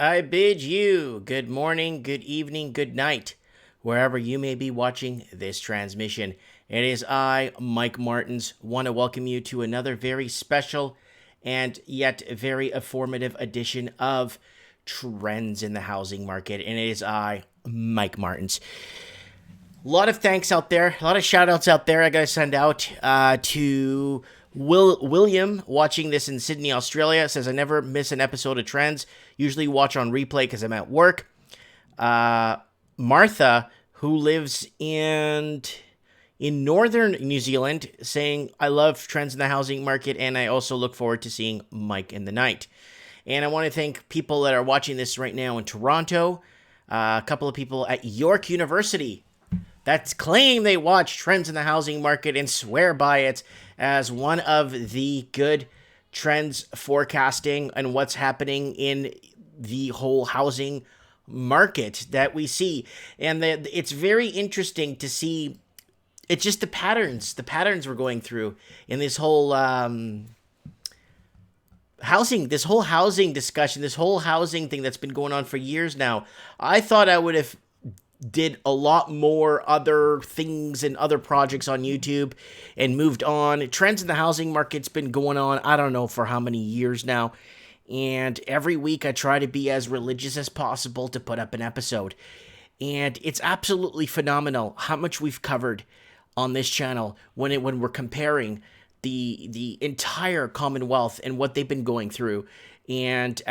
I bid you good morning, good evening, good night, wherever you may be watching this transmission. It is I, Mike Martins, want to welcome you to another very special and yet very informative edition of Trends in the Housing Market. And it is I, Mike Martins. A lot of thanks out there, a lot of shout outs out there I gotta send out to William, watching this in Sydney, Australia, says I never miss an episode of Trends, usually watch on replay because I'm at work. Martha, who lives in northern New Zealand, saying I love Trends in the Housing Market and I also look forward to seeing Mike in the night. And I want to thank people that are watching this right now in Toronto, a couple of people at York University that claim they watch Trends in the Housing Market and swear by it as one of the good trends forecasting and what's happening in the whole housing market that we see. And it's very interesting to see. It's just the patterns we're going through in this whole housing discussion, this whole housing thing that's been going on for years now. I thought I would have did a lot more other things and other projects on YouTube and moved on. Trends in the housing market's been going on, I don't know for how many years now. And every week I try to be as religious as possible to put up an episode. And it's absolutely phenomenal how much we've covered on this channel when we're comparing the entire Commonwealth and what they've been going through, and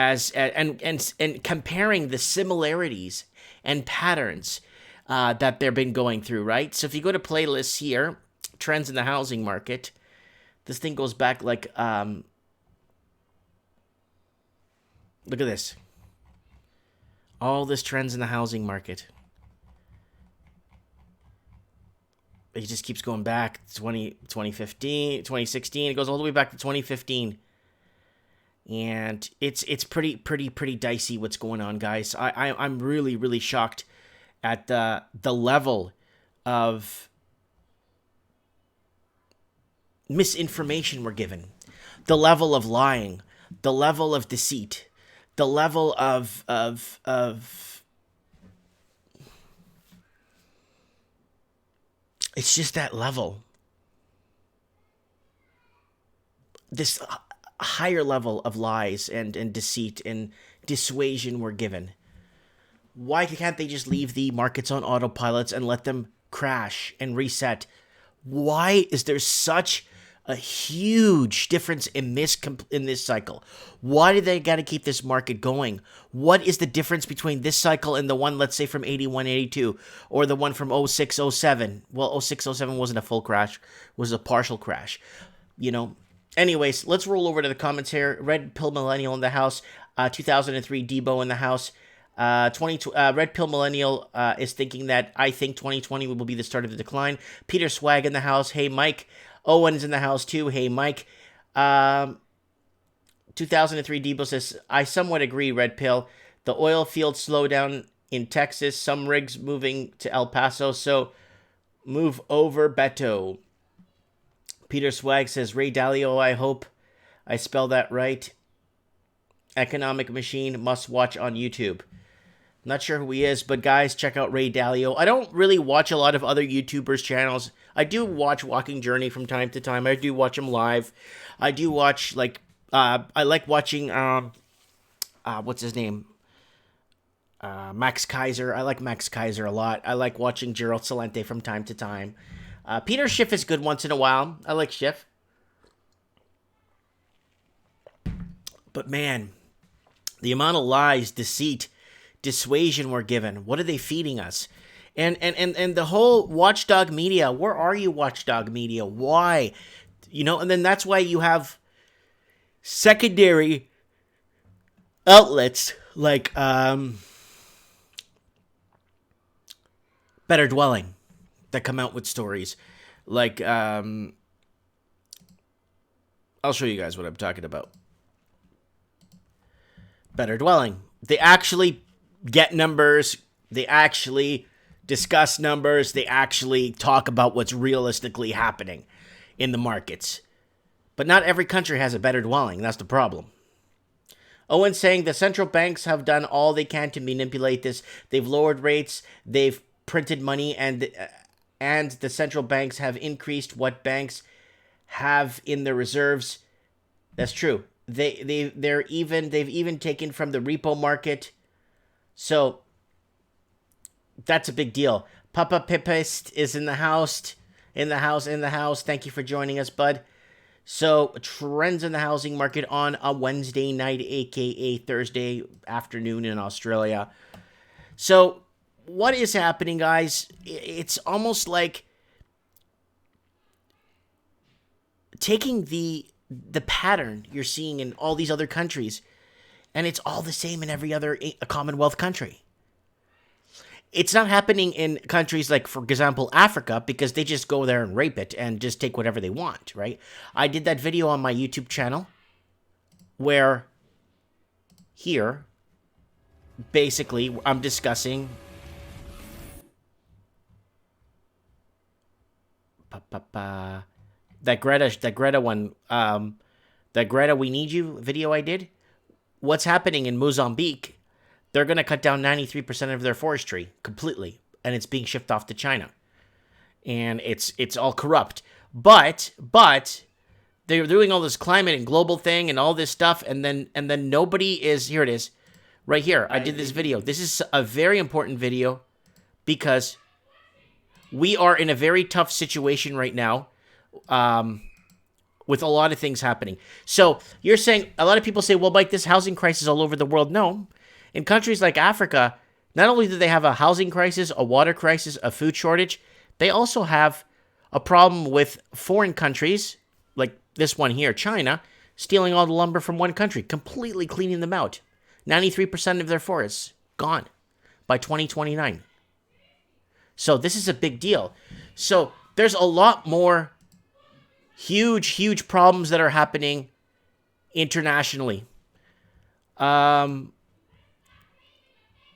comparing the similarities and patterns that they've been going through, right? So if you go to playlists here, Trends in the Housing Market, this thing goes back like, look at this. All this Trends in the Housing Market. It just keeps going back, 2015, 2016, it goes all the way back to 2015. And it's pretty dicey what's going on, guys. I'm really, really shocked at the level of misinformation we're given, the level of lying, the level of deceit, the level of it's just that level. This higher level of lies and deceit and dissuasion we're given. Why can't they just leave the markets on autopilots and let them crash and reset? Why is there such a huge difference in this cycle? Why do they got to keep this market going? What is the difference between this cycle and the one, let's say, from 81, 82, or the one from 06, 07? Well, 06, 07 wasn't a full crash, it was a partial crash, you know. Anyways, let's roll over to the comments here. Red Pill Millennial in the house. 2003 Debo in the house. Red Pill Millennial is thinking that I think 2020 will be the start of the decline. Peter Swag in the house. Hey, Mike. Owen's in the house, too. Hey, Mike. 2003 Debo says, I somewhat agree, Red Pill. The oil field slowdown in Texas. Some rigs moving to El Paso. So move over, Beto. Peter Swag says, Ray Dalio, I hope I spell that right. Economic Machine, must watch on YouTube. Not sure who he is, but guys, check out Ray Dalio. I don't really watch a lot of other YouTubers' channels. I do watch Walking Journey from time to time. I do watch him live. I do watch, like, I like watching, what's his name? Max Kaiser. I like Max Kaiser a lot. I like watching Gerald Celente from time to time. Peter Schiff is good once in a while. I like Schiff. But man, the amount of lies, deceit, dissuasion we're given. What are they feeding us? And the whole watchdog media. Where are you, watchdog media? Why? You know, and then that's why you have secondary outlets like Better Dwelling that come out with stories like I'll show you guys what I'm talking about. Better Dwelling. They actually get numbers. They actually discuss numbers. They actually talk about what's realistically happening in the markets. But not every country has a Better Dwelling. That's the problem. Owen saying the central banks have done all they can to manipulate this. They've lowered rates, they've printed money, and the central banks have increased what banks have in their reserves. That's true. They've even taken from the repo market. So that's a big deal. Papa Pipist is in the house. In the house. Thank you for joining us, bud. So, trends in the housing market on a Wednesday night, aka Thursday afternoon in Australia. So, what is happening, guys? It's almost like taking the pattern you're seeing in all these other countries, and it's all the same in every other Commonwealth country. It's not happening in countries like, for example, Africa, because they just go there and rape it and just take whatever they want, right? I did that video on my YouTube channel where here, basically, I'm discussing that Greta one, that Greta We Need You video I did. What's happening in Mozambique? They're going to cut down 93% of their forestry completely, and it's being shipped off to China. And it's all corrupt. But they're doing all this climate and global thing and all this stuff, and then nobody is, here it is, right here. I did this video. This is a very important video because we are in a very tough situation right now, with a lot of things happening. So you're saying, a lot of people say, well, Mike, this housing crisis all over the world. No. In countries like Africa, not only do they have a housing crisis, a water crisis, a food shortage, they also have a problem with foreign countries, like this one here, China, stealing all the lumber from one country, completely cleaning them out. 93% of their forests gone by 2029. So this is a big deal. So there's a lot more huge problems that are happening internationally.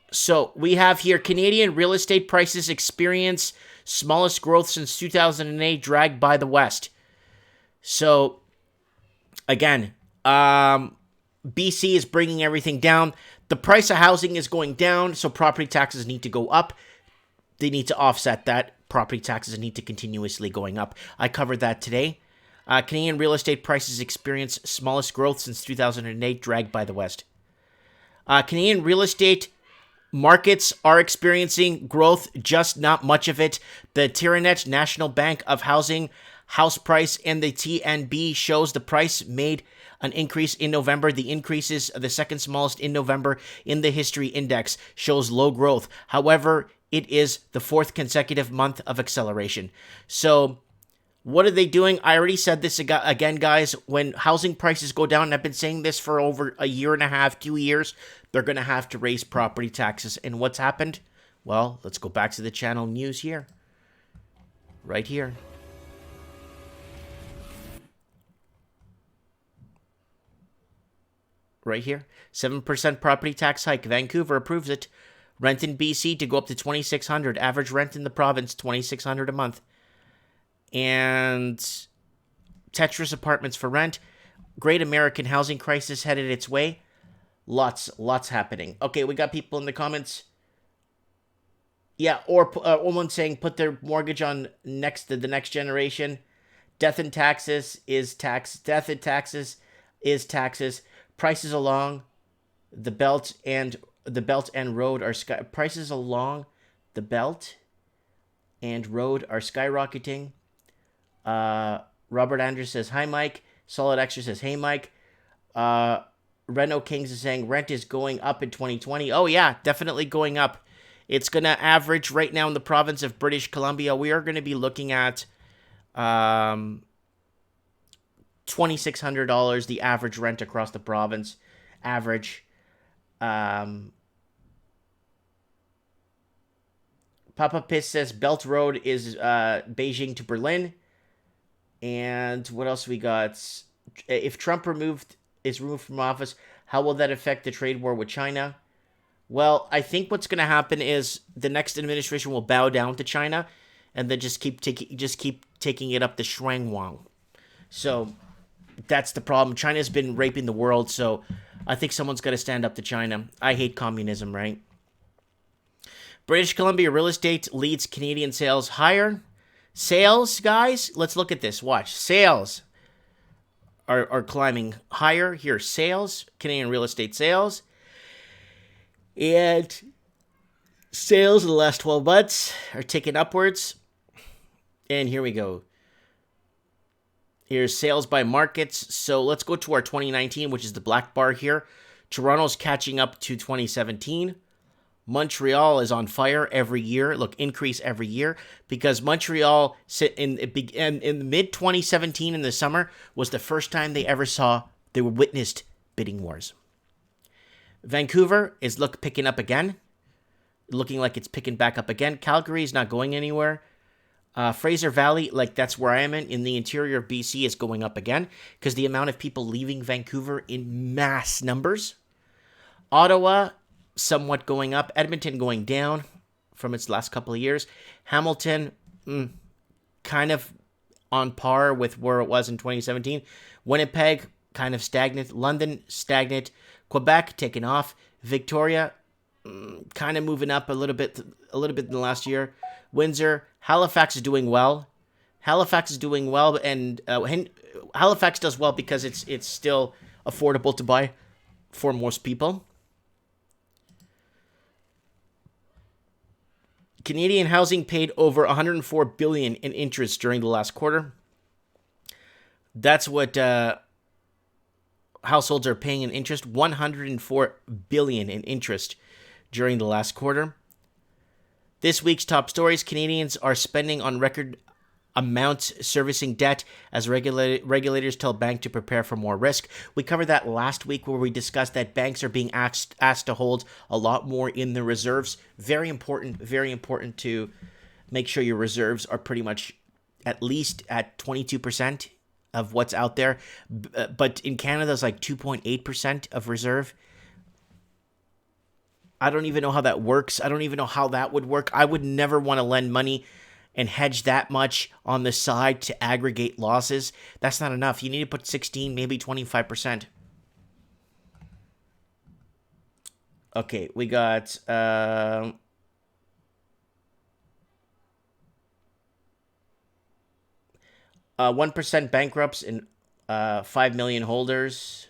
So we have here Canadian real estate prices experience smallest growth since 2008, dragged by the West. So again, BC is bringing everything down. The price of housing is going down, so property taxes need to go up. They need to offset that. Property taxes need to continuously going up. I covered that today. Canadian real estate prices experience smallest growth since 2008, dragged by the West. Canadian real estate markets are experiencing growth, just not much of it. The Tiranet National Bank of Housing house price and the TNB shows the price made an increase in November. The increase is the second smallest in November in the history index, shows low growth. However, it is the fourth consecutive month of acceleration. So what are they doing? I already said this again, guys. When housing prices go down, and I've been saying this for over a year and a half, 2 years, they're going to have to raise property taxes. And what's happened? Well, let's go back to the channel news here. Right here. Right here. 7% property tax hike. Vancouver approves it. Rent in BC to go up to $2,600. Average rent in the province, $2,600 a month. And Tetris apartments for rent. Great American housing crisis headed its way. Lots happening. Okay, we got people in the comments. Yeah, or someone saying put their mortgage on the next generation. Death and taxes is tax. Death and taxes is taxes. Prices along the belt and road are prices along the belt and road are skyrocketing. Robert Andrews says, hi, Mike. Solid Extra says, hey, Mike. Reno Kings is saying rent is going up in 2020. Oh, yeah, definitely going up. It's going to average right now in the province of British Columbia. We are going to be looking at $2,600, the average rent across the province. Average. Papa Piss says Belt Road is Beijing to Berlin. And what else we got? If Trump is removed from office, how will that affect the trade war with China? Well, I think what's going to happen is the next administration will bow down to China, and then just keep taking it up the shuangwang. So that's the problem. China's been raping the world, so I think someone's got to stand up to China. I hate communism, right? British Columbia real estate leads Canadian sales higher. Sales, guys, let's look at this. Watch. Sales are climbing higher. Here, sales, Canadian real estate sales. And sales in the last 12 months are ticking upwards. And here we go. Here's sales by markets. So let's go to our 2019, which is the black bar here. Toronto's catching up to 2017. Montreal is on fire every year. Look, increase every year because Montreal in mid 2017 in the summer was the first time they witnessed bidding wars. Vancouver is picking up again, looking like it's picking back up again. Calgary is not going anywhere. Fraser Valley, like that's where I am in the interior of BC, is going up again because the amount of people leaving Vancouver in mass numbers. Ottawa, somewhat going up. Edmonton going down from its last couple of years. Hamilton, kind of on par with where it was in 2017. Winnipeg, kind of stagnant. London, stagnant. Quebec, taking off. Victoria, kind of moving up a little bit in the last year. Windsor, Halifax is doing well. And Halifax does well because it's still affordable to buy for most people. Canadian housing paid over $104 billion in interest during the last quarter. That's what households are paying in interest. $104 billion in interest during the last quarter. This week's top stories: Canadians are spending on record amounts servicing debt as regulators tell banks to prepare for more risk. We covered that last week where we discussed that banks are being asked to hold a lot more in the reserves. Very important to make sure your reserves are pretty much at least at 22% of what's out there. But in Canada, it's like 2.8% of reserve. I don't even know how that works. I don't even know how that would work. I would never want to lend money and hedge that much on the side to aggregate losses. That's not enough. You need to put 16, maybe 25%. Okay, we got 1% bankrupts and 5 million holders.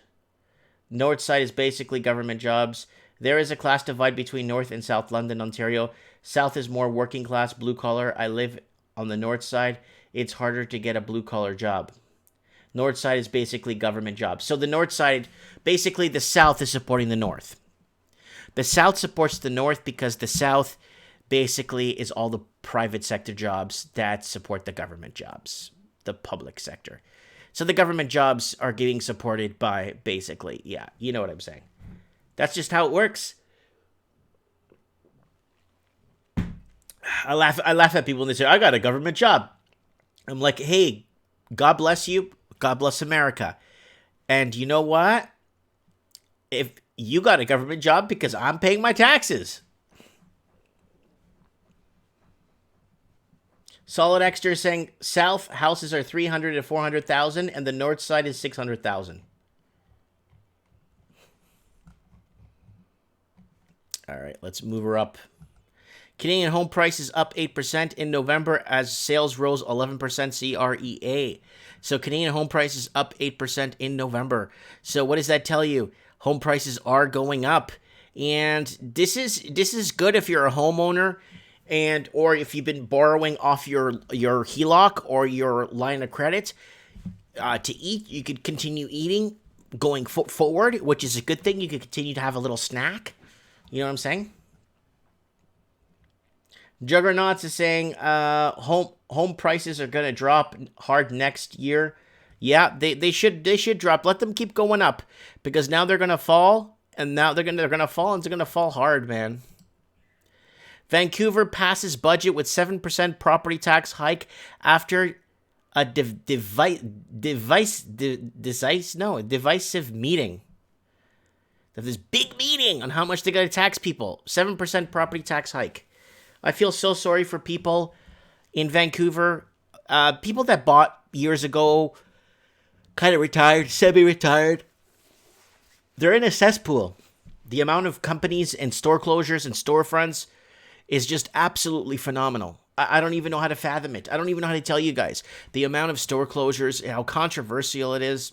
North side is basically government jobs. There is a class divide between North and South London, Ontario. South is more working class, blue collar. I live on the north side. It's harder to get a blue collar job. North side is basically government jobs. So the north side, basically the South is supporting the North. The South supports the North because the South basically is all the private sector jobs that support the government jobs, the public sector. So the government jobs are getting supported by basically, yeah, you know what I'm saying. That's just how it works. I laugh at people when they say, I got a government job. I'm like, hey, God bless you. God bless America. And you know what? If you got a government job because I'm paying my taxes. Solid Extra is saying South houses are 300 to 400,000 and the North side is 600,000. All right, let's move her up. Canadian home prices up 8% in November as sales rose 11% CREA. So Canadian home prices up 8% in November. So what does that tell you? Home prices are going up. And this is good if you're a homeowner and or if you've been borrowing off your HELOC or your line of credit to eat. You could continue eating going forward, which is a good thing. You could continue to have a little snack. You know what I'm saying? Juggernauts is saying home prices are going to drop hard next year. Yeah, they should drop. Let them keep going up because now they're going to fall and now they're going to fall and it's going to fall hard, man. Vancouver passes budget with 7% property tax hike after a divisive meeting. This big meeting on how much they're going to tax people. 7% property tax hike. I feel so sorry for people in Vancouver. People that bought years ago, kind of retired, semi-retired. They're in a cesspool. The amount of companies and store closures and storefronts is just absolutely phenomenal. I don't even know how to fathom it. I don't even know how to tell you guys. The amount of store closures, how controversial it is.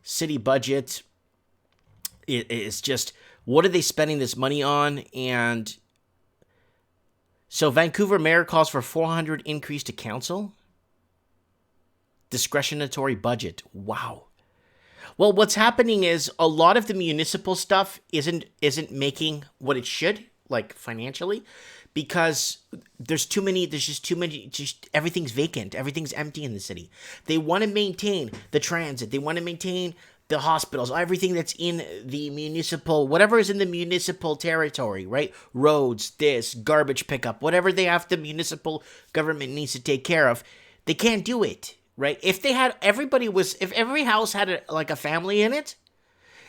City budget. It is just, what are they spending this money on? And so Vancouver mayor calls for 400 increase to council. Discretionary budget. Wow. Well, what's happening is a lot of the municipal stuff isn't making what it should, like financially, because there's just too many, just everything's vacant, everything's empty in the city. They want to maintain the transit, they want to maintain the hospitals, everything that's in the municipal, whatever is in the municipal territory, right? Roads, this, garbage pickup, whatever they have, the municipal government needs to take care of. They can't do it, right? If every house had like a family in it,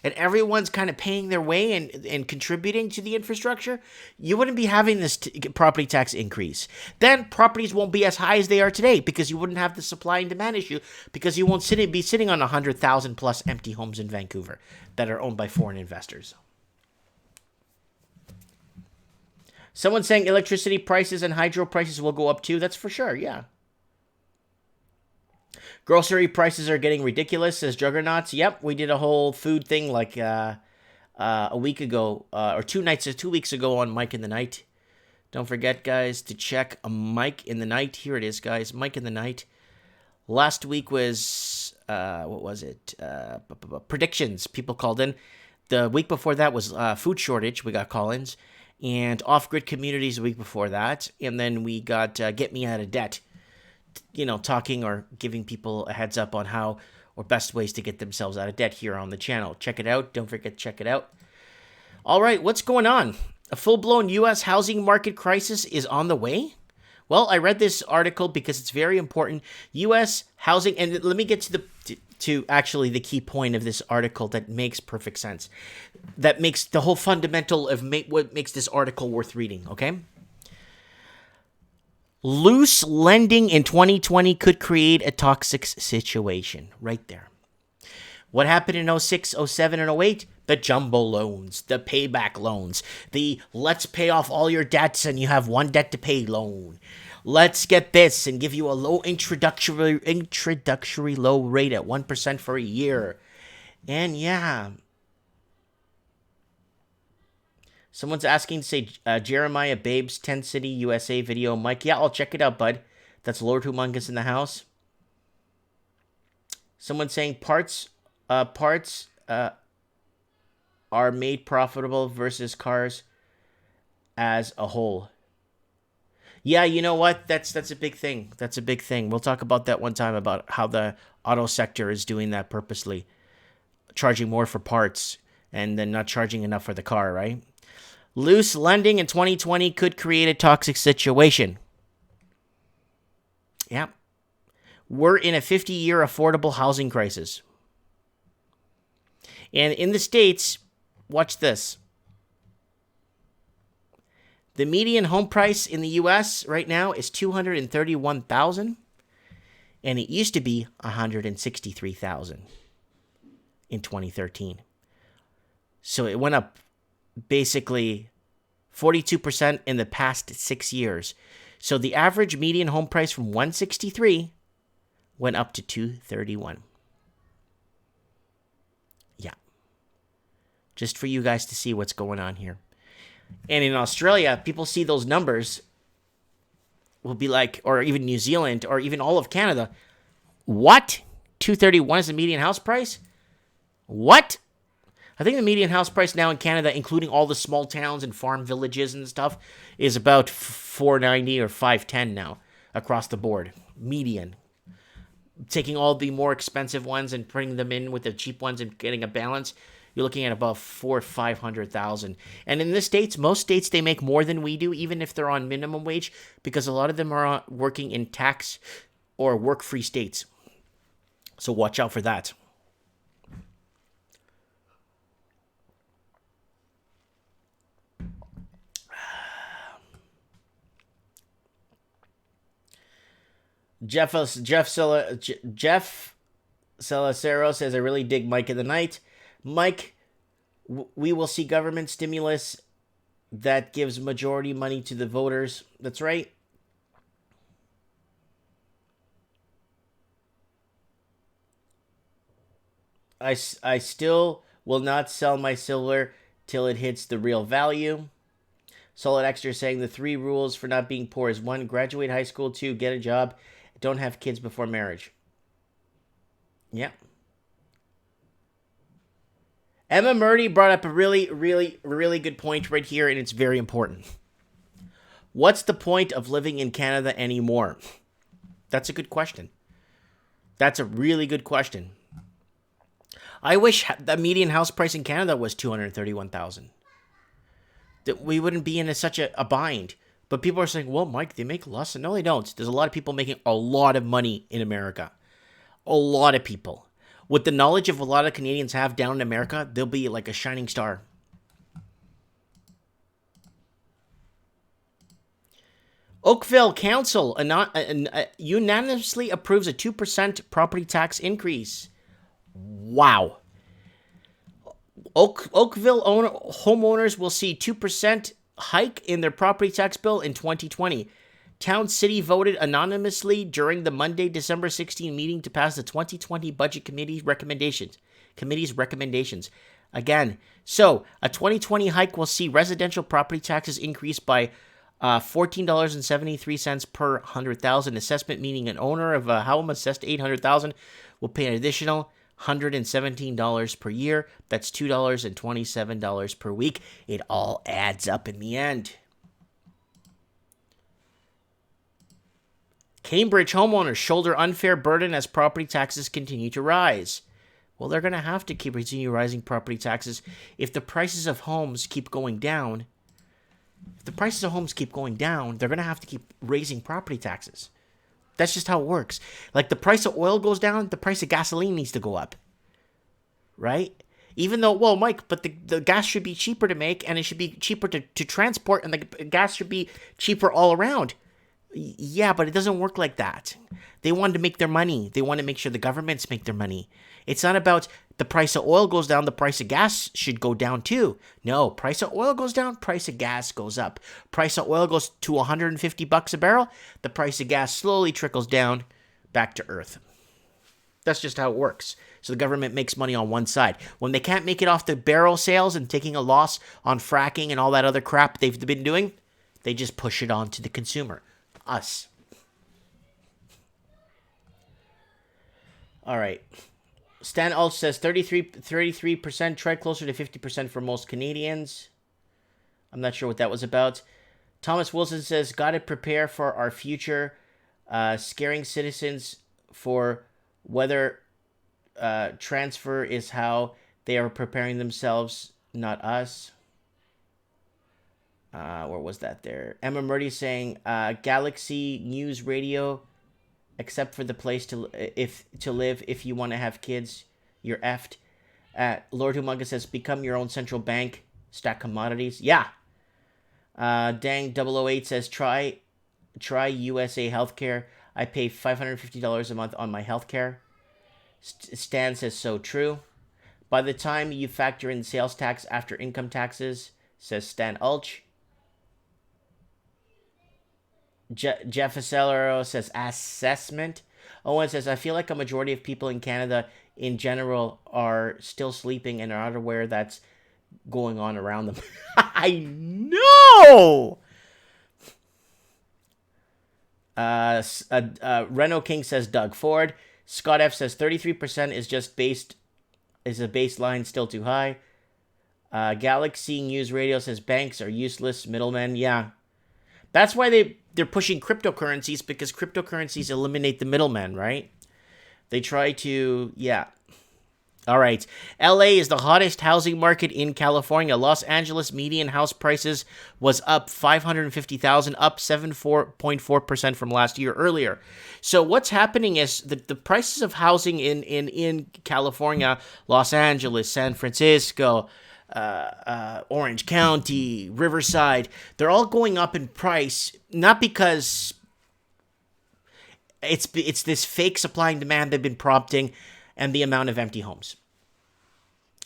and everyone's kind of paying their way and contributing to the infrastructure, you wouldn't be having this property tax increase. Then properties won't be as high as they are today because you wouldn't have the supply and demand issue, because you won't be sitting on 100,000 plus empty homes in Vancouver that are owned by foreign investors. Someone saying electricity prices and hydro prices will go up too. That's for sure, yeah. Grocery prices are getting ridiculous, says Juggernauts. Yep, we did a whole food thing like a week ago, or 2 weeks ago on Mike in the Night. Don't forget, guys, to check Mike in the Night. Here it is, guys, Mike in the Night. Last week was, what was it? Predictions. People called in. The week before that was food shortage. We got call-ins. And off-grid communities the week before that. And then we got Get Me Out of Debt. You know, talking or giving people a heads up on how or best ways to get themselves out of debt here on the channel. Check it out. Don't forget to check it out. All right, what's going on? A full-blown U.S. housing market crisis is on the way? Well, I read this article because it's very important. U.S. housing, and let me get to actually the key point of this article that makes perfect sense. That makes the whole fundamental of what makes this article worth reading, okay? Loose lending in 2020 could create a toxic situation. Right there. What happened in 06, 07, and 08? The jumbo loans, the payback loans, the let's pay off all your debts and you have one debt to pay loan. Let's get this and give you a low introductory low rate at 1% for a year. And yeah. Someone's asking to say Jeremiah Babes 10 City USA video. Mike, yeah, I'll check it out, bud. That's Lord Humongous in the house. Someone's saying parts are made profitable versus cars as a whole. Yeah, you know what? That's a big thing. That's a big thing. We'll talk about that one time, about how the auto sector is doing that purposely, charging more for parts and then not charging enough for the car, right? Loose lending in 2020 could create a toxic situation. Yeah. We're in a 50-year affordable housing crisis. And in the States, watch this. The median home price in the U.S. right now is $231,000, and it used to be $163,000 in 2013. So it went up basically 42% in the past 6 years. So the average median home price from $163 went up to $231. Yeah. Just for you guys to see what's going on here. And in Australia, people see those numbers, will be like, or even New Zealand, or even all of Canada. What? $231 is the median house price? What? I think the median house price now in Canada, including all the small towns and farm villages and stuff, is about $490 or $510 now across the board. Median. Taking all the more expensive ones and putting them in with the cheap ones and getting a balance, you're looking at about $400,000 or $500,000. And in the States, most states, they make more than we do, even if they're on minimum wage, because a lot of them are working in tax or work-free states. So watch out for that. Jeff Salacero says, I really dig Mike in the Night. Mike, we will see government stimulus that gives majority money to the voters. That's right. I still will not sell my silver till it hits the real value. Solid Extra saying the 3 rules for not being poor is 1, graduate high school, 2, get a job, don't have kids before marriage. Yeah. Emma Murdy brought up a really, really, really good point right here, and it's very important. What's the point of living in Canada anymore? That's a good question. That's a really good question. I wish the median house price in Canada was $231,000. That we wouldn't be in such a bind. But people are saying, well, Mike, they make less. No, they don't. There's a lot of people making a lot of money in America. A lot of people. With the knowledge of a lot of Canadians have down in America, they'll be like a shining star. Oakville Council unanimously approves a 2% property tax increase. Wow. Oakville homeowners will see 2% hike in their property tax bill in 2020. Town City voted anonymously during the Monday, December 16 meeting to pass the 2020 Budget Committee's recommendations. Again, so a 2020 hike will see residential property taxes increase by $14.73 per 100,000 assessment, meaning an owner of a home assessed $800,000 will pay an additional $117 per year. That's $227 per week. It all adds up in the end. Cambridge homeowners shoulder unfair burden as property taxes continue to rise. Well, they're going to have to continue rising property taxes if the prices of homes keep going down. If the prices of homes keep going down, they're going to have to keep raising property taxes. That's just how it works. Like the price of oil goes down, the price of gasoline needs to go up. Right? Even though, well, Mike, but the gas should be cheaper to make and it should be cheaper to transport and the gas should be cheaper all around. Yeah, but it doesn't work like that. They want to make their money. They want to make sure the governments make their money. It's not about the price of oil goes down, the price of gas should go down too. No, price of oil goes down, price of gas goes up. Price of oil goes to $150 a barrel, the price of gas slowly trickles down back to earth. That's just how it works. So the government makes money on one side. When they can't make it off the barrel sales and taking a loss on fracking and all that other crap they've been doing, they just push it on to the consumer. Us. All right. Stan Ulch says 33%, tread closer to 50% for most Canadians. I'm not sure what that was about. Thomas Wilson says, gotta prepare for our future. Scaring citizens for whether transfer is how they are preparing themselves, not us. Where was that there? Emma Murdy saying, Galaxy News Radio, except for the place to live if you want to have kids, you're effed. Lord Humunga says, become your own central bank, stack commodities. Yeah. Dang 008 says, try USA Healthcare. I pay $550 a month on my healthcare. Stan says, so true. By the time you factor in sales tax after income taxes, says Stan Ulch. Jeff Accelero says assessment. Owen says, I feel like a majority of people in Canada in general are still sleeping and are unaware that's going on around them. I know! Reno King says Doug Ford. Scott F says 33% is a baseline still too high. Galaxy News Radio says banks are useless middlemen. Yeah. That's why they're pushing cryptocurrencies, because cryptocurrencies eliminate the middlemen, right? They try to, yeah. All right. LA is the hottest housing market in California. Los Angeles median house prices was up $550,000, up 7.4% from last year earlier. So what's happening is the prices of housing in California, Los Angeles, San Francisco, Orange County, Riverside, they're all going up in price, not because it's this fake supply and demand they've been prompting and the amount of empty homes.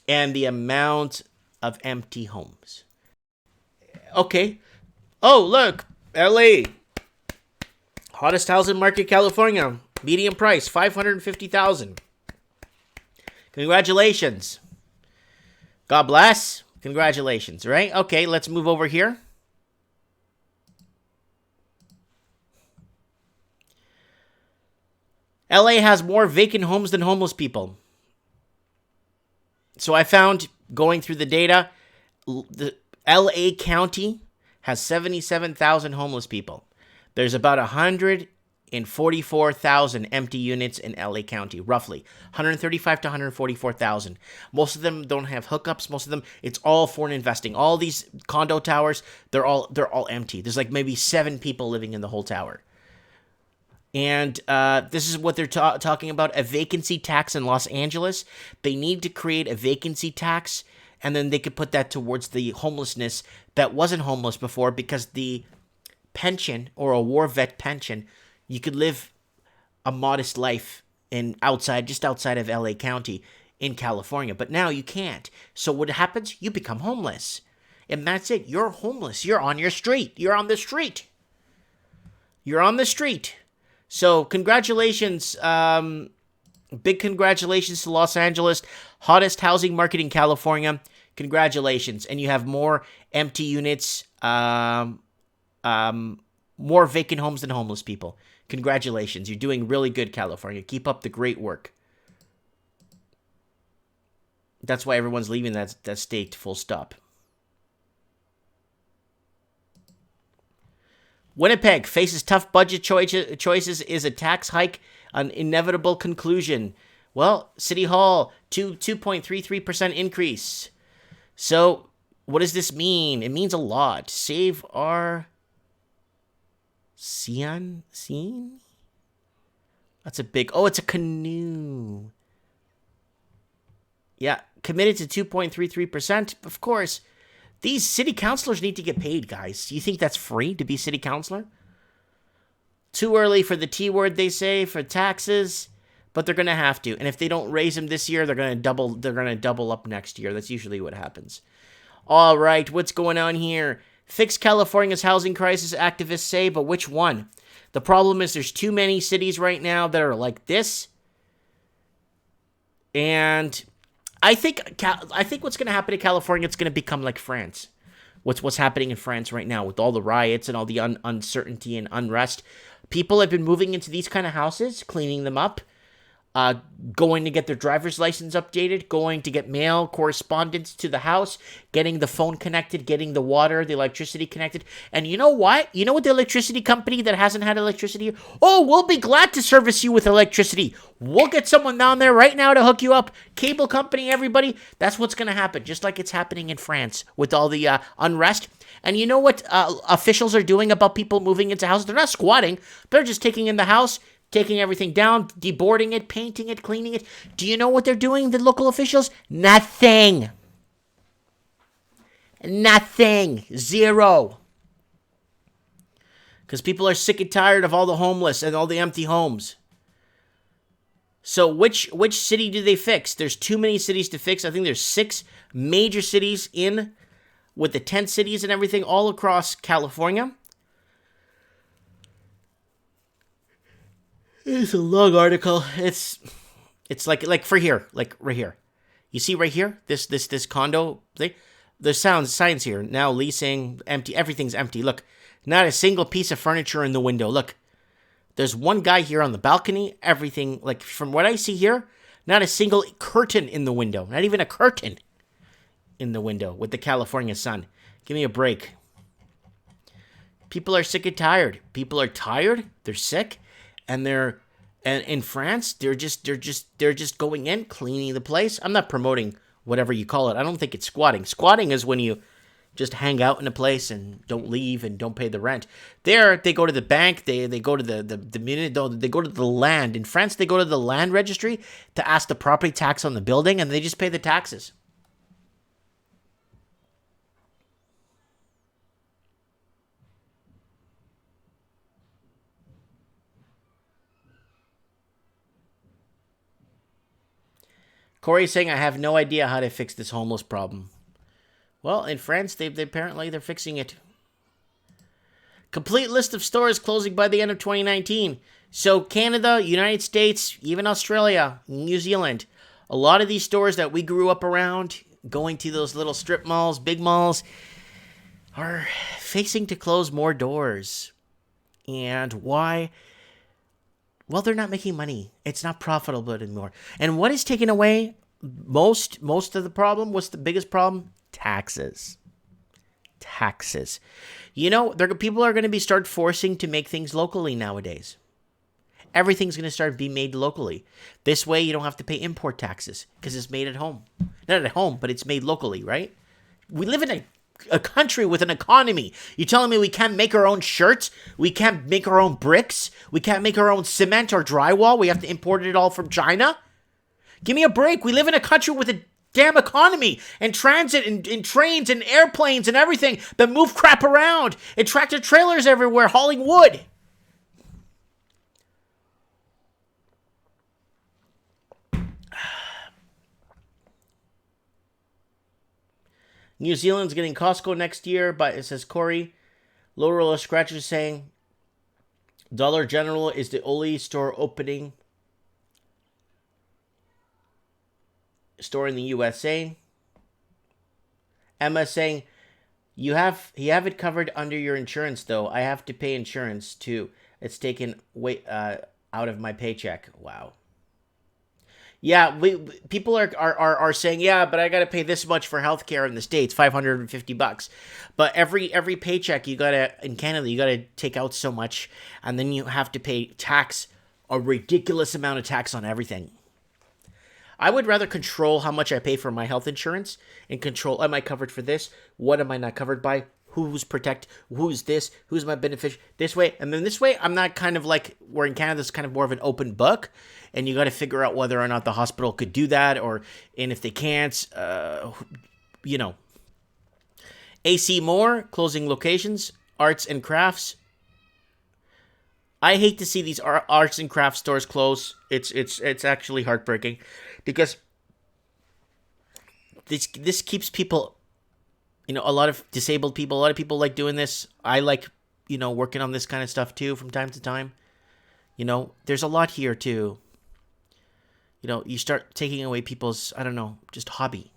and the amount of empty homes. Okay. Oh, look, LA. Hottest housing market, California. Median price, $550,000. Congratulations. God bless. Congratulations, right? Okay, let's move over here. LA has more vacant homes than homeless people. So I found, going through the data, the LA County has 77,000 homeless people. There's about 144,000 empty units in LA County, roughly 135 to 144,000. Most of them don't have hookups. Most of them, it's all foreign investing. All these condo towers, they're all empty. There's like maybe 7 people living in the whole tower. And this is what they're talking about, a vacancy tax in Los Angeles. They need to create a vacancy tax, and then they could put that towards the homelessness that wasn't homeless before, because the pension, or a war vet pension, you could live a modest life just outside of LA County in California. But now you can't. So what happens? You become homeless. And that's it. You're homeless. You're on your street. You're on the street. You're on the street. So congratulations, big congratulations to Los Angeles, hottest housing market in California. Congratulations. And you have more empty units, more vacant homes than homeless people. Congratulations. You're doing really good, California. Keep up the great work. That's why everyone's leaving that state, full stop. Winnipeg faces tough budget choices. Is a tax hike an inevitable conclusion? Well, City Hall, 2.33% increase. So, what does this mean? It means a lot. Save our scene? That's a big... Oh, it's a canoe. Yeah, committed to 2.33%. Of course, these city councilors need to get paid, guys. Do you think that's free to be city councilor? Too early for the T word, they say, for taxes, but they're going to have to. And if they don't raise them this year, they're going to double up next year. That's usually what happens. All right, what's going on here? Fix California's housing crisis, activists say, but which one? The problem is there's too many cities right now that are like this. And I think what's going to happen to California, it's going to become like France. What's happening in France right now with all the riots and all the uncertainty and unrest. People have been moving into these kind of houses, cleaning them up, going to get their driver's license updated, going to get mail correspondence to the house, getting the phone connected, getting the water, the electricity connected. And you know what? You know what the electricity company that hasn't had electricity? Oh, we'll be glad to service you with electricity. We'll get someone down there right now to hook you up. Cable company, everybody. That's what's going to happen, just like it's happening in France with all the unrest. And you know what officials are doing about people moving into houses? They're not squatting. They're just taking in the house, taking everything down, deboarding it, painting it, cleaning it. Do you know what they're doing, the local officials? Nothing. Nothing. Zero. Because people are sick and tired of all the homeless and all the empty homes. So which city do they fix? There's too many cities to fix. I think there's 6 major cities with the 10 cities and everything all across California. It's a long article. It's like for here, like right here. You see right here, this condo thing. There's signs here now. Leasing, empty. Everything's empty. Look, not a single piece of furniture in the window. Look, there's one guy here on the balcony. Everything, like from what I see here, not a single curtain in the window. Not even a curtain in the window with the California sun. Give me a break. People are sick and tired. People are tired. They're sick. And in France, they're just going in, cleaning the place. I'm not promoting whatever you call it. I don't think it's squatting. Squatting is when you just hang out in a place and don't leave and don't pay the rent. There, they go to the bank. They go to the minute. They go to the land. In France, they go to the land registry to ask the property tax on the building, and they just pay the taxes. Corey's saying, I have no idea how to fix this homeless problem. Well, in France, they apparently they're fixing it. Complete list of stores closing by the end of 2019. So Canada, United States, even Australia, New Zealand. A lot of these stores that we grew up around, going to those little strip malls, big malls, are facing to close more doors. And why? Well, they're not making money. It's not profitable anymore. And what is taking away most of the problem? What's the biggest problem? Taxes. Taxes. You know, people are going to start forcing to make things locally nowadays. Everything's going to start being made locally. This way, you don't have to pay import taxes because it's made at home. Not at home, but it's made locally, right? We live in a country with an economy. You're telling me we can't make our own shirts? We can't make our own bricks? We can't make our own cement or drywall? We have to import it all from China? Give me a break. We live in a country with a damn economy and transit and trains and airplanes and everything that move crap around and tractor trailers everywhere hauling wood. New Zealand's getting Costco next year, but it says Corey. Low Roller Scratcher saying Dollar General is the only store opening store in the USA. Emma saying you have it covered under your insurance though. I have to pay insurance too. It's taken out of my paycheck. Wow. Yeah, people are saying, yeah, but I got to pay this much for healthcare in the States, $550. But every paycheck in Canada, you got to take out so much, and then you have to pay tax, a ridiculous amount of tax on everything. I would rather control how much I pay for my health insurance and control, am I covered for this? What am I not covered by? Who's this? Who's my beneficiary? This way. And then this way, I'm not kind of like, where in Canada, it's kind of more of an open book. And you got to figure out whether or not the hospital could do that. And if they can't, AC Moore, closing locations, arts and crafts. I hate to see these arts and crafts stores close. It's actually heartbreaking. Because this keeps people, a lot of disabled people, a lot of people like doing this. I like, working on this kind of stuff too from time to time. There's a lot here too. You start taking away people's, just hobby.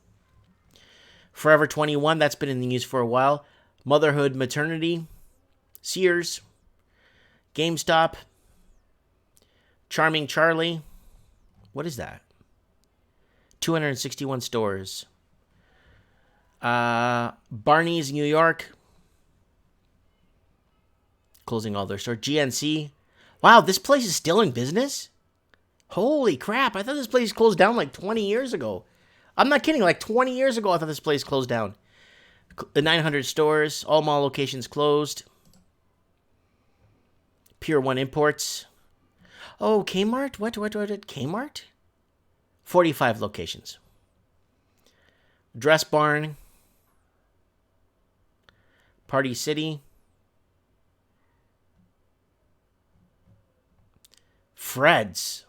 Forever 21, that's been in the news for a while. Motherhood, maternity, Sears, GameStop, Charming Charlie. What is that? 261 stores. Barney's, New York, closing all their stores. GNC. Wow, this place is still in business? Holy crap, I thought this place closed down like 20 years ago. I'm not kidding, like 20 years ago I thought this place closed down. The 900 stores, all mall locations closed. Pier 1 Imports. Oh, Kmart? What? Kmart? 45 locations. Dress Barn. Party City. Fred's.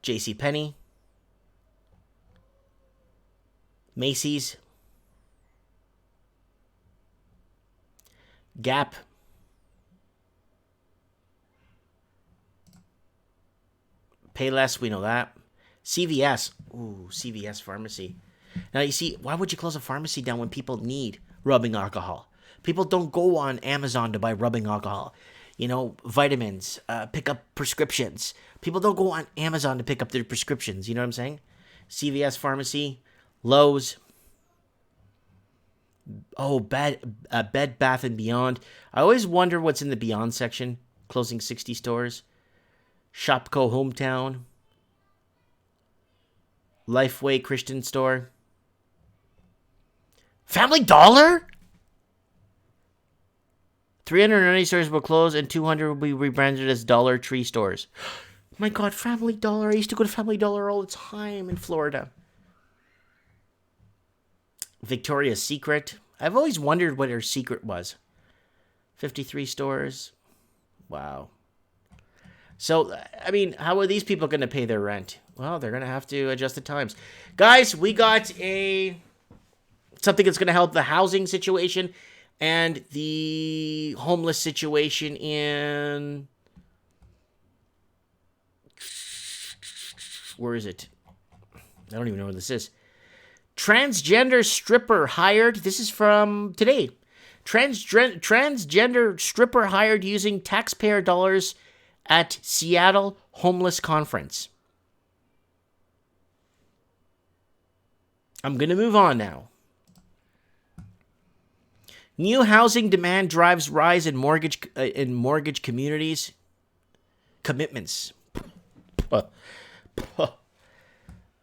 JCPenney. Macy's. Gap. Payless, we know that. CVS. Ooh, CVS pharmacy. Now, you see, why would you close a pharmacy down when people need rubbing alcohol? People don't go on Amazon to buy rubbing alcohol. Vitamins, pick up prescriptions. People don't go on Amazon to pick up their prescriptions. You know what I'm saying? CVS pharmacy, Lowe's. Oh, Bed Bath & Beyond. I always wonder what's in the Beyond section. Closing 60 stores. Shopko Hometown. Lifeway Christian Store. Family Dollar? 390 stores will close and 200 will be rebranded as Dollar Tree stores. My God, Family Dollar. I used to go to Family Dollar all the time in Florida. Victoria's Secret. I've always wondered what her secret was. 53 stores. Wow. So, I mean, how are these people going to pay their rent? Well, they're going to have to adjust the times. Guys, we got something that's going to help the housing situation and the homeless situation in... Where is it? I don't even know where this is. Transgender stripper hired. This is from today. Transgender stripper hired using taxpayer dollars at Seattle homeless conference. I'm going to move on now. New housing demand drives rise in mortgage communities commitments.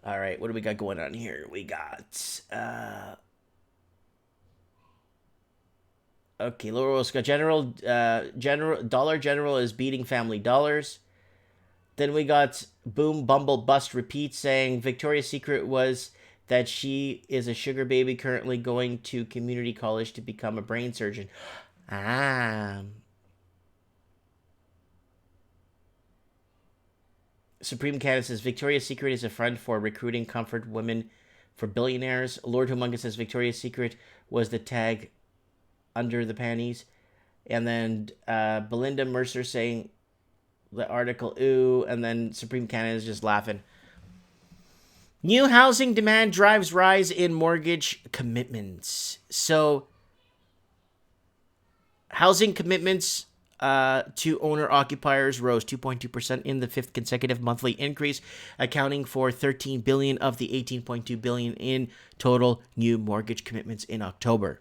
All right, what do we got going on here? We got okay, Laurel's got general Dollar General is beating Family Dollars. Then we got Boom Bumble Bust Repeat saying Victoria's Secret was that she is a sugar baby currently going to community college to become a brain surgeon. Supreme Canada says Victoria's Secret is a front for recruiting comfort women for billionaires. Lord Humungus says Victoria's Secret was the tag under the panties. And then Belinda Mercer saying the article, ooh, and then Supreme Canada is just laughing. New housing demand drives rise in mortgage commitments. So, housing commitments to owner-occupiers rose 2.2% in the fifth consecutive monthly increase, accounting for $13 billion of the $18.2 billion in total new mortgage commitments in October.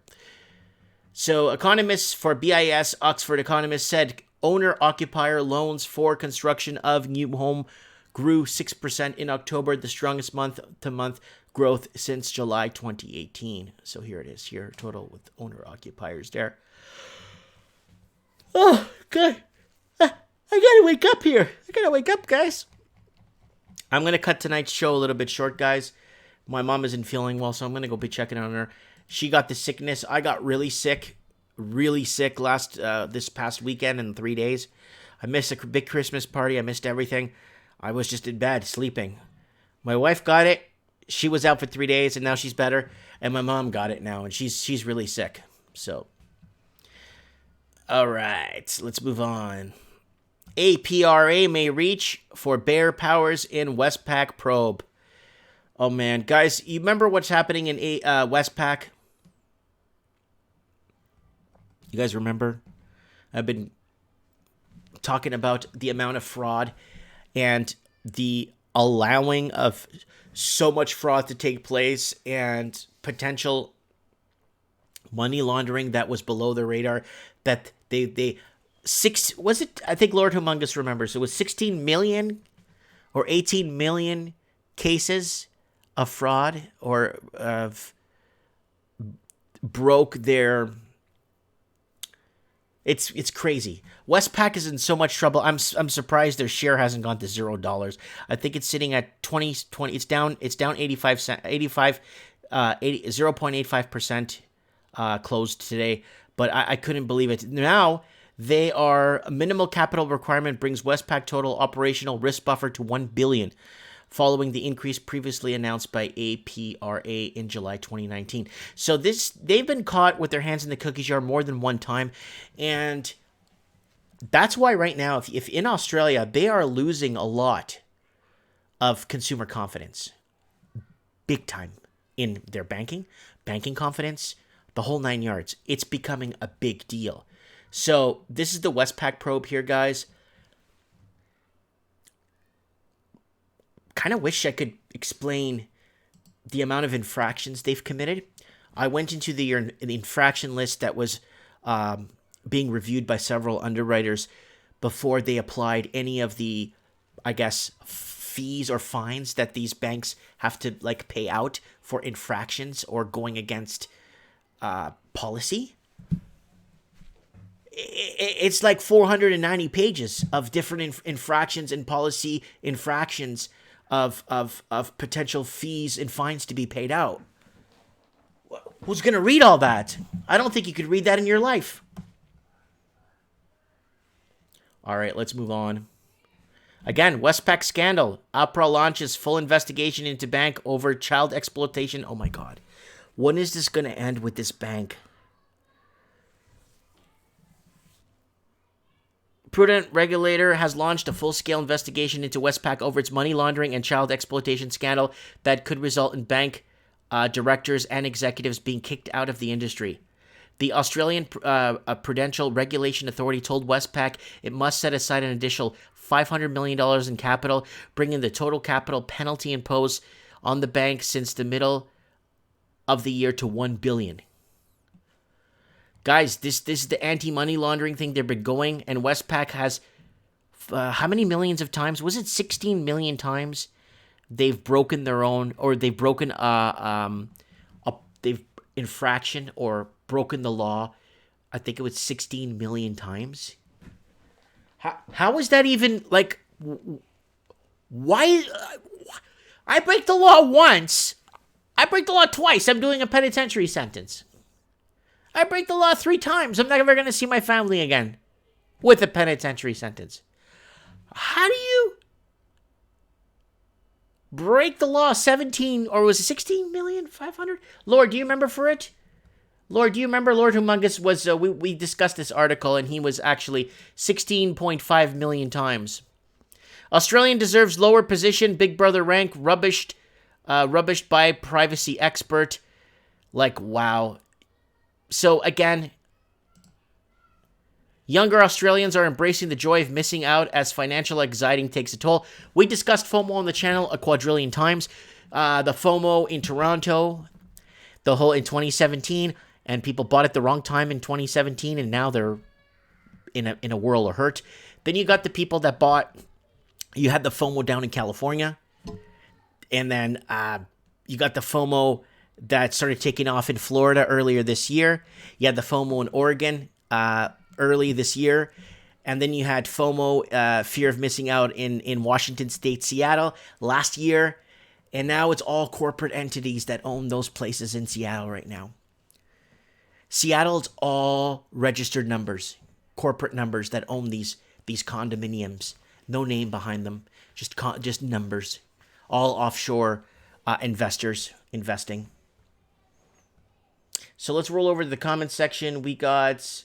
So, economists for BIS, Oxford economists said owner-occupier loans for construction of new home grew 6% in October, the strongest month-to-month growth since July 2018. So here it is, here total with owner-occupiers there. Oh, God. I gotta wake up here. I gotta wake up, guys. I'm gonna cut tonight's show a little bit short, guys. My mom isn't feeling well, so I'm gonna go be checking on her. She got the sickness. I got really sick last this past weekend in 3 days. I missed a big Christmas party. I missed everything. I was just in bed, sleeping. My wife got it. She was out for 3 days, and now she's better. And my mom got it now, and she's really sick. So, all right, let's move on. APRA may reach for bear powers in Westpac probe. Oh, man. Guys, you remember what's happening in Westpac? You guys remember? I've been talking about the amount of fraud and the allowing of so much fraud to take place and potential money laundering that was below the radar, that I think Lord Humungus remembers, it was 16 million or 18 million cases of fraud or of broke their... It's crazy. Westpac is in so much trouble. I'm surprised their share hasn't gone to $0. I think it's sitting at 20. It's down 0.85% closed today. But I couldn't believe it. Now they are minimal capital requirement brings Westpac total operational risk buffer to $1 billion. Following the increase previously announced by APRA in July 2019. So they've been caught with their hands in the cookie jar more than one time, and that's why right now, if in Australia, they are losing a lot of consumer confidence, big time, in their banking confidence, the whole 9 yards. It's becoming a big deal. So this is the Westpac probe here, guys. Kind of wish I could explain the amount of infractions they've committed. I went into the infraction list that was being reviewed by several underwriters before they applied any of the, I guess, fees or fines that these banks have to pay out for infractions or going against policy. It's like 490 pages of different infractions and policy infractions of potential fees and fines to be paid out. Who's going to read all that? I don't think you could read that in your life. All right, let's move on. Again, Westpac scandal. APRA launches full investigation into bank over child exploitation. Oh my God. When is this going to end with this bank? Prudent regulator has launched a full-scale investigation into Westpac over its money laundering and child exploitation scandal that could result in bank directors and executives being kicked out of the industry. The Australian Prudential Regulation Authority told Westpac it must set aside an additional $500 million in capital, bringing the total capital penalty imposed on the bank since the middle of the year to $1 billion. Guys, this is the anti-money laundering thing they've been going, and Westpac has how many millions of times? Was it 16 million times they've broken their own, or they've broken they've infraction or broken the law? I think it was 16 million times. How is that even, like, why? I break the law once. I break the law twice. I'm doing a penitentiary sentence. I break the law 3 times. I'm never going to see my family again with a penitentiary sentence. How do you break the law 17, or was it 16,500,000? Lord, do you remember for it? Lord, do you remember Lord Humongous was, we discussed this article, and he was actually 16.5 million times. Australian deserves lower position, Big Brother rank, rubbished by privacy expert. Like, wow. So, again, younger Australians are embracing the joy of missing out as financial anxiety takes a toll. We discussed FOMO on the channel a quadrillion times. The FOMO in Toronto, the whole in 2017, and people bought it the wrong time in 2017, and now they're in a whirl of hurt. Then you got the people that bought, you had the FOMO down in California, and then you got the FOMO that started taking off in Florida earlier this year. You had the FOMO in Oregon early this year. And then you had FOMO, fear of missing out, in Washington State, Seattle last year. And now it's all corporate entities that own those places in Seattle right now. Seattle's all registered numbers, corporate numbers that own these condominiums. No name behind them, just numbers. All offshore investors investing. So let's roll over to the comments section. We got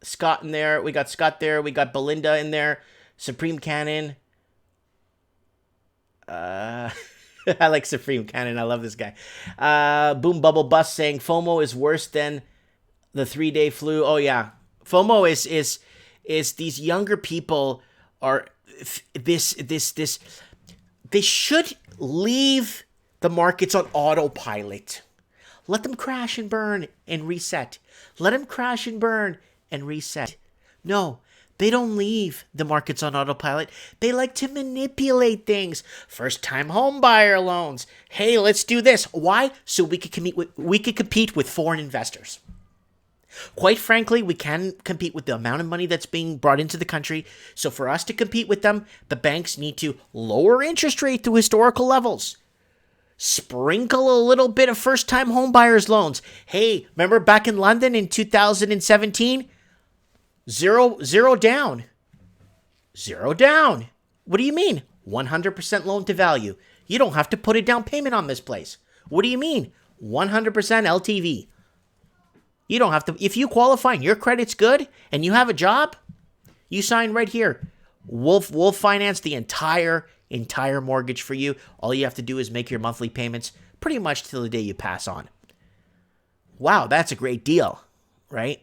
Scott in there. We got Scott there. We got Belinda in there. Supreme Cannon. I like Supreme Cannon. I love this guy. Boom Bubble Bus saying FOMO is worse than the 3-day flu. Oh yeah, FOMO is these younger people are this. They should leave the markets on autopilot. Let them crash and burn and reset. Let them crash and burn and reset. No, they don't leave the markets on autopilot. They like to manipulate things. First-time home buyer loans. Hey, let's do this. Why? So we could compete with foreign investors. Quite frankly, we can compete with the amount of money that's being brought into the country. So for us to compete with them, the banks need to lower interest rate to historical levels. Sprinkle a little bit of first-time home buyers loans. Hey, remember back in London in 2017? Zero down. Zero down. What do you mean? 100% loan to value. You don't have to put a down payment on this place. What do you mean? 100% LTV. You don't have to. If you qualify and your credit's good and you have a job, you sign right here. We'll finance the entire mortgage for you. All you have to do is make your monthly payments pretty much till the day you pass on. Wow, that's a great deal, right?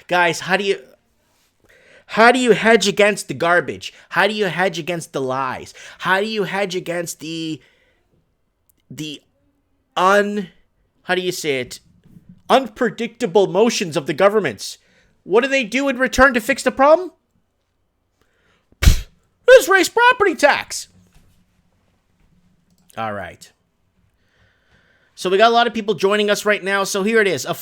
Guys, how do you hedge against the garbage? How do you hedge against the lies? How do you hedge against the unpredictable motions of the governments? What do they do in return to fix the problem? Let's raise property tax. All right. So we got a lot of people joining us right now. So here it is. I'm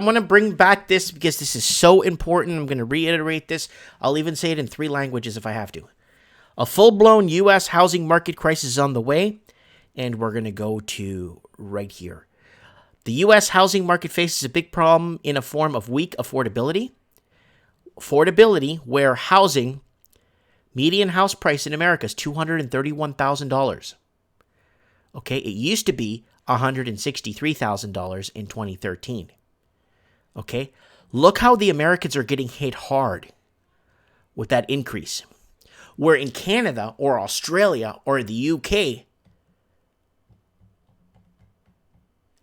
going to bring back this because this is so important. I'm going to reiterate this. I'll even say it in 3 languages if I have to. A full-blown U.S. housing market crisis is on the way. And we're going to go to right here. The U.S. housing market faces a big problem in a form of weak affordability. affordability, where housing, median house price in America is $231,000. Okay, it used to be $163,000 in 2013. Okay, look how the Americans are getting hit hard with that increase. Where in Canada or Australia or the UK,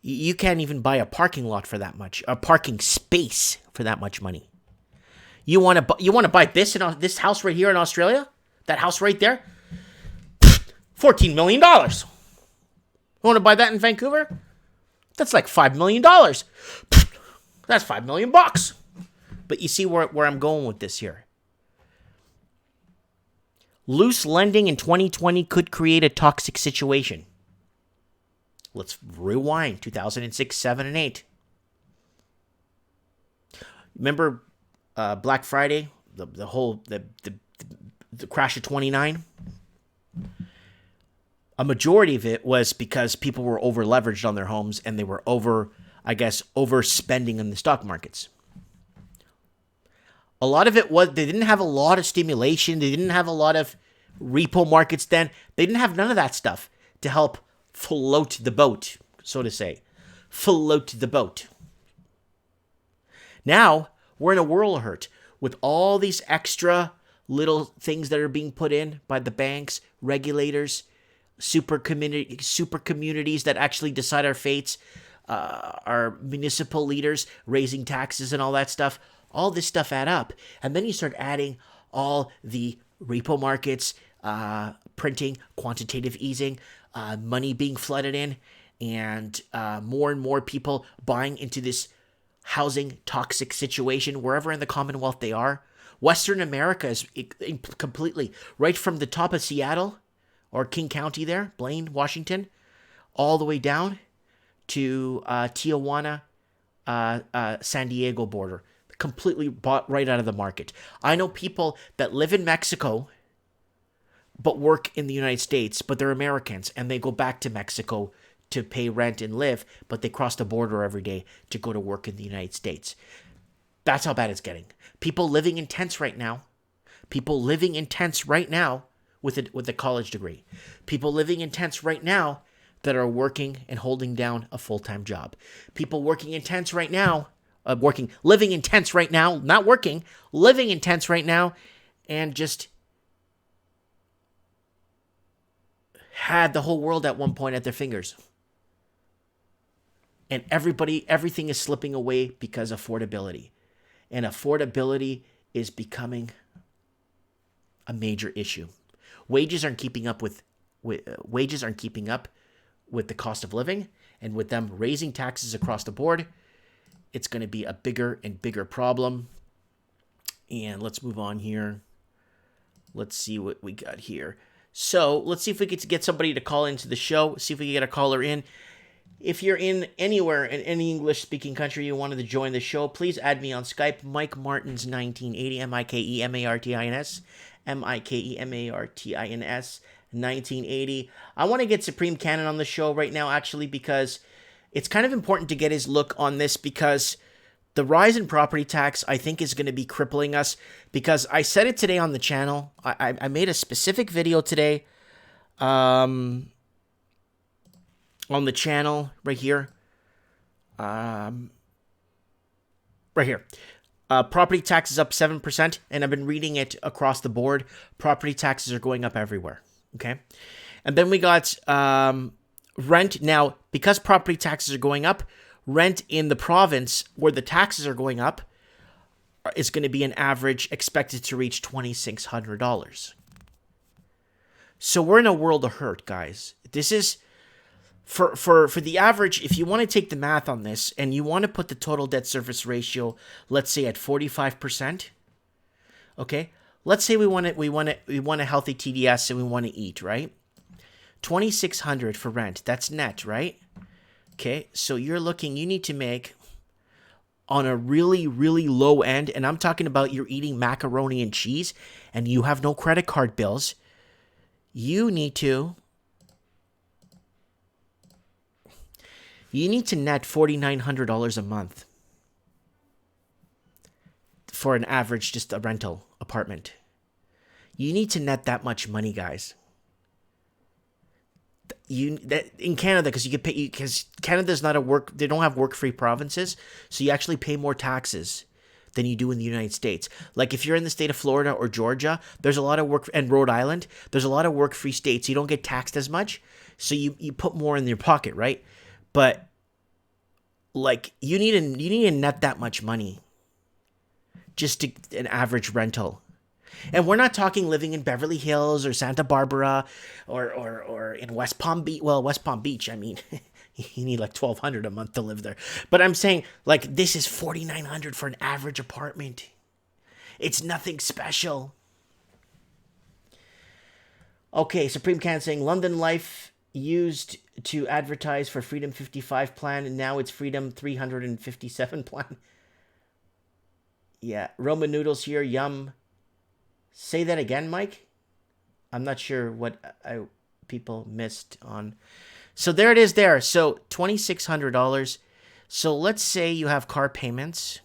you can't even buy a parking lot for that much, a parking space for that much money. You want to buy this house right here in Australia? That house right there? $14 million. You want to buy that in Vancouver? That's like $5 million. That's $5 million bucks. But you see where I'm going with this here. Loose lending in 2020 could create a toxic situation. Let's rewind 2006, 7, and 8. Remember Black Friday, the crash of 29? A majority of it was because people were over leveraged on their homes and they were overspending in the stock markets. A lot of it was they didn't have a lot of stimulation. They didn't have a lot of repo markets then. They didn't have none of that stuff to help float the boat, so to say. Float the boat. Now, we're in a whirl of hurt with all these extra little things that are being put in by the banks, regulators, super communities that actually decide our fates, our municipal leaders raising taxes and all that stuff. All this stuff add up. And then you start adding all the repo markets, printing, quantitative easing, money being flooded in, and more people buying into this housing toxic situation wherever in the Commonwealth they are. Western America is completely, right from the top of Seattle or King County there, Blaine, Washington, all the way down to Tijuana, San Diego border. Completely bought right out of the market. I know people that live in Mexico but work in the United States, but they're Americans, and they go back to Mexico to pay rent and live, but they cross the border every day to go to work in the United States. That's how bad it's getting. People living in tents right now. People living in tents right now with a college degree. People living in tents right now that are working and holding down a full-time job. People working in tents right now, living in tents right now, not working, living in tents right now, and just had the whole world at one point at their fingers. And everything is slipping away because of affordability. And affordability is becoming a major issue. Wages aren't keeping up with the cost of living, and with them raising taxes across the board, it's going to be a bigger and bigger problem. And let's move on here. Let's see what we got here. So let's see if we get to get somebody to call into the show. See if we can get a caller in. If you're in anywhere in any English-speaking country you wanted to join the show, please add me on Skype, Mike Martins 1980, MikeMartins, MikeMartins 1980. I want to get Supreme Cannon on the show right now, actually, because it's kind of important to get his look on this, because the rise in property tax, I think, is going to be crippling us, because I said it today on the channel. I made a specific video today on the channel right here. Right here. Property tax is up 7%, and I've been reading it across the board. Property taxes are going up everywhere, okay? And then we got rent. Now, because property taxes are going up, rent in the province where the taxes are going up is going to be an average expected to reach $2,600. So we're in a world of hurt, guys. This is... For the average, if you want to take the math on this and you want to put the total debt service ratio, let's say at 45%, okay? Let's say we want a healthy TDS and we want to eat, right? $2,600 for rent. That's net, right? Okay, so you need to make on a really, really low end, and I'm talking about you're eating macaroni and cheese and you have no credit card bills. You need to net $4,900 a month. for an average, just a rental apartment. You need to net that much money, guys. In Canada, because you get pay, because Canada's not a work, they don't have work-free provinces, so you actually pay more taxes than you do in the United States. Like if you're in the state of Florida or Georgia, there's a lot of work, and Rhode Island, there's a lot of work-free states. You don't get taxed as much, so you put more in your pocket, right? But like you need to net that much money just to an average rental. And we're not talking living in Beverly Hills or Santa Barbara or in West Palm Beach. Well, West Palm Beach, I mean, you need like $1,200 a month to live there. But I'm saying like this is $4,900 for an average apartment. It's nothing special. Okay, Supreme Can saying London Life used to advertise for Freedom 55 plan, and now it's Freedom 357 plan. Yeah, Roman noodles here, yum. Say that again, Mike. I'm not sure what people missed on. So there it is there. So $2,600. So let's say you have car payments.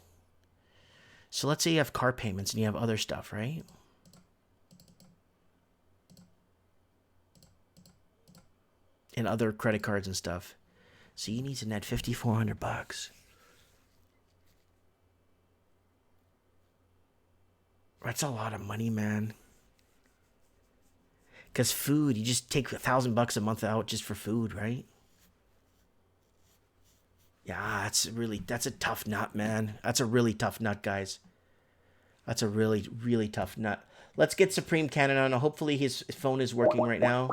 So let's say you have car payments and you have other stuff, right? And other credit cards and stuff. So you need to net $5,400. That's a lot of money, man. Because food, you just take $1,000 a month out just for food, right? Yeah, that's a tough nut, man. That's a really tough nut, guys. That's a really, really tough nut. Let's get Supreme Canada on. Hopefully his phone is working right now.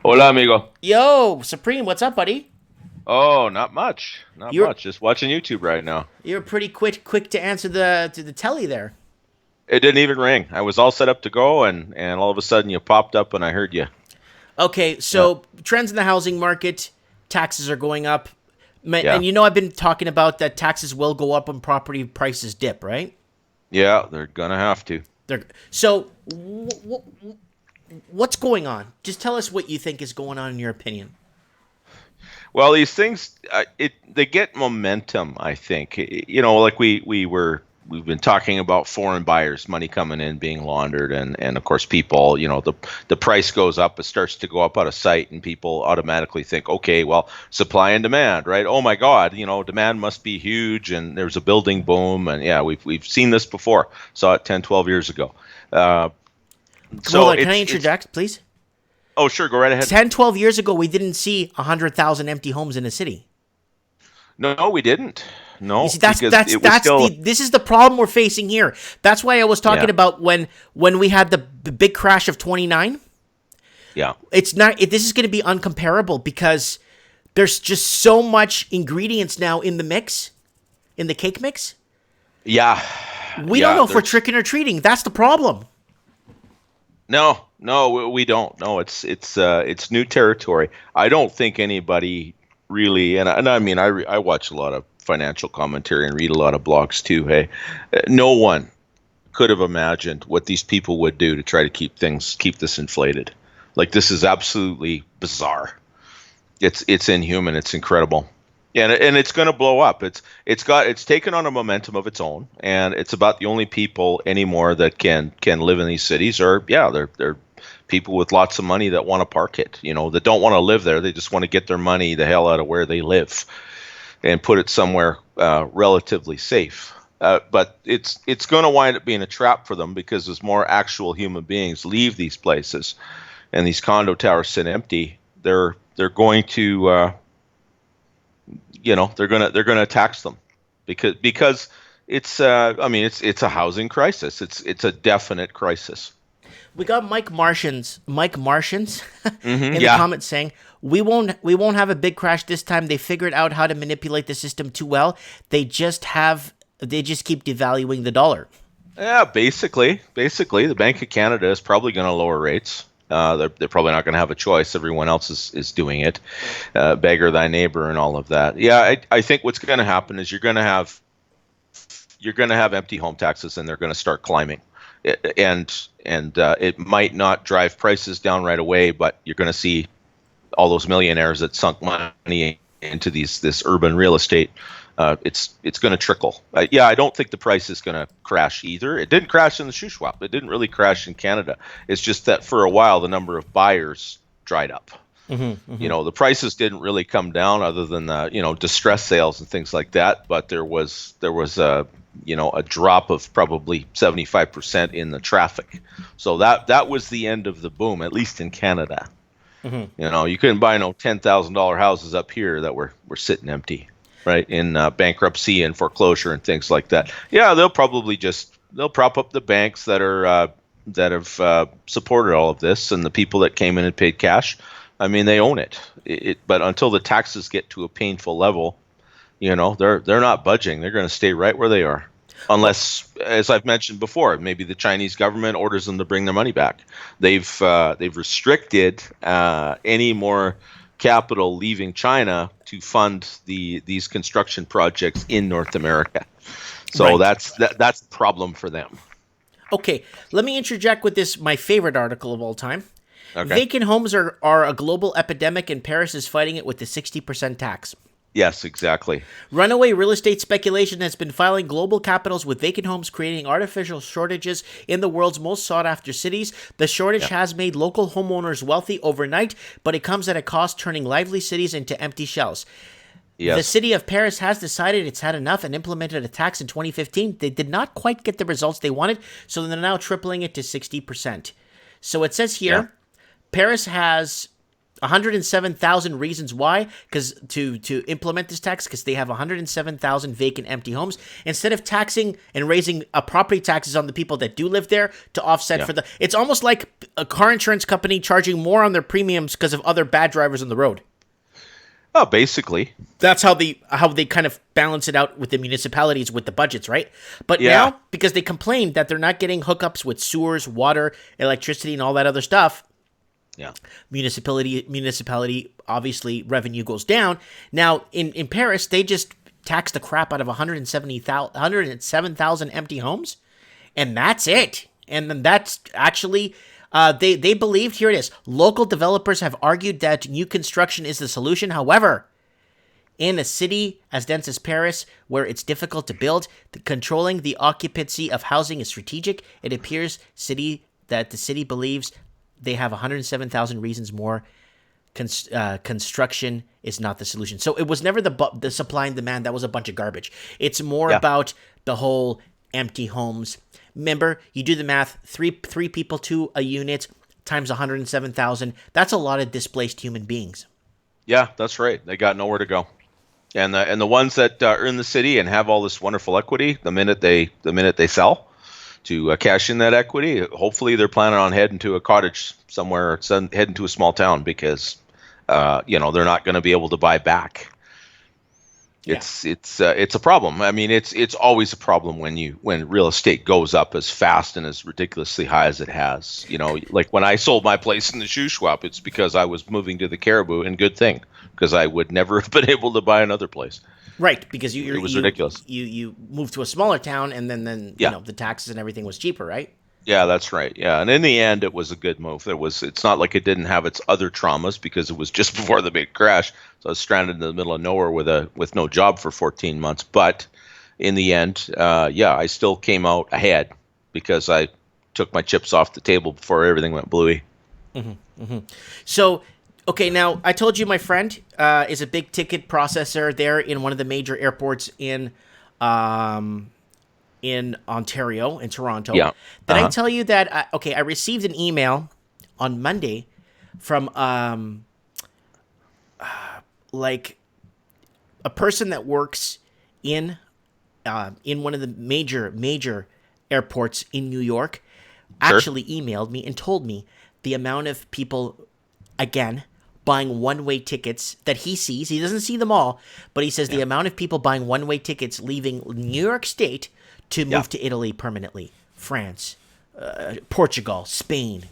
Hola, amigo. Yo, Supreme, what's up, buddy? Oh, not much. Not much. Just watching YouTube right now. You're pretty quick to answer the telly there. It didn't even ring. I was all set up to go, and all of a sudden you popped up and I heard you. Okay, so trends in the housing market, taxes are going up. And you know I've been talking about that taxes will go up when property prices dip, right? Yeah, they're going to have to. So what's going on? Just tell us what you think is going on in your opinion. Well, these things, they get momentum, I think. You know, like we've been talking about foreign buyers, money coming in, being laundered, and of course people, you know, the price goes up, it starts to go up out of sight, and people automatically think, okay, well, supply and demand, right? Oh my God, you know, demand must be huge, and there's a building boom, and yeah, we've seen this before, saw it 10, 12 years ago. Can I interject, please? Oh, sure. Go right ahead. 10, 12 years ago, we didn't see 100,000 empty homes in the city. No, we didn't. No, you see, this is the problem we're facing here. That's why I was talking about when we had the big crash of 29. Yeah. This is going to be uncomparable because there's just so much ingredients now in the mix, in the cake mix. Yeah. We don't know if we're tricking or treating. That's the problem. No, we don't. No, it's new territory. I don't think anybody really, and I mean, I watch a lot of financial commentary and read a lot of blogs too. Hey, no one could have imagined what these people would do to try to keep this inflated. Like, this is absolutely bizarre. It's inhuman. It's incredible. Yeah, and it's going to blow up. It's taken on a momentum of its own, and it's about the only people anymore that can live in these cities, or they're people with lots of money that want to park it, you know, that don't want to live there. They just want to get their money the hell out of where they live and put it somewhere relatively safe. But it's going to wind up being a trap for them, because as more actual human beings leave these places and these condo towers sit empty, they're going to they're gonna tax them because it's it's a housing crisis. It's a definite crisis. We got Mike Martians in the comments saying we won't have a big crash this time. They figured out how to manipulate the system too well. They just keep devaluing the dollar. Yeah, basically, the Bank of Canada is probably going to lower rates. They're probably not going to have a choice. Everyone else is doing it. Beggar thy neighbor and all of that. Yeah, I think what's going to happen is you're going to have empty home taxes, and they're going to start climbing. And it might not drive prices down right away, but you're going to see all those millionaires that sunk money into this urban real estate It's going to trickle. Yeah, I don't think the price is going to crash either. It didn't crash in the shoe swap. It didn't really crash in Canada. It's just that for a while the number of buyers dried up. The prices didn't really come down other than distress sales and things like that. But there was a drop of probably 75% in the traffic. So that was the end of the boom, at least in Canada. You couldn't buy no $10,000 houses up here that were sitting empty, right? In bankruptcy and foreclosure and things like that. Yeah, they'll prop up the banks that have supported all of this, and the people that came in and paid cash. I mean, they own it. But until the taxes get to a painful level, they're not budging. They're going to stay right where they are, unless, as I've mentioned before, maybe the Chinese government orders them to bring their money back. They've restricted any more capital leaving China to fund these construction projects in North America. So that's the problem for them. Okay, let me interject with this, my favorite article of all time. Okay. Vacant homes are a global epidemic, and Paris is fighting it with the 60% tax. Yes, exactly. Runaway real estate speculation has been filing global capitals with vacant homes, creating artificial shortages in the world's most sought-after cities. The shortage has made local homeowners wealthy overnight, but it comes at a cost, turning lively cities into empty shells. Yes. The city of Paris has decided it's had enough and implemented a tax in 2015. They did not quite get the results they wanted, so they're now tripling it to 60%. So it says here, Paris has 107,000 reasons why, because to implement this tax, because they have 107,000 vacant empty homes. Instead of taxing and raising property taxes on the people that do live there to offset for it's almost like a car insurance company charging more on their premiums because of other bad drivers on the road. Oh, basically. That's how they kind of balance it out with the municipalities with the budgets, right? But now, because they complained that they're not getting hookups with sewers, water, electricity, and all that other stuff, municipality obviously revenue goes down. Now in Paris, they just taxed the crap out of 107,000 empty homes, and that's it. And then that's actually they believed, here it is, local developers have argued that new construction is the solution. However, in a city as dense as Paris, where it's difficult to build, controlling the occupancy of housing is strategic. It appears that the city believes they have 107,000 reasons more. Construction is not the solution. So it was never the supply and demand. That was a bunch of garbage. It's more about the whole empty homes. Remember, you do the math, three people to a unit times 107,000. That's a lot of displaced human beings. Yeah, that's right. They got nowhere to go. And the ones that are in the city and have all this wonderful equity, the minute they sell, to cash in that equity, hopefully they're planning on heading to a cottage somewhere, heading to a small town, because they're not going to be able to buy back. It's a problem. I mean, it's always a problem when real estate goes up as fast and as ridiculously high as it has. Like when I sold my place in the shoe swap, it's because I was moving to the Caribou, and good thing, because I would never have been able to buy another place. Right, because it was ridiculous. You moved to a smaller town, and then the taxes and everything was cheaper, right? Yeah, that's right. Yeah, and in the end, it was a good move. It's not like it didn't have its other traumas, because it was just before the big crash. So I was stranded in the middle of nowhere with no job for 14 months. But in the end, I still came out ahead because I took my chips off the table before everything went bluey. Mm-hmm, mm-hmm. So. Okay, now, I told you my friend is a big ticket processor there in one of the major airports in Ontario, in Toronto. Yeah. Did I tell you that, I received an email on Monday from, a person that works in one of the major airports in New York, actually emailed me and told me the amount of people, again, buying one-way tickets that he sees. He doesn't see them all, but he says the amount of people buying one-way tickets leaving New York State to move to Italy permanently, France, Portugal, Spain,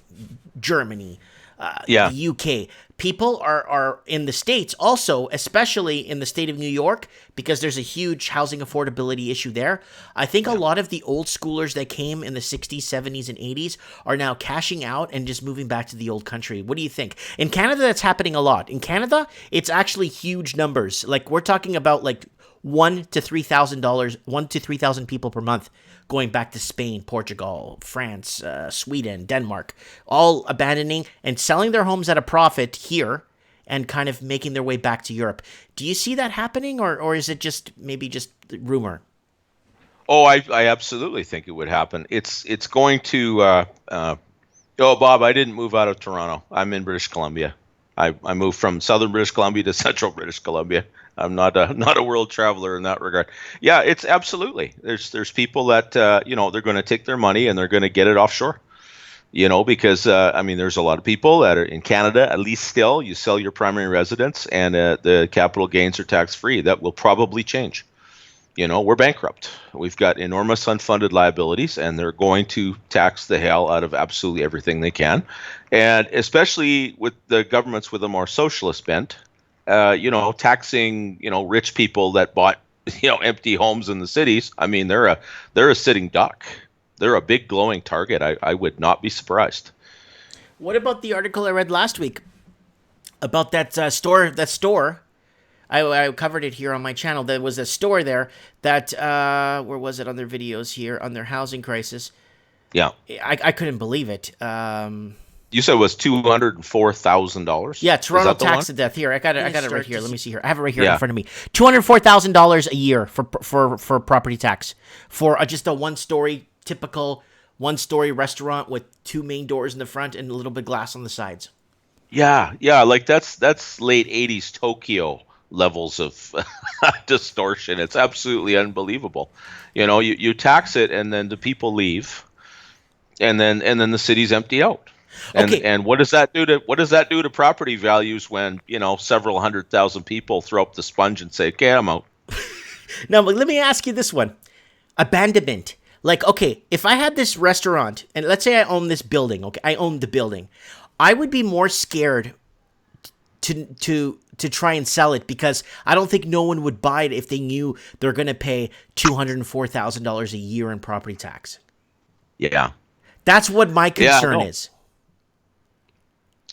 Germany, the UK. people are in the States also, especially in the state of New York, because there's a huge housing affordability issue there. I think a lot of the old schoolers that came in the 60s, 70s, and 80s are now cashing out and just moving back to the old country. What do you think? In Canada, that's happening a lot. In Canada, it's actually huge numbers. Like, we're talking about like $1,000 to $3,000 people per month going back to Spain, Portugal, France, Sweden, Denmark, all abandoning and selling their homes at a profit here and kind of making their way back to Europe. Do you see that happening, or is it just maybe just rumor? Oh, I absolutely think it would happen. It's going to. Oh, Bob, I didn't move out of Toronto. I'm in British Columbia. I moved from southern British Columbia to central British Columbia. I'm not a world traveler in that regard. Yeah, it's absolutely. There's people that they're going to take their money and they're going to get it offshore. Because there's a lot of people that are in Canada. At least still, you sell your primary residence and the capital gains are tax free. That will probably change. We're bankrupt. We've got enormous unfunded liabilities, and they're going to tax the hell out of absolutely everything they can. And especially with the governments with a more socialist bent, taxing, rich people that bought, empty homes in the cities. I mean, they're a sitting duck. They're a big glowing target. I would not be surprised. What about the article I read last week about that store? That store. I covered it here on my channel. There was a store there that, where was it on their videos here, on their housing crisis? Yeah. I couldn't believe it. You said it was $204,000? Yeah, Toronto taxed to death. Here, I got it right here. Let me see here. I have it right here in front of me. $204,000 a year for property tax for just a typical one-story restaurant with two main doors in the front and a little bit of glass on the sides. Yeah, like that's late 80s Tokyo levels of distortion. It's absolutely unbelievable. You tax it and then the people leave, and then the city's empty out. And what does that do to property values when several 100,000 people throw up the sponge and say, "Okay, I'm out"? Now, let me ask you this one: abandonment. Like, okay, if I had this restaurant and let's say I own this building, okay, I own the building, I would be more scared to try and sell it because I don't think no one would buy it if they knew they're going to pay $204,000 a year in property tax. Yeah. That's what my concern is.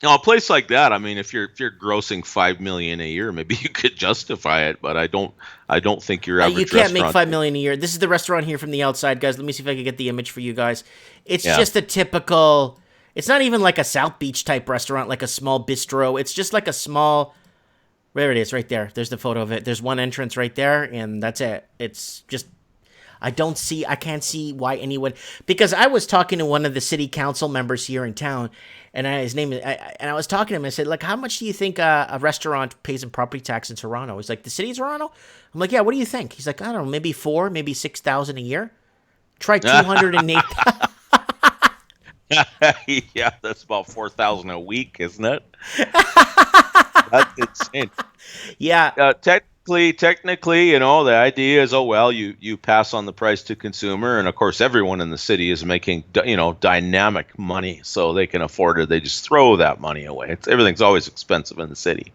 A place like that, I mean, if you're grossing $5 million a year, maybe you could justify it, but I don't think your average you can't make $5 million a year. This is the restaurant here from the outside, guys. Let me see if I can get the image for you guys. It's just a typical. It's not even like a South Beach type restaurant, like a small bistro. It's just like a small. There it is, right there. There's the photo of it. There's one entrance right there, and that's it. It's just. I can't see why anyone, because I was talking to one of the city council members here in town, and I was talking to him. I said, like, how much do you think a restaurant pays in property tax in Toronto? He's like, the city of Toronto? I'm like, yeah. What do you think? He's like, I don't know, maybe maybe $6,000 a year. Try 208. Yeah, that's about $4,000 a week, isn't it? That's insane. Yeah. Technically, the idea is, you pass on the price to consumer, and of course, everyone in the city is making, dynamic money, so they can afford it. They just throw that money away. Everything's always expensive in the city,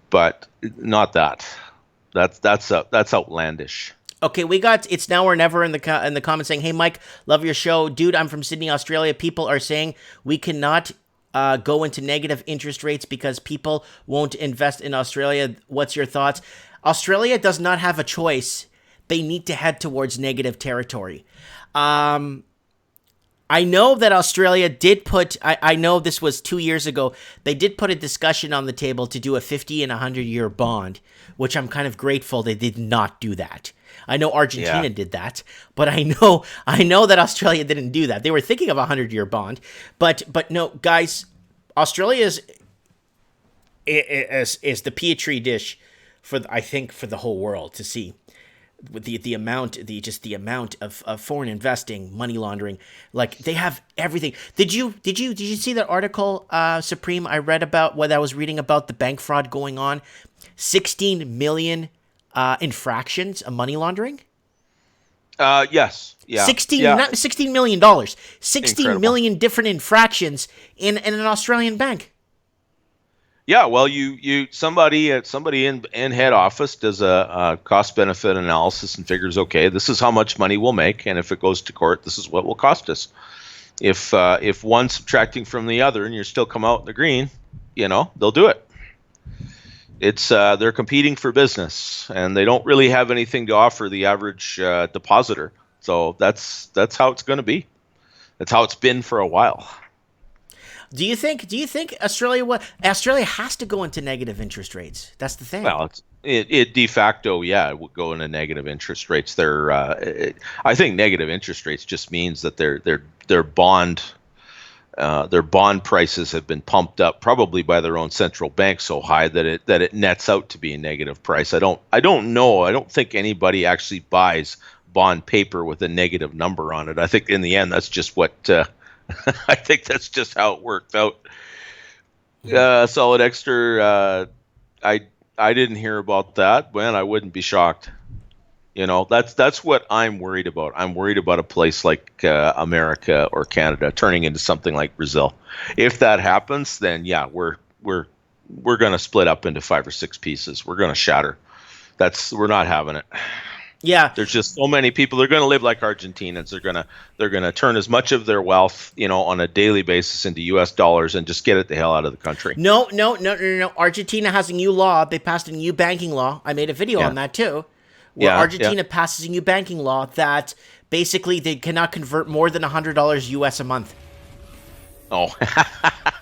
but not that. That's outlandish. Okay, we got It's Now or Never in the comments saying, "Hey Mike, love your show, dude. I'm from Sydney, Australia. People are saying we cannot go into negative interest rates because people won't invest in Australia. What's your thoughts?" Australia does not have a choice. They need to head towards negative territory. I know that Australia did put, I know this was 2 years ago, they did put a discussion on the table to do a 50 and 100-year bond, which I'm kind of grateful they did not do that. I know Argentina did that, but I know that Australia didn't do that. They were thinking of a 100-year bond, but no, guys, Australia is the petri dish for the whole world to see. With the amount of foreign investing, money laundering, like they have everything. Did you see that article, Supreme? I read about what I was reading about the bank fraud going on, 16 million infractions of money laundering. Yes, yeah, not $16 million, 16 Incredible. million different infractions in an Australian bank. Yeah, well, somebody in head office does a cost benefit analysis and figures, okay, this is how much money we'll make, and if it goes to court, this is what will cost us. If one's subtracting from the other and you're still come out in the green, they'll do it. It's they're competing for business, and they don't really have anything to offer the average depositor. So that's how it's going to be. That's how it's been for a while. Do you think Australia has to go into negative interest rates? That's the thing. Well, it de facto, yeah, it would go into negative interest rates. I think negative interest rates just means that their bond prices have been pumped up, probably by their own central bank, so high that it nets out to be a negative price. I don't know. I don't think anybody actually buys bond paper with a negative number on it. I think in the end that's just what. I think that's just how it worked out. Solid extra. I didn't hear about that. Man, I wouldn't be shocked. That's what I'm worried about. I'm worried about a place like America or Canada turning into something like Brazil. If that happens, then yeah, we're going to split up into 5 or 6 pieces. We're going to shatter. We're not having it. Yeah, there's just so many people. They're going to live like Argentinians. They're going to turn as much of their wealth, on a daily basis into U.S. dollars and just get it the hell out of the country. No. Argentina has a new law. They passed a new banking law. I made a video on that too. Where Argentina passes a new banking law that basically they cannot convert more than $100 US a month. Oh,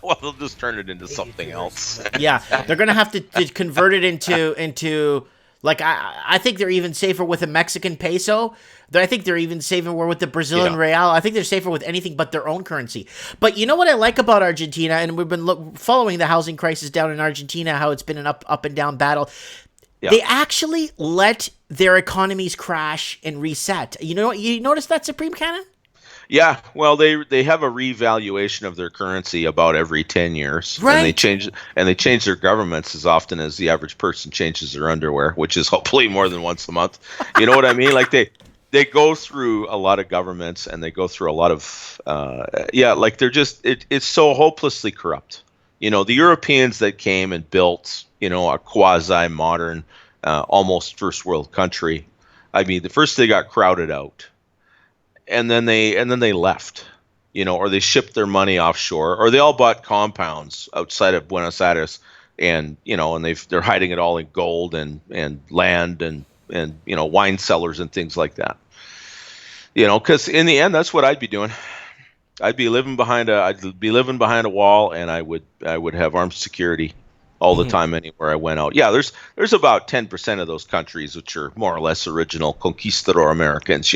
well, they'll just turn it into something else. Yeah, they're going to have to convert it into. Like, I think they're even safer with a Mexican peso. I think they're even safer with the Brazilian real. I think they're safer with anything but their own currency. But you know what I like about Argentina, and we've been following the housing crisis down in Argentina, how it's been an up and down battle. Yeah. They actually let their economies crash and reset. You notice that, Supreme Cannon? Yeah, well, they have a revaluation of their currency about every 10 years, right? And they change their governments as often as the average person changes their underwear, which is hopefully more than once a month. You know what I mean? Like they go through a lot of governments, and they go through a lot of like they're just it's so hopelessly corrupt. The Europeans that came and built a quasi modern, almost first world country. I mean, the first they got crowded out. And then they left, or they shipped their money offshore, or they all bought compounds outside of Buenos Aires, and they're hiding it all in gold and land and wine cellars and things like that. Because in the end, that's what I'd be doing. I'd be living behind a wall, and I would have armed security all the time anywhere I went out. Yeah, there's about 10% of those countries which are more or less original conquistador Americans,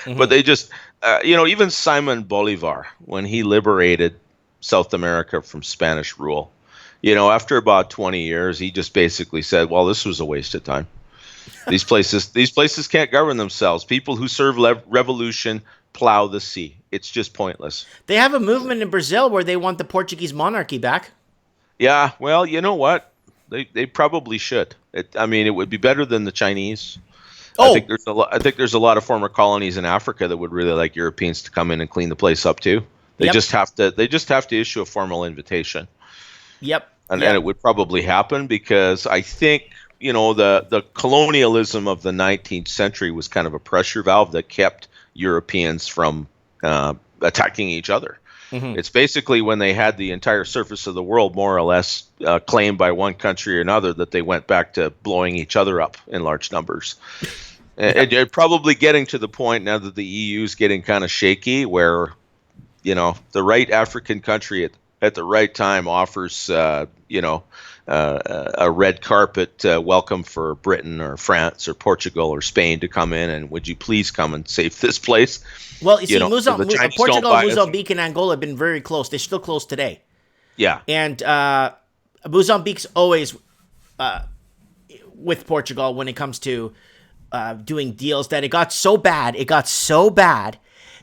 but they just, even Simon Bolivar, when he liberated South America from Spanish rule, after about 20 years, he just basically said, well, this was a waste of time. These places can't govern themselves. People who serve revolution plow the sea. It's just pointless. They have a movement in Brazil where they want the Portuguese monarchy back. Yeah, well, you know what? They probably should. It would be better than the Chinese. Oh. I think there's a lot of former colonies in Africa that would really like Europeans to come in and clean the place up too. They just have to issue a formal invitation. Yep. And it would probably happen because I think, the colonialism of the 19th century was kind of a pressure valve that kept Europeans from attacking each other. Mm-hmm. It's basically when they had the entire surface of the world more or less claimed by one country or another that they went back to blowing each other up in large numbers. And you're probably getting to the point now that the EU is getting kind of shaky where, the right African country at the right time offers, a red carpet welcome for Britain or France or Portugal or Spain to come in, and would you please come and save this place? Well, you see, Portugal, Mozambique, and Angola have been very close. They're still close today. Yeah. And Mozambique's always with Portugal when it comes to doing deals that it got so bad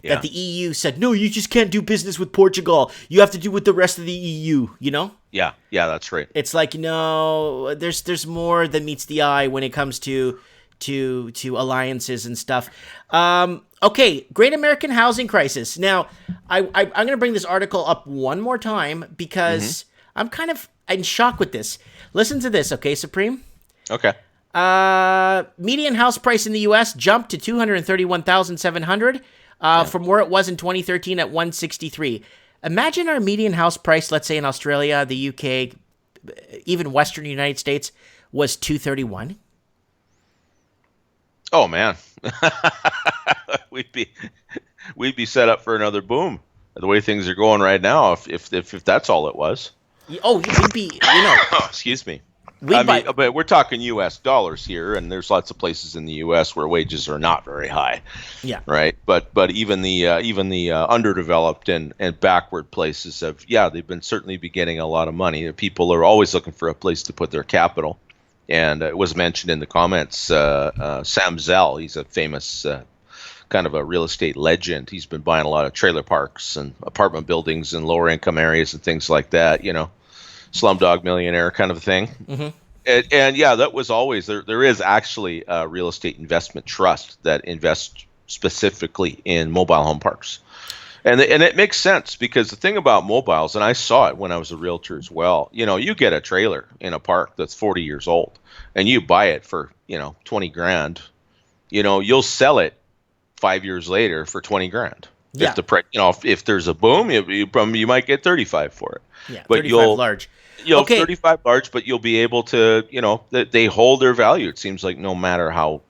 that the EU said, no, you just can't do business with Portugal. You have to do with the rest of the EU, Yeah, that's right. It's like, there's more than meets the eye when it comes to alliances and stuff. Okay, Great American Housing Crisis. Now, I'm going to bring this article up one more time because I'm kind of in shock with this. Listen to this, okay, Supreme? Okay. Median house price in the U.S. jumped to $231,700 from where it was in 2013 at 163. Imagine our median house price, let's say in Australia, the U.K., even Western United States, was 231. Oh man, we'd be set up for another boom. The way things are going right now, if that's all it was. Oh, we'd be, Excuse me. But we're talking U.S. dollars here, and there's lots of places in the U.S. where wages are not very high. Yeah. Right. But even the underdeveloped and backward places they've been certainly getting a lot of money. People are always looking for a place to put their capital, and it was mentioned in the comments. Sam Zell, he's a famous kind of a real estate legend. He's been buying a lot of trailer parks and apartment buildings in lower income areas and things like that. Slumdog Millionaire kind of a thing. Mm-hmm. And that was always there is actually a real estate investment trust that invests specifically in mobile home parks. And it makes sense because the thing about mobiles, and I saw it when I was a realtor as well, you get a trailer in a park that's 40 years old and you buy it for, 20 grand, you'll sell it 5 years later for 20 grand. Yeah. If there's a boom, you might get 35 for it. Yeah, but 35 large. 35 large, but you'll be able to, they hold their value. It seems like no matter how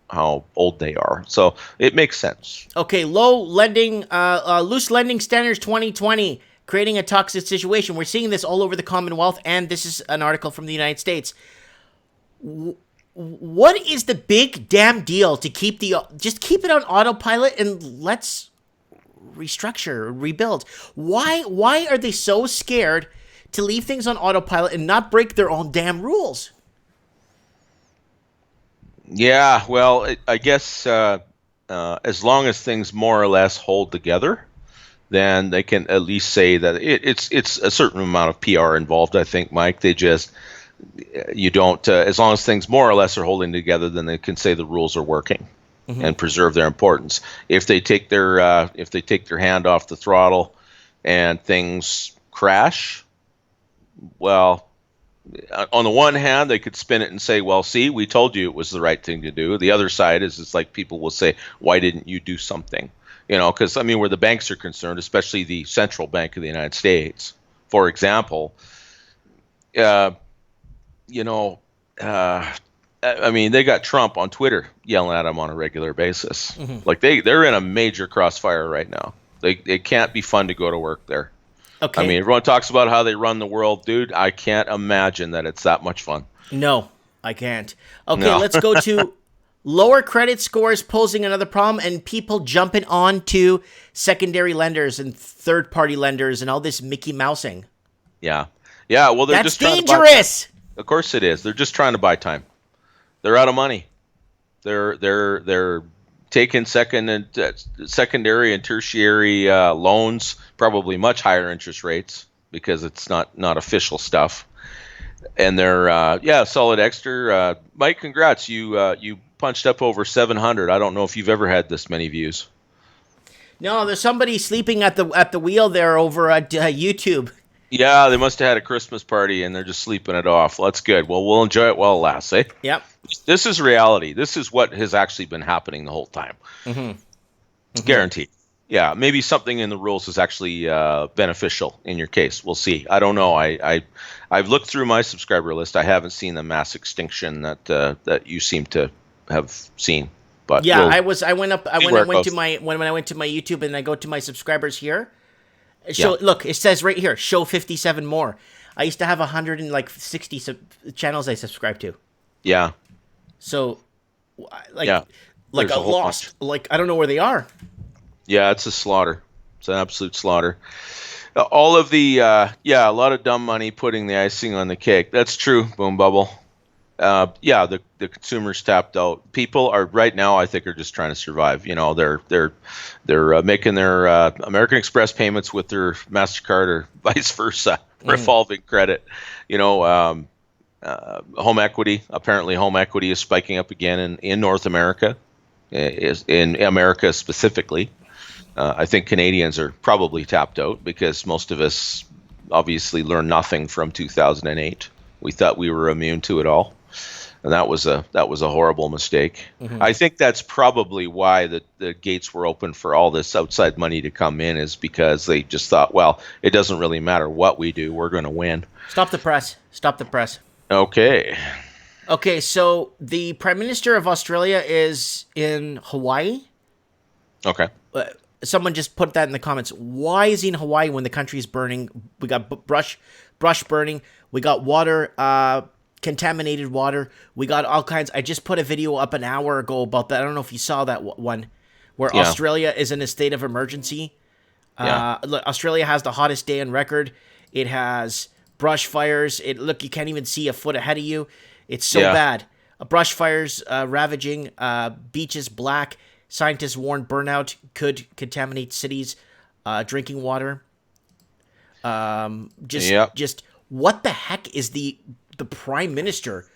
old they are. So it makes sense. Okay, loose lending standards 2020, creating a toxic situation. We're seeing this all over the Commonwealth, and this is an article from the United States. What is the big damn deal to keep it on autopilot and let's restructure, rebuild? Why are they so scared to leave things on autopilot and not break their own damn rules? Yeah, well, I guess as long as things more or less hold together, then they can at least say that it's a certain amount of PR involved. I think, Mike. You don't as long as things more or less are holding together, then they can say the rules are working. Mm-hmm. And preserve their importance. If they take their hand off the throttle and things crash, well, on the one hand, they could spin it and say, well, see, we told you it was the right thing to do. The other side is it's like people will say, why didn't you do something? Because, where the banks are concerned, especially the Central Bank of the United States, for example, they got Trump on Twitter yelling at him on a regular basis. Mm-hmm. Like they're in a major crossfire right now. It can't be fun to go to work there. Okay. Everyone talks about how they run the world, dude. I can't imagine that it's that much fun. No, I can't. Okay, no. Let's go to lower credit scores posing another problem and people jumping on to secondary lenders and third-party lenders and all this Mickey Mousing. Yeah. Yeah, well, they're just trying to buy dangerous. Of course it is. They're just trying to buy time. They're out of money. They're taking secondary and tertiary loans, probably much higher interest rates because it's not official stuff. And they're solid extra. Mike, congrats. You punched up over 700. I don't know if you've ever had this many views. No, there's somebody sleeping at the wheel there over at YouTube. Yeah, they must have had a Christmas party and they're just sleeping it off. Well, that's good. Well, we'll enjoy it while it lasts, eh? Yep. This is reality. This is what has actually been happening the whole time. Mm-hmm. Mm-hmm. Guaranteed. Yeah, maybe something in the rules is actually beneficial in your case. We'll see. I don't know. I've looked through my subscriber list. I haven't seen the mass extinction that you seem to have seen. But yeah, when I went to my YouTube and I go to my subscribers here. Look, it says right here, show 57 more. I used to have 160 channels I subscribed to. Yeah. So, I lost. I don't know where they are. Yeah, it's a slaughter. It's an absolute slaughter. All of the, a lot of dumb money putting the icing on the cake. That's true, Boom Bubble. The consumers tapped out. People are right now, I think, are just trying to survive. They're making their American Express payments with their MasterCard or vice versa, revolving credit. Home equity. Apparently, home equity is spiking up again in North America, in America specifically. I think Canadians are probably tapped out because most of us obviously learned nothing from 2008. We thought we were immune to it all, and that was a horrible mistake. I think that's probably why the gates were open for all this outside money to come in, is because they just thought, well, it doesn't really matter what we do, we're going to win. Stop the press. Stop the press. Okay. Okay, so the Prime Minister of Australia is in Hawaii. Okay. Someone just put that in the comments. Why is he in Hawaii when the country is burning? We got brush burning. We got water, contaminated water. We got all kinds. I just put a video up an hour ago about that. I don't know if you saw that one, where Australia is in a state of emergency. Look, Australia has the hottest day on record. It has brush fires. Look, you can't even see a foot ahead of you. It's so bad. Brush fires ravaging, beaches black. Scientists warn burnout could contaminate cities' drinking water. Just what the heck is the Prime Minister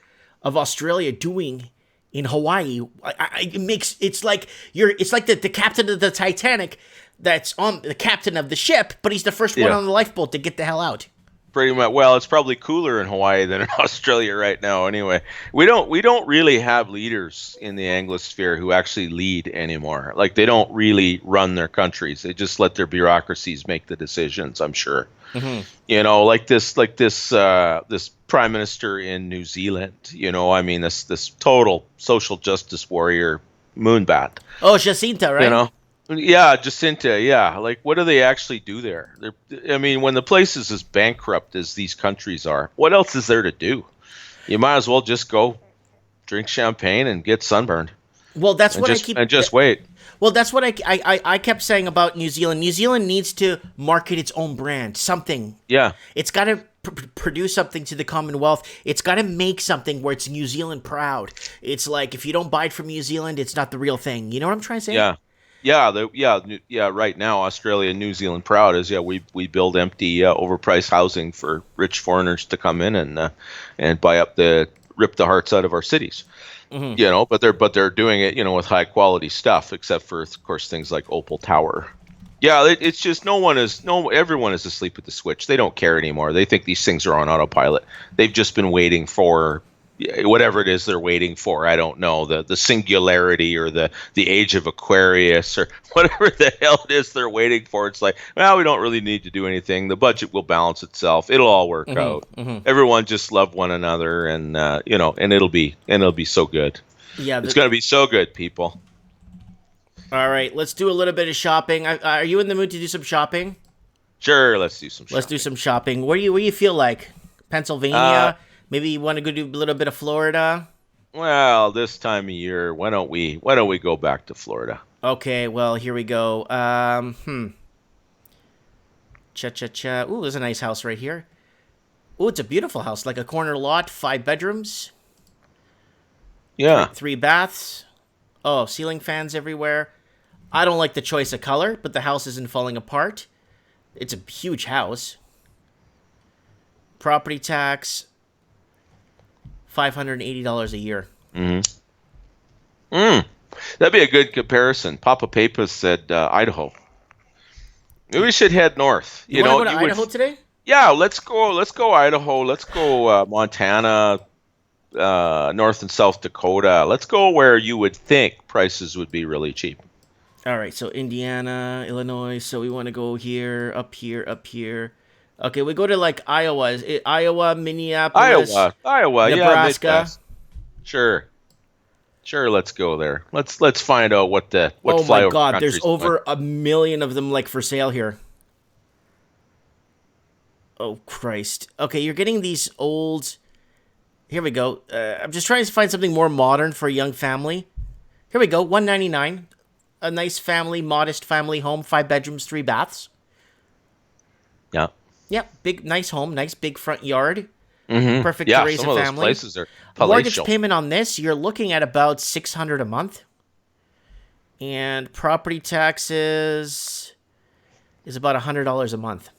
of Australia doing in Hawaii? It's like the captain of the Titanic that's on the captain of the ship, but he's the first one on the lifeboat to get the hell out. Pretty much. Well, it's probably cooler in Hawaii than in Australia right now. Anyway, we don't really have leaders in the Anglosphere who actually lead anymore. Like, they don't really run their countries. They just let their bureaucracies make the decisions, I'm sure. You know, like this prime minister in New Zealand. You know, I mean, this total social justice warrior moonbat. Oh, Jacinta, right? You know. Yeah, Jacinta, yeah. Like, what do they actually do there? I mean, when the place is as bankrupt as these countries are, what else is there to do? You might as well just go drink champagne and get sunburned. Well, that's what I just wait. Well, that's what I kept saying about New Zealand. New Zealand needs to market its own brand, something. Yeah. It's got to produce something to the Commonwealth. It's got to make something where it's New Zealand proud. It's like, if you don't buy it from New Zealand, it's not the real thing. You know what I'm trying to say? Yeah. Yeah. Right now, Australia and New Zealand proud is we build empty, overpriced housing for rich foreigners to come in and rip the hearts out of our cities. You know, but they're doing it, you know, with high quality stuff, except for, of course, things like Opal Tower. Yeah, it's just everyone is asleep at the switch. They don't care anymore. They think these things are on autopilot. They've just been waiting for whatever it is they're waiting for. I don't know, the singularity or the age of Aquarius or whatever the hell it is they're waiting for. It's like, well, we don't really need to do anything. The budget will balance itself. It'll all work out. Everyone just love one another, and you know, and it'll be so good. Yeah, it's going to be so good, people. All right, let's do a little bit of shopping. Are you in the mood to do some shopping? Sure, let's do some shopping. Let's do some shopping. Where do you feel like? Pennsylvania? Maybe you want to go do a little bit of Florida? Well, this time of year, why don't we go back to Florida? Okay, well, here we go. Cha-cha-cha. Ooh, there's a nice house right here. Ooh, it's a beautiful house. Like a corner lot, 5 bedrooms. Yeah. 3 baths. Oh, ceiling fans everywhere. I don't like the choice of color, but the house isn't falling apart. It's a huge house. Property tax, $580 a year. That'd be a good comparison. Papa Pappas said Idaho. Maybe we should head north. You want to go to Idaho today? Yeah, let's go Idaho. Let's go Montana, North and South Dakota. Let's go where you would think prices would be really cheap. All right, so Indiana, Illinois. So we want to go here, up here, up here. Okay, we go to like Iowa, Minneapolis, Iowa, Nebraska. Yeah, sure. Let's go there. Let's find out what flyover. Oh my God, there's over 1 million of them like for sale here. Oh Christ. Okay, you're getting these old. Here we go. I'm just trying to find something more modern for a young family. Here we go. $199. A nice family, modest family home, 5 bedrooms, 3 baths. Yeah. Yep, big, nice home, nice big front yard. Perfect to raise a family. Some of those places are palatial. Mortgage payment on this, you're looking at about $600 a month. And property taxes is about $100 a month.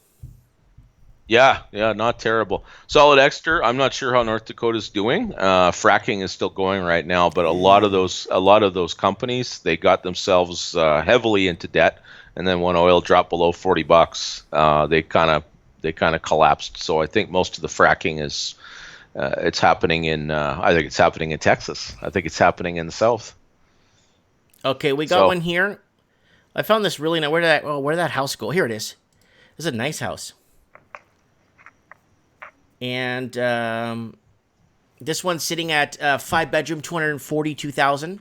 Yeah, not terrible. Solid Exeter. I'm not sure how North Dakota's doing. Fracking is still going right now, but a lot of those companies, they got themselves heavily into debt, and then when oil dropped below $40, they kind of they kind of collapsed. So I think most of the fracking is it's happening in I think it's happening in Texas. I think it's happening in the South. Okay, we got So one here. I found this really nice. Where did that house go? Here it is. This is a nice house. And this one's sitting at 5-bedroom, $242,000.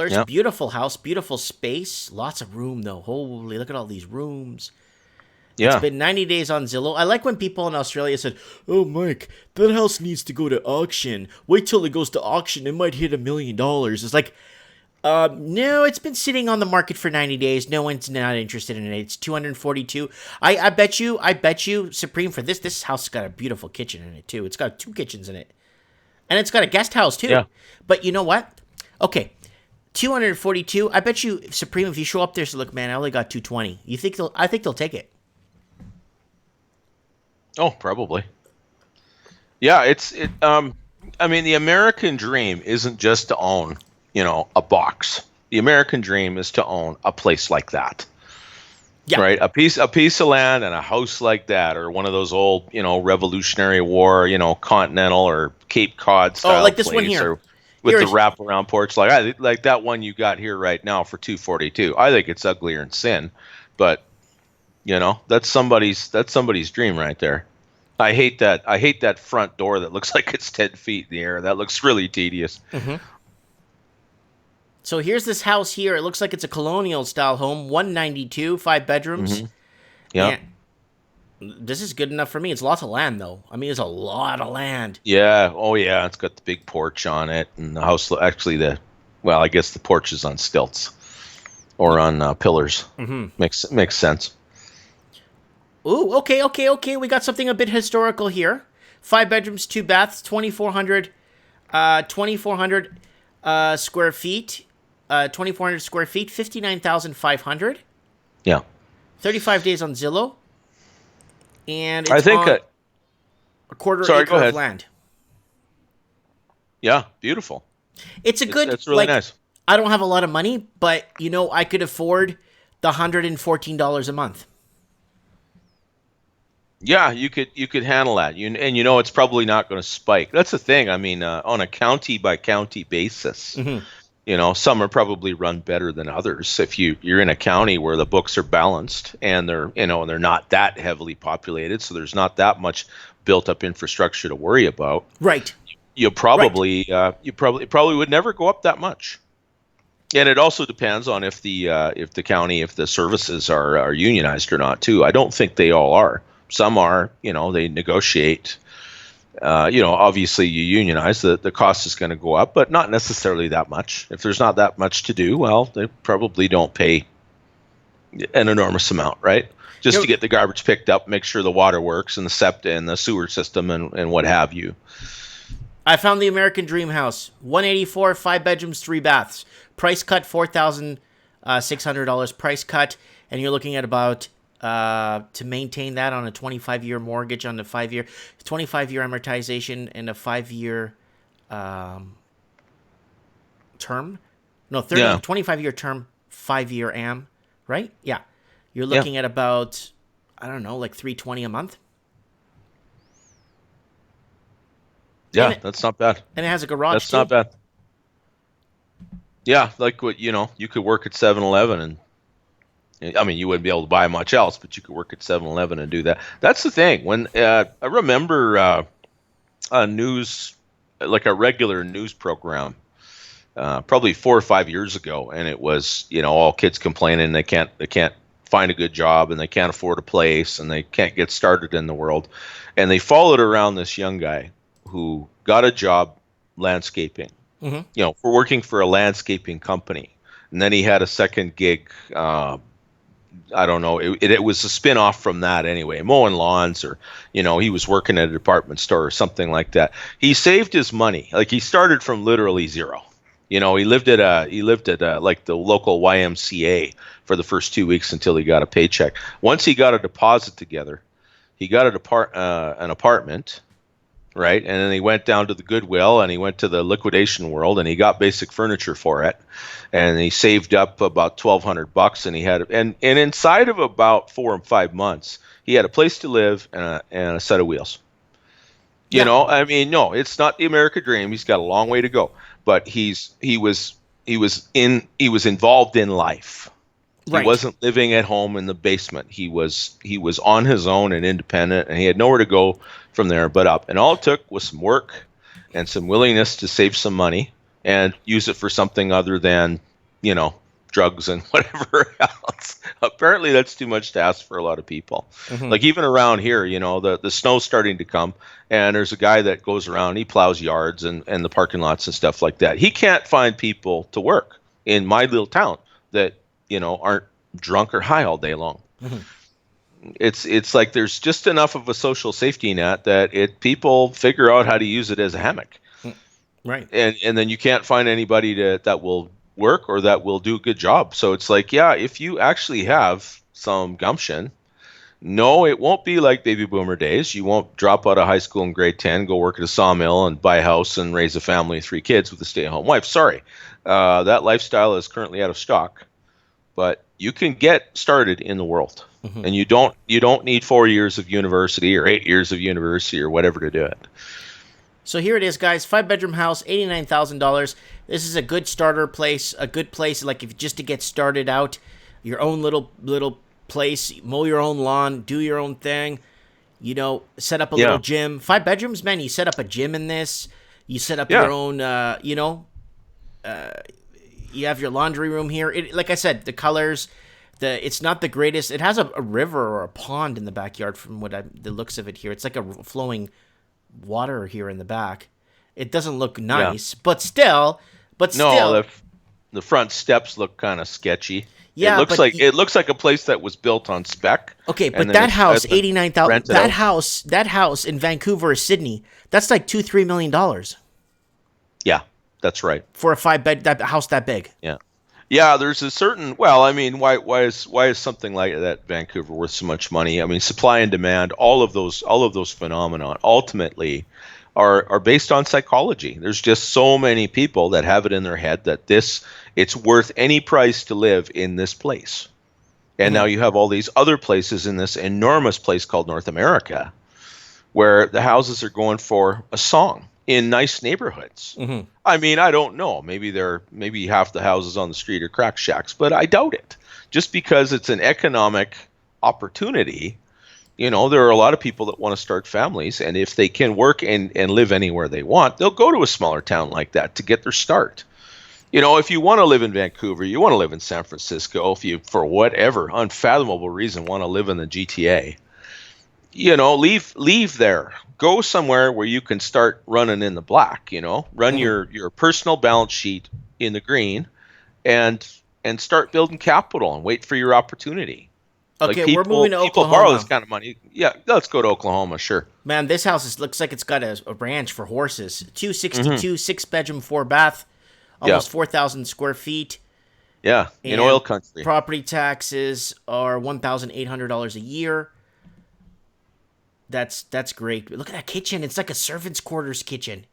yeah, Beautiful house, beautiful space, lots of room though. Holy, look at all these rooms. It's yeah. been 90 days on Zillow. I like when people in Australia said, "Oh, Mike, that house needs to go to auction. Wait till it goes to auction; it might hit $1 million." It's like, no, it's been sitting on the market for 90 days. No one's not interested in it. It's 242. I bet you, Supreme, for this house has got a beautiful kitchen in it too. It's got 2 kitchens in it, and it's got a guest house too. Yeah. But you know what? Okay. 242. I bet you, Supreme, if you show up there, say, "Look, man, I only got 220." You think I think they'll take it. Oh, probably. Yeah, I mean, the American dream isn't just to own, a box. The American dream is to own a place like that. Yeah. Right? A piece of land and a house like that, or one of those old, Revolutionary War, Continental or Cape Cod style like this one place, here. or with Here the is- wraparound porch, like that one you got here right now for 242. I think it's uglier than sin, but that's somebody's dream right there. I hate that front door that looks like it's 10 feet in the air. That looks really tedious. So here's this house here. It looks like it's a colonial style home, 192, 5 bedrooms. Yeah. And this is good enough for me. It's lots of land though. I mean, it's a lot of land. Yeah. Oh yeah. It's got the big porch on it, and the house actually I guess the porch is on stilts or on pillars. Makes sense. Ooh, okay. We got something a bit historical here. 5 bedrooms, 2 baths, 2,400 square feet. 2,400 square feet, 59,500. Yeah. 35 days on Zillow. And it's I think on a quarter sorry, acre go ahead. of land. Yeah, beautiful. It's a good. It's really nice. I don't have a lot of money, but I could afford the $114 a month. Yeah, you could handle that. It's probably not going to spike. That's the thing. I mean, on a county by county basis, some are probably run better than others. If you're in a county where the books are balanced and they're not that heavily populated, so there's not that much built up infrastructure to worry about. Right. You probably would never go up that much. And it also depends on if the services are unionized or not too. I don't think they all are. Some are, they negotiate. Obviously you unionize, the cost is going to go up, but not necessarily that much. If there's not that much to do, well, they probably don't pay an enormous amount, right? Just to get the garbage picked up, make sure the water works and the septic and the sewer system and what have you. I found the American Dream House, 184, 5 bedrooms, 3 baths. Price cut $4,600 price cut, and you're looking at about to maintain that on a 25-year mortgage on the 25-year amortization and a 5-year term. No, 25-year term, 5-year am, right? Yeah. You're looking at about, I don't know, like $320 a month. Yeah, that's not bad. And it has a garage. That's not bad. Yeah, like what you could work at 7-Eleven and I mean, you wouldn't be able to buy much else, but you could work at 7-Eleven and do that. That's the thing. When I remember a regular news program, probably 4 or 5 years ago, and it was all kids complaining they can't find a good job and they can't afford a place and they can't get started in the world, and they followed around this young guy who got a job landscaping, for working for a landscaping company, and then he had a second gig. I don't know. It was a spin-off from that anyway, mowing lawns, or he was working at a department store or something like that. He saved his money. Like, he started from literally zero. He lived at like the local YMCA for the first 2 weeks until he got a paycheck. Once he got a deposit together, he got an apartment, right? And then he went down to the Goodwill and he went to the liquidation world and he got basic furniture for it. And he saved up about $1,200 and he had and inside of about 4 or 5 months, he had a place to live and a set of wheels. You Yeah. know, I mean, no, it's not the American dream. He's got a long way to go, but he was involved in life. He Right. wasn't living at home in the basement. He was on his own and independent, and he had nowhere to go from there but up. And all it took was some work and some willingness to save some money and use it for something other than, drugs and whatever else. Apparently, that's too much to ask for a lot of people. Hmm. Like even around here, the snow's starting to come, and there's a guy that goes around. He plows yards and the parking lots and stuff like that. He can't find people to work in my little town that aren't drunk or high all day long. Hmm. It's like there's just enough of a social safety net that people figure out how to use it as a hammock, Right. and then you can't find anybody that will work or that will do a good job. So it's like, yeah, if you actually have some gumption, no, it won't be like baby boomer days. You won't drop out of high school in grade 10, go work at a sawmill and buy a house and raise a family of 3 kids with a stay-at-home wife. Sorry, that lifestyle is currently out of stock. But you can get started in the world, and you don't need 4 years of university or 8 years of university or whatever to do it. So here it is, guys. 5-bedroom house, $89,000. This is a good starter place, a good place, like if just to get started out, your own little place, mow your own lawn, do your own thing, set up a little gym. 5 bedrooms, man, you set up a gym in this. You set up your own, you have your laundry room here. Like I said, the colors, it's not the greatest. It has a river or a pond in the backyard from the looks of it here. It's like a flowing water here in the back. It doesn't look nice, but still. No, the front steps look kind of sketchy. Yeah, it looks like a place that was built on spec. Okay, but that house, $89,000. That house in Vancouver or Sydney, that's like $2-3 million. Yeah, that's right. For a 5-bed house that big. Yeah. Yeah, there's a certain. Well, I mean, why is something like that Vancouver worth so much money? I mean, supply and demand, all of those phenomena ultimately are based on psychology. There's just so many people that have it in their head that it's worth any price to live in this place. And now you have all these other places in this enormous place called North America, where the houses are going for a song in nice neighborhoods. Mm-hmm. I mean, I don't know. Maybe half the houses on the street are crack shacks, but I doubt it. Just because it's an economic opportunity, there are a lot of people that want to start families, and if they can work and live anywhere they want, they'll go to a smaller town like that to get their start. If you want to live in Vancouver, you want to live in San Francisco, if you, for whatever unfathomable reason, want to live in the GTA, leave there. Go somewhere where you can start running in the black, run your personal balance sheet in the green and start building capital and wait for your opportunity. Okay, we're moving to Oklahoma. People borrow this kind of money. Yeah, let's go to Oklahoma, sure. Man, this house looks like it's got a ranch for horses. 262, 6-bedroom, 4-bath, almost 4,000 square feet. Yeah, in oil country. Property taxes are $1,800 a year. That's great. Look at that kitchen. It's like a servant's quarters kitchen.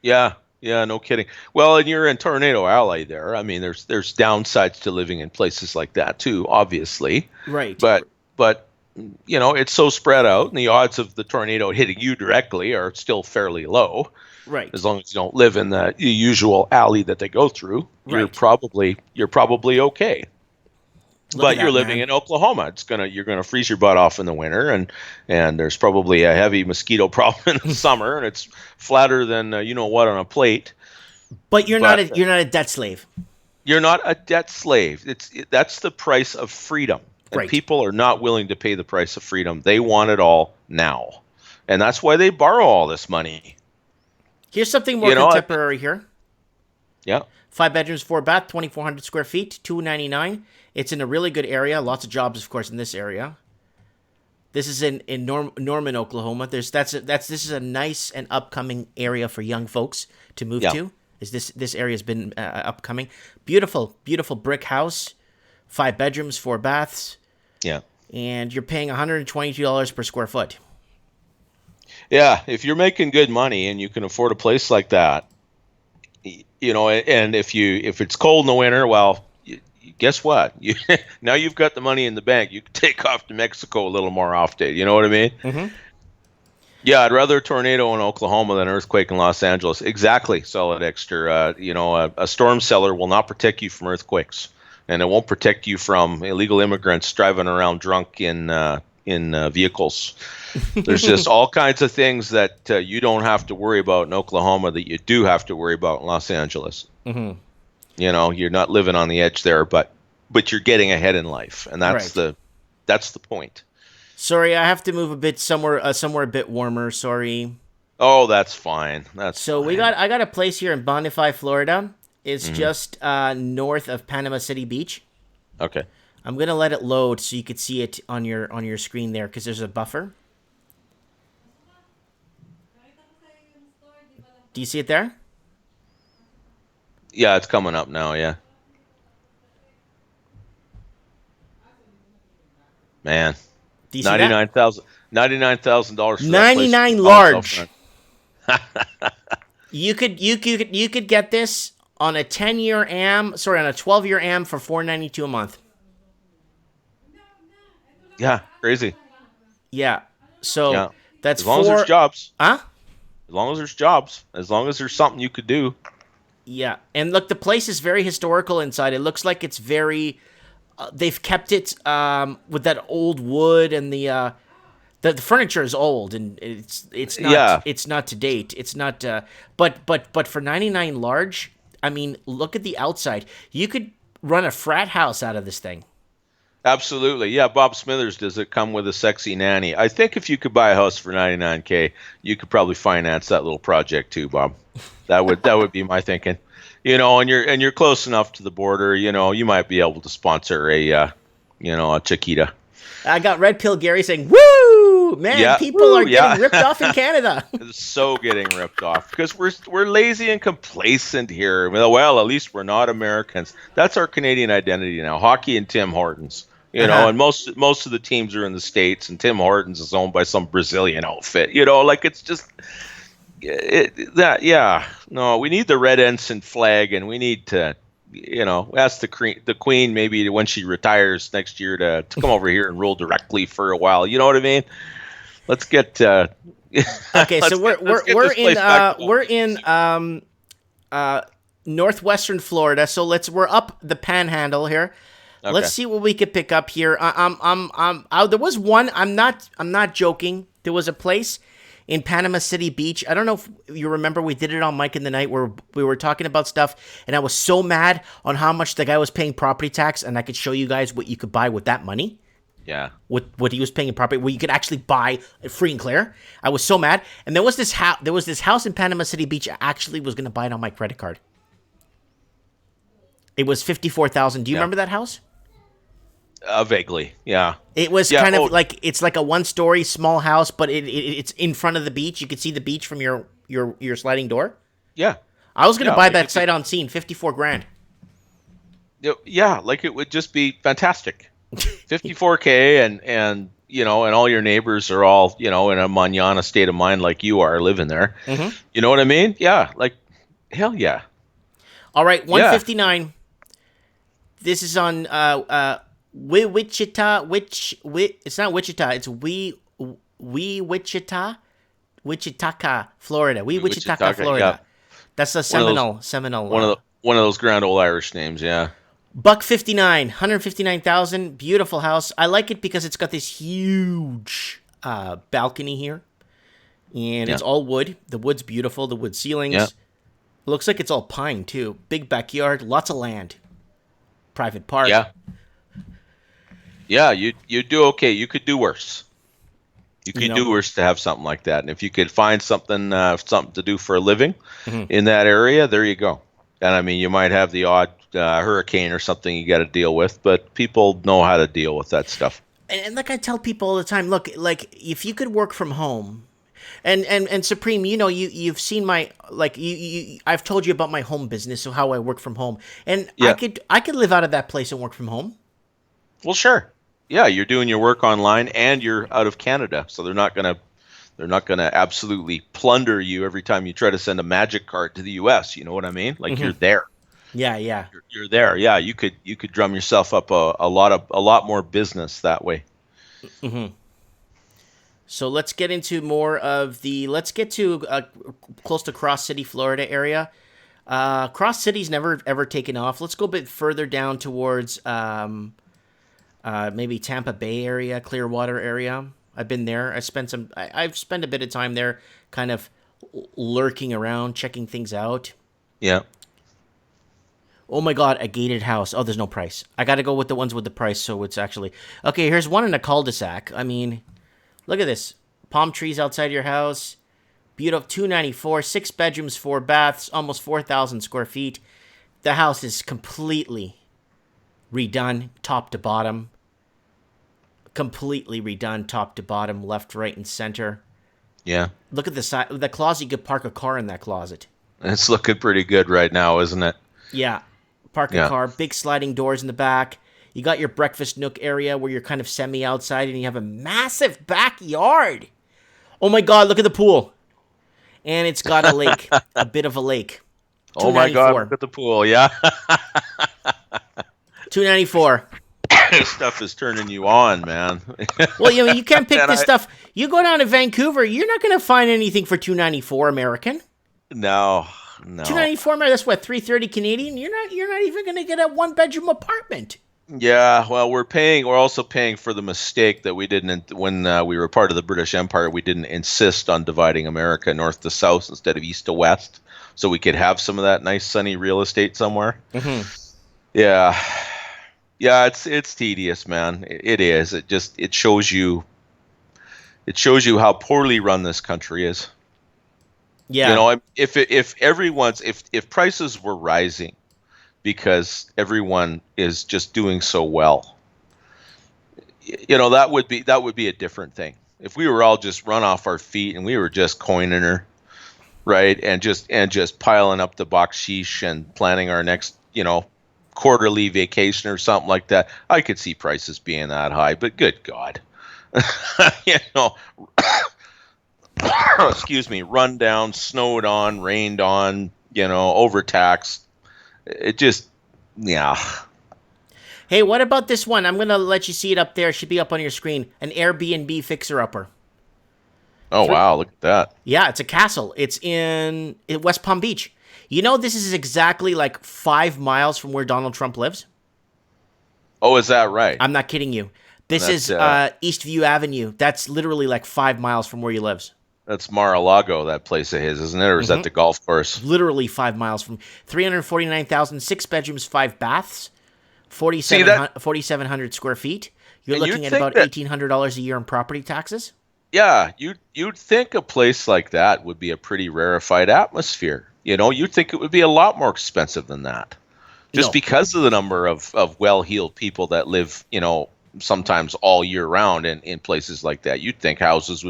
Yeah, no kidding. Well, and you're in Tornado Alley there. I mean, there's downsides to living in places like that too, obviously. Right. But it's so spread out, and the odds of the tornado hitting you directly are still fairly low. Right. As long as you don't live in the usual alley that they go through, you're probably okay. But you're living in Oklahoma. You're gonna freeze your butt off in the winter, and there's probably a heavy mosquito problem in the summer, and it's flatter than what on a plate. But you're not a debt slave. You're not a debt slave. That's the price of freedom. And people are not willing to pay the price of freedom. They want it all now, and that's why they borrow all this money. Here's something more contemporary here. Yeah. 5 bedrooms, 4-bath, 2,400 square feet, $299. It's in a really good area. Lots of jobs, of course, in this area. This is in Norman, Oklahoma. This is a nice and upcoming area for young folks to move to. This area has been upcoming. Beautiful, beautiful brick house, 5 bedrooms, 4 baths. Yeah. And you're paying $122 per square foot. Yeah, if you're making good money and you can afford a place like that, and if it's cold in the winter, well, guess what? Now you've got the money in the bank. You can take off to Mexico a little more often. You know what I mean? Mm-hmm. Yeah, I'd rather a tornado in Oklahoma than an earthquake in Los Angeles. Exactly, Solid Exter. A storm cellar will not protect you from earthquakes, and it won't protect you from illegal immigrants driving around drunk in vehicles. There's just all kinds of things that you don't have to worry about in Oklahoma that you do have to worry about in Los Angeles. Mm-hmm. You're not living on the edge there, but you're getting ahead in life, and that's Right. the point. Sorry, I have to move a bit somewhere a bit warmer. Sorry. Oh, that's fine. That's So fine. I got a place here in Bonify, Florida. It's Hmm. just north of Panama City Beach. Okay. I'm gonna let it load so you could see it on your screen there because there's a buffer. Do you see it there? Yeah, it's coming up now. Yeah, man. Do you see that? $99,000 for that place. 99 Oh, it's off large. front. You could get this on a 12-year am for $492 a month. Yeah, crazy. Yeah. So Yeah, that's as long as there's four. jobs. Huh? As long as there's jobs. As long as there's something you could do. Yeah. And look, the place is very historical inside. It looks like it's very. They've kept it with that old wood and the furniture is old and Yeah, it's not to date. It's not. But for 99 large, I mean, look at the outside. You could run a frat house out of this thing. absolutely. Yeah, Bob Smithers, does it come with a sexy nanny? I think if you could buy a house for 99K, you could probably finance that little project too, Bob. That would be my thinking. And you're close enough to the border, you might be able to sponsor a Chiquita. I got Red Pill Gary saying, "Woo, man, Yeah, people woo, are yeah. getting ripped off in Canada." It's so getting ripped off because we're lazy and complacent here. Well, at least we're not Americans. That's our Canadian identity now. Hockey and Tim Hortons. Uh-huh. And most of the teams are in the States, and Tim Hortons is owned by some Brazilian outfit. Like it's just that. Yeah, no, we need the red ensign flag, and we need to. Ask the queen maybe when she retires next year to come over here and rule directly for a while. You know what I mean? Let's get Okay, so let's get this place back to we're normal. in northwestern Florida. So we're up the Panhandle here. Okay. Let's see what we could pick up here. There was one. I'm not joking. There was a place in Panama City Beach. I don't know if you remember, we did it on Mike in the Night where we were talking about stuff, and I was so mad on how much the guy was paying property tax, and I could show you guys what you could buy with that money. Yeah. With what he was paying in property, where you could actually buy free and clear. I was so mad, and there was this house in Panama City Beach. I actually was going to buy it on my credit card. It was 54,000. Do you Yeah. remember that house? Vaguely. Yeah. It was Yeah. kind Oh, of like it's like a one-story small house, but it's in front of the beach. You could see the beach from your sliding door. yeah. I was gonna Yeah. buy Like that sight unseen, 54 grand. yeah. Like it would just be fantastic. 54K and all your neighbors are all in a manana state of mind like you are living there. Mm-hmm. You know what I mean? Yeah. Like hell yeah. All right, Yeah. 159. This is on Wichita. It's not Wichita. It's Wichita, Florida. Wichita, Wichita. Yeah. Florida. That's a One of those. Seminole. One of those grand old Irish names. Yeah. Buck 59, 159,000. Beautiful house. I like it because it's got this huge balcony here, and it's Yeah. all wood. The wood's beautiful. The wood ceilings. Yeah. Looks like it's all pine too. Big backyard, lots of land. Private park. Yeah. Yeah. You do okay. You could do worse. You could do worse to have something like that. And if you could find something to do for a living in that area, there you go. And I mean, you might have the odd hurricane or something you got to deal with, but people know how to deal with that stuff. And like I tell people all the time, look, like if you could work from home, and Supreme, you've seen my I've told you about my home business, so how I work from home, and Yeah. I could live out of that place and work from home. Well, sure. Yeah, you're doing your work online and you're out of Canada, so They're not going to absolutely plunder you every time you try to send a magic card to the U.S. You know what I mean? Like you're there. Yeah, yeah. You're there. Yeah, you could drum yourself up a lot more business that way. So let's get into more of the. Let's get to close to Cross City, Florida area. Cross City's never ever taken off. Let's go a bit further down towards maybe Tampa Bay area, Clearwater area. I've been there. I've spent a bit of time there, kind of lurking around, checking things out. Yeah. Oh my God, a gated house. Oh, there's no price. I got to go with the ones with the price, so it's actually okay. Here's one in a cul-de-sac. I mean, look at this. Palm trees outside your house. Beautiful. 294, 6 bedrooms, 4 baths, almost 4,000 square feet. The house is completely redone, top to bottom. Completely redone, top to bottom, left, right, and center. Yeah. Look at the side. The closet. You could park a car in that closet. It's looking pretty good right now, isn't it? Yeah. Park a car. Big sliding doors in the back. You got your breakfast nook area where you're kind of semi-outside, and you have a massive backyard. Oh my God! Look at the pool. And it's got a lake, a bit of a lake. Oh my God, look at the pool, yeah. 294. This stuff is turning you on, man. Well, you can't pick this stuff. You go down to Vancouver, you're not going to find anything for 294 American. No. 294 American, that's what, 330 Canadian? You're not even going to get a one-bedroom apartment. Yeah, well, we're also paying for the mistake that we didn't, when we were part of the British Empire, we didn't insist on dividing America north to south instead of east to west, so we could have some of that nice sunny real estate somewhere. Mm-hmm. Yeah, it's tedious, man. It is. It shows you how poorly run this country is. Yeah, if prices were rising because everyone is just doing so well, that would be a different thing. If we were all just run off our feet and we were just coining her, right, and just piling up the baksheesh and planning our next, quarterly vacation or something like that, I could see prices being that high. But good God, excuse me, run down, snowed on, rained on, overtaxed. It just, yeah. Hey, what about this one? I'm going to let you see it up there. It should be up on your screen. An Airbnb fixer-upper. Oh, wow, look at that. Yeah, it's a castle. It's in West Palm Beach. This is exactly like 5 miles from where Donald Trump lives. Oh, is that right? I'm not kidding you. This is Eastview Avenue. That's literally like 5 miles from where he lives. That's Mar-a-Lago, that place of his, isn't it? Or is that the golf course? Literally 5 miles from 349,000, 6 bedrooms, 5 baths, 4,700 square feet. You're looking at about $1,800 a year in property taxes. Yeah, you'd think a place like that would be a pretty rarefied atmosphere. You'd think it would be a lot more expensive than that. Just because of the number of well-heeled people that live, sometimes all year round in places like that. You'd think houses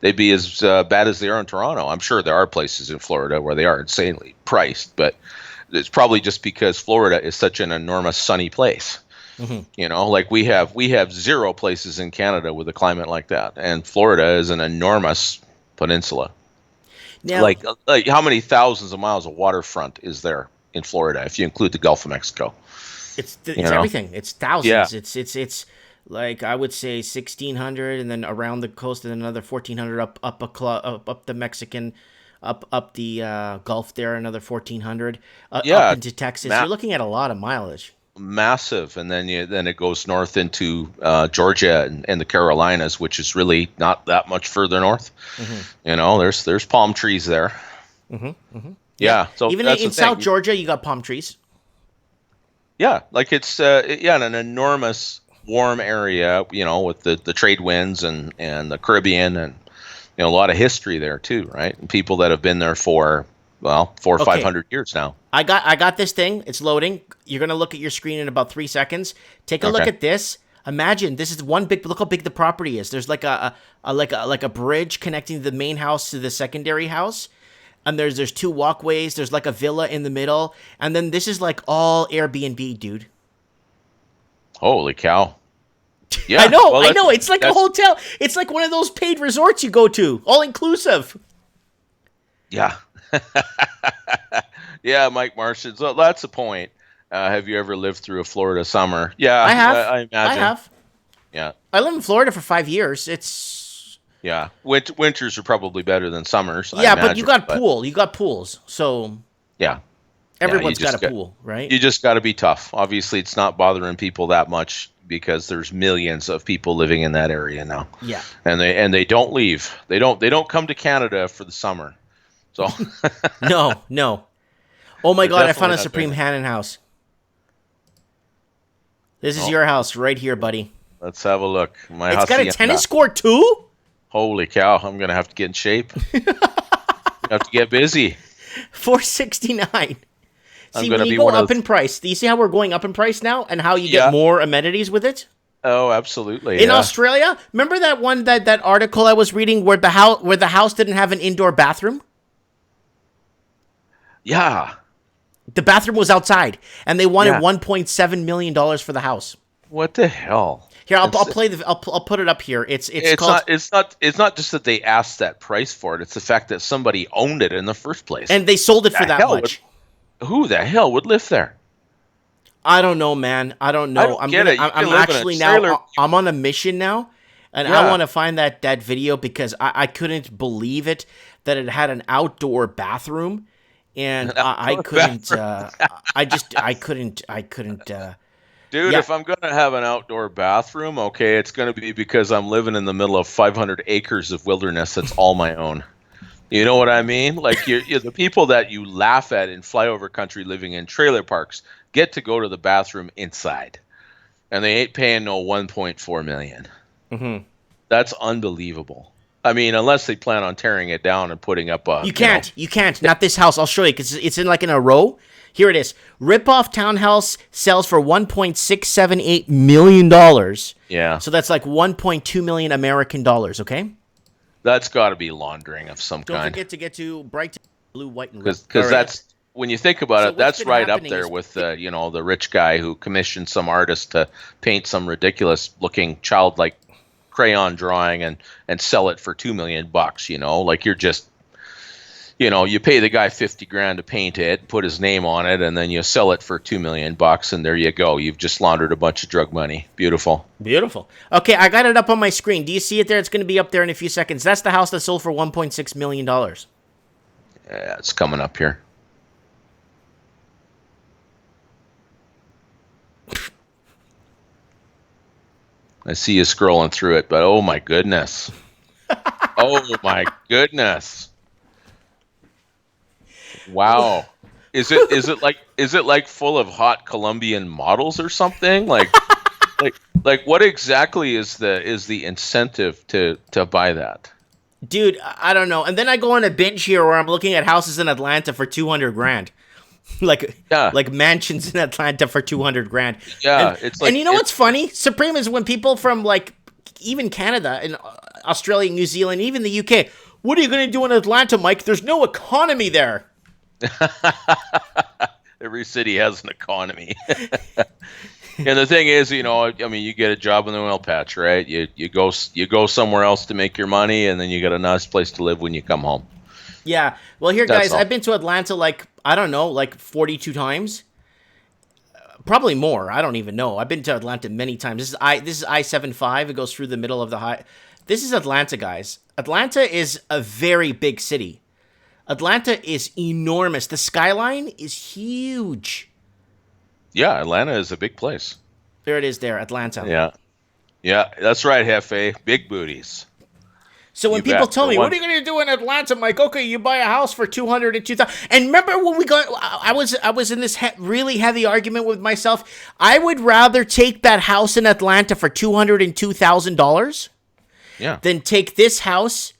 they'd be as bad as they are in Toronto. I'm sure there are places in Florida where they are insanely priced, but it's probably just because Florida is such an enormous sunny place. Mm-hmm. Like we have 0 places in Canada with a climate like that, and Florida is an enormous peninsula. Now, like how many thousands of miles of waterfront is there in Florida if you include the Gulf of Mexico? It's everything. It's thousands. Yeah. It's like I would say 1,600, and then around the coast, and then another 1,400 up the Mexican, up the Gulf there, another 1,400 up into Texas. You're looking at a lot of mileage. Massive, and then it goes north into Georgia and the Carolinas, which is really not that much further north. Mm-hmm. There's palm trees there. Mm-hmm. Mm-hmm. Yeah, so even in South Georgia, you got palm trees. Yeah, like it's an enormous warm area, with the trade winds and the Caribbean, and a lot of history there too, right? And people that have been there for 400 or 500 years now. I got this thing. It's loading. You're gonna look at your screen in about 3 seconds. Take a look at this. Imagine this is one big. Look how big the property is. There's like a bridge connecting the main house to the secondary house. And there's 2 walkways. There's like a villa in the middle. And then this is like all Airbnb, dude. Holy cow. Yeah, I know, well, I know. It's like a hotel. It's like one of those paid resorts you go to, all inclusive. Yeah. Yeah, Mike Martian. So that's the point. Have you ever lived through a Florida summer? Yeah, I have. I I imagine. have. Yeah, I lived in Florida for 5 years. It's yeah. Winters are probably better than summers, I yeah, but imagine. you got pool. You got pools, so Yeah, yeah. everyone's got a pool, right? You just got to be tough. Obviously, it's not bothering people that much because there's millions of people living in that area now. Yeah. And they don't leave. They don't come to Canada for the summer. So No, no. Oh my They're God! I definitely found a not Supreme doing it. Hannon house. This is Oh. your house right here, buddy. Let's have a look. My It's got a hacienda. tennis court too. Holy cow! I'm gonna have to get in shape. Have to get busy. $469. See, gonna when be you go one of up in price, do you see how we're going up in price now, and how you Yeah. get more amenities with it? Oh, absolutely. In yeah. Australia, remember that one that article I was reading where the house didn't have an indoor bathroom? Yeah. The bathroom was outside, and they wanted Yeah. $1.7 million for the house. What the hell? Here, I'll play the. I'll put it up here. It's called. It's not just that they asked that price for it. It's the fact that somebody owned it in the first place. And they sold it for The that hell much. Who the hell would live there? I don't know, man. I don't know. I don't get it. You I'm can live in a actually trailer. now. I'm on a mission now, and Yeah. I want to find that video because I couldn't believe it that it had an outdoor bathroom, and I couldn't. I couldn't. Dude, Yeah. if I'm going to have an outdoor bathroom, okay, it's going to be because I'm living in the middle of 500 acres of wilderness that's all my own. You know what I mean? Like you're the people that you laugh at in flyover country living in trailer parks get to go to the bathroom inside. And they ain't paying no 1.4 million. Mm-hmm. That's unbelievable. I mean, unless they plan on tearing it down and putting up a... You can't. Not this house. I'll show you because it's in a row. Here it is. Ripoff townhouse sells for $1.678 million. Yeah. So that's like 1.2 million American dollars. Okay. That's got to be laundering of some Don't kind. forget to get to Brighton, blue, white, and red. Because that's... When you think about So it, that's what's been right up happening there is- with the rich guy who commissioned some artist to paint some ridiculous looking childlike crayon drawing and sell it for $2 million. Like you're just, you pay the guy 50 grand to paint it, put his name on it, and then you sell it for $2 million, and there you go. You've just laundered a bunch of drug money. Beautiful. Beautiful. Okay, I got it up on my screen. Do you see it there? It's going to be up there in a few seconds. That's the house that sold for $1.6 million. Yeah, it's coming up here. I see you scrolling through it, but oh my goodness. Oh my goodness. Wow. Is it like full of hot Colombian models or something? Like what exactly is the incentive to buy that? Dude, I don't know. And then I go on a binge here where I'm looking at houses in Atlanta for 200 grand. Like mansions in Atlanta for 200 grand. Yeah, and, it's like, and you know what's funny? Supreme is when people from like even Canada and Australia, New Zealand, even the UK, what are you going to do in Atlanta, Mike? There's no economy there. Every city has an economy. And the thing is, you get a job in the oil patch, right? You go somewhere else to make your money, and then you get a nice place to live when you come home. Yeah. Well, here, That's guys, all. I've been to Atlanta I don't know, 42 times. Probably more. I don't even know. I've been to Atlanta many times. This is I-75. It goes through the middle of the high. This is Atlanta, guys. Atlanta is a very big city. Atlanta is enormous. The skyline is huge. Yeah, Atlanta is a big place. There it is there, Atlanta. Yeah, that's right, Hefe. Big booties. So when You people bet. tell For me, one- what are you going to do in Atlanta, Mike? Okay, you buy a house for $202,000. And remember when we got, I was in this really heavy argument with myself. I would rather take that house in Atlanta for $202,000 Yeah. than take this house,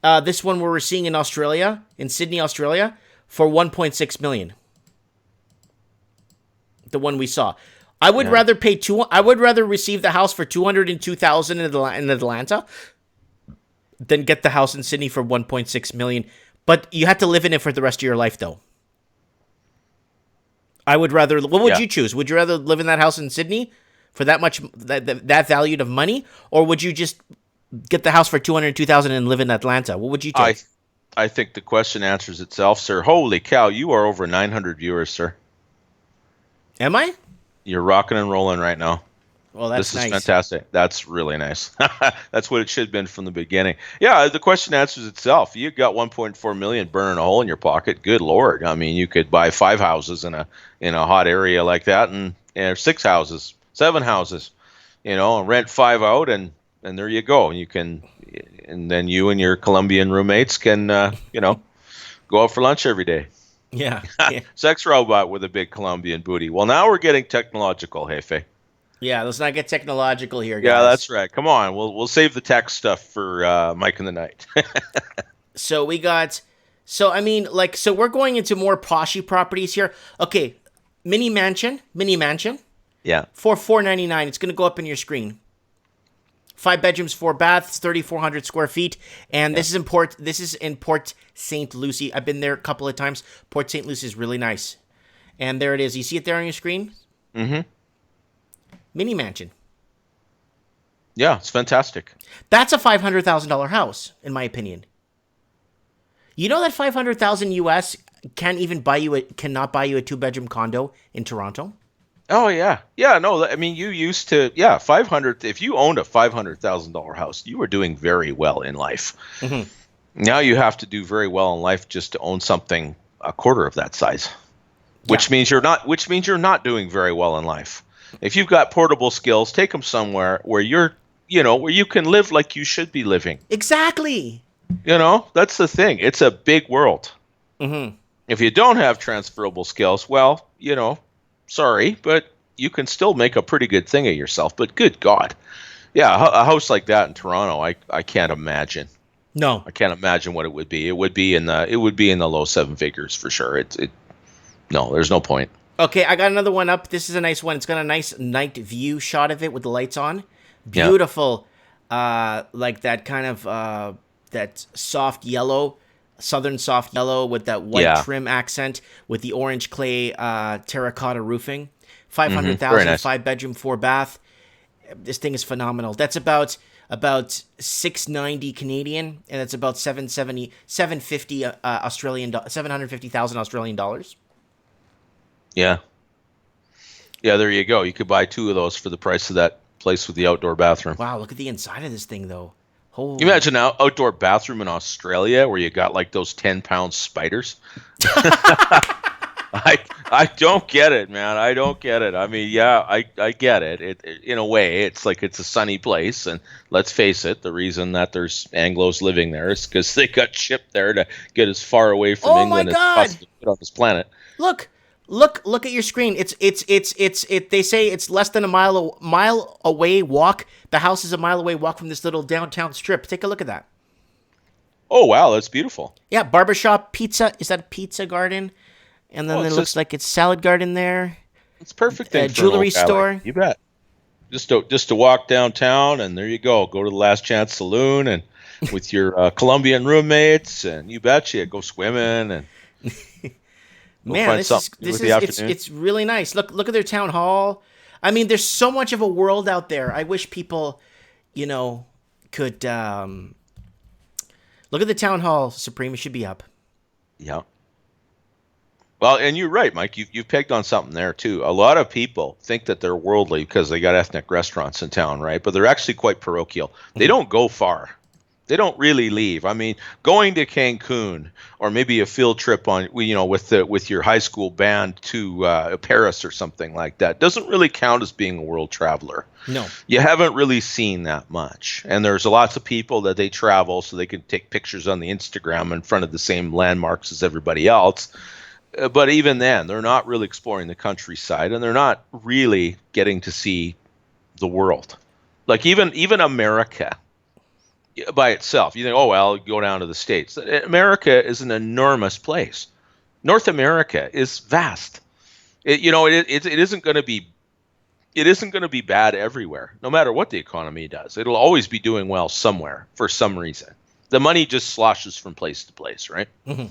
this one where we're seeing in Australia, in Sydney, Australia, for $1.6 million. The one we saw. I would rather I would rather receive the house for $202,000 in Atlanta than get the house in Sydney for $1.6 million. But you have to live in it for the rest of your life, though. I would rather. What would you choose? Would you rather live in that house in Sydney for that much that valued of money, or would you just get the house for $202,000 and live in Atlanta? What would you take? I think the question answers itself, sir. Holy cow, you are over 900 viewers, sir. Am I? You're rocking and rolling right now. Well, that's This is nice. fantastic. That's really nice. That's what it should have been from the beginning. Yeah, the question answers itself. You got 1.4 million burning a hole in your pocket. Good Lord. I mean, you could buy 5 houses in a hot area like that, and 6 houses, 7 houses, and rent 5 out, and there you go. And then you and your Colombian roommates can, go out for lunch every day. Yeah. Sex robot with a big Colombian booty. Well, now we're getting technological, Hefe. Yeah, let's not get technological here, guys. Yeah, that's right. Come on, we'll save the tech stuff for Mike in the Night. So we're going into more poshy properties here. Okay, mini mansion. Yeah. For $499, it's going to go up in your screen. 5 bedrooms, 4 baths, 3,400 square feet, and this is in Port St. Lucie. I've been there a couple of times. Port St. Lucie is really nice, and there it is. You see it there on your screen? Mm-hmm. Mini mansion. Yeah, it's fantastic. That's a $500,000 house, in my opinion. You know that $500,000 US cannot buy you a 2-bedroom condo in Toronto? Oh yeah, yeah. No, I mean you used to 500. If you owned a $500,000 house, you were doing very well in life. Mm-hmm. Now you have to do very well in life just to own something a quarter of that size, which means you're not doing very well in life. If you've got portable skills, take them somewhere where where you can live like you should be living. Exactly. That's the thing. It's a big world. Mm-hmm. If you don't have transferable skills, well, sorry, but you can still make a pretty good thing of yourself. But good God. Yeah, a house like that in Toronto, I can't imagine. No. I can't imagine what it would be. It would be in the low 7 figures for sure. No, there's no point. Okay, I got another one up. This is a nice one. It's got a nice night view shot of it with the lights on. Yeah. Beautiful. Like that kind of that soft yellow, southern soft yellow with that white trim accent with the orange clay terracotta roofing. 500,000, Very nice. 5 bedroom, 4 bath. This thing is phenomenal. That's about $690 Canadian, and that's about $750,000 Australian dollars. Yeah. Yeah, there you go. You could buy 2 of those for the price of that place with the outdoor bathroom. Wow, look at the inside of this thing, though. Holy. You imagine an outdoor bathroom in Australia where you got like those 10-pound spiders? I don't get it, man. I don't get it. I mean, yeah, I get it. It. In a way, it's like it's a sunny place. And let's face it, the reason that there's Anglos living there is because they got shipped there to get as far away from England as possible to get on this planet. Look at your screen. They say it's less than a mile away walk. The house is a mile away walk from this little downtown strip. Take a look at that. Oh, wow, that's beautiful. Yeah, barbershop, pizza. Is that a pizza garden? And then it looks like it's salad garden there. It's perfect thing for jewelry store. Valley. You bet. Just to walk downtown, and there you go. Go to the Last Chance Saloon and with your Colombian roommates, and you betcha, go swimming and man, it's really nice. Look at their town hall. I mean, there's so much of a world out there. I wish people, could look at the town hall. Supreme, it should be up. Yeah. Well, and you're right, Mike. You've pegged on something there too. A lot of people think that they're worldly because they got ethnic restaurants in town, right? But they're actually quite parochial. They don't go far. They don't really leave. I mean, going to Cancun or maybe a field trip on, with your high school band to Paris or something like that doesn't really count as being a world traveler. No. You haven't really seen that much. And there's lots of people that they travel so they can take pictures on the Instagram in front of the same landmarks as everybody else. But even then, they're not really exploring the countryside, and they're not really getting to see the world. Like even America by itself, you think, oh, well, go down to the States. America is an enormous place. North America is vast. It isn't going to be bad everywhere, no matter what the economy does. It'll always be doing well somewhere for some reason. The money just sloshes from place to place, right? Mm-hmm.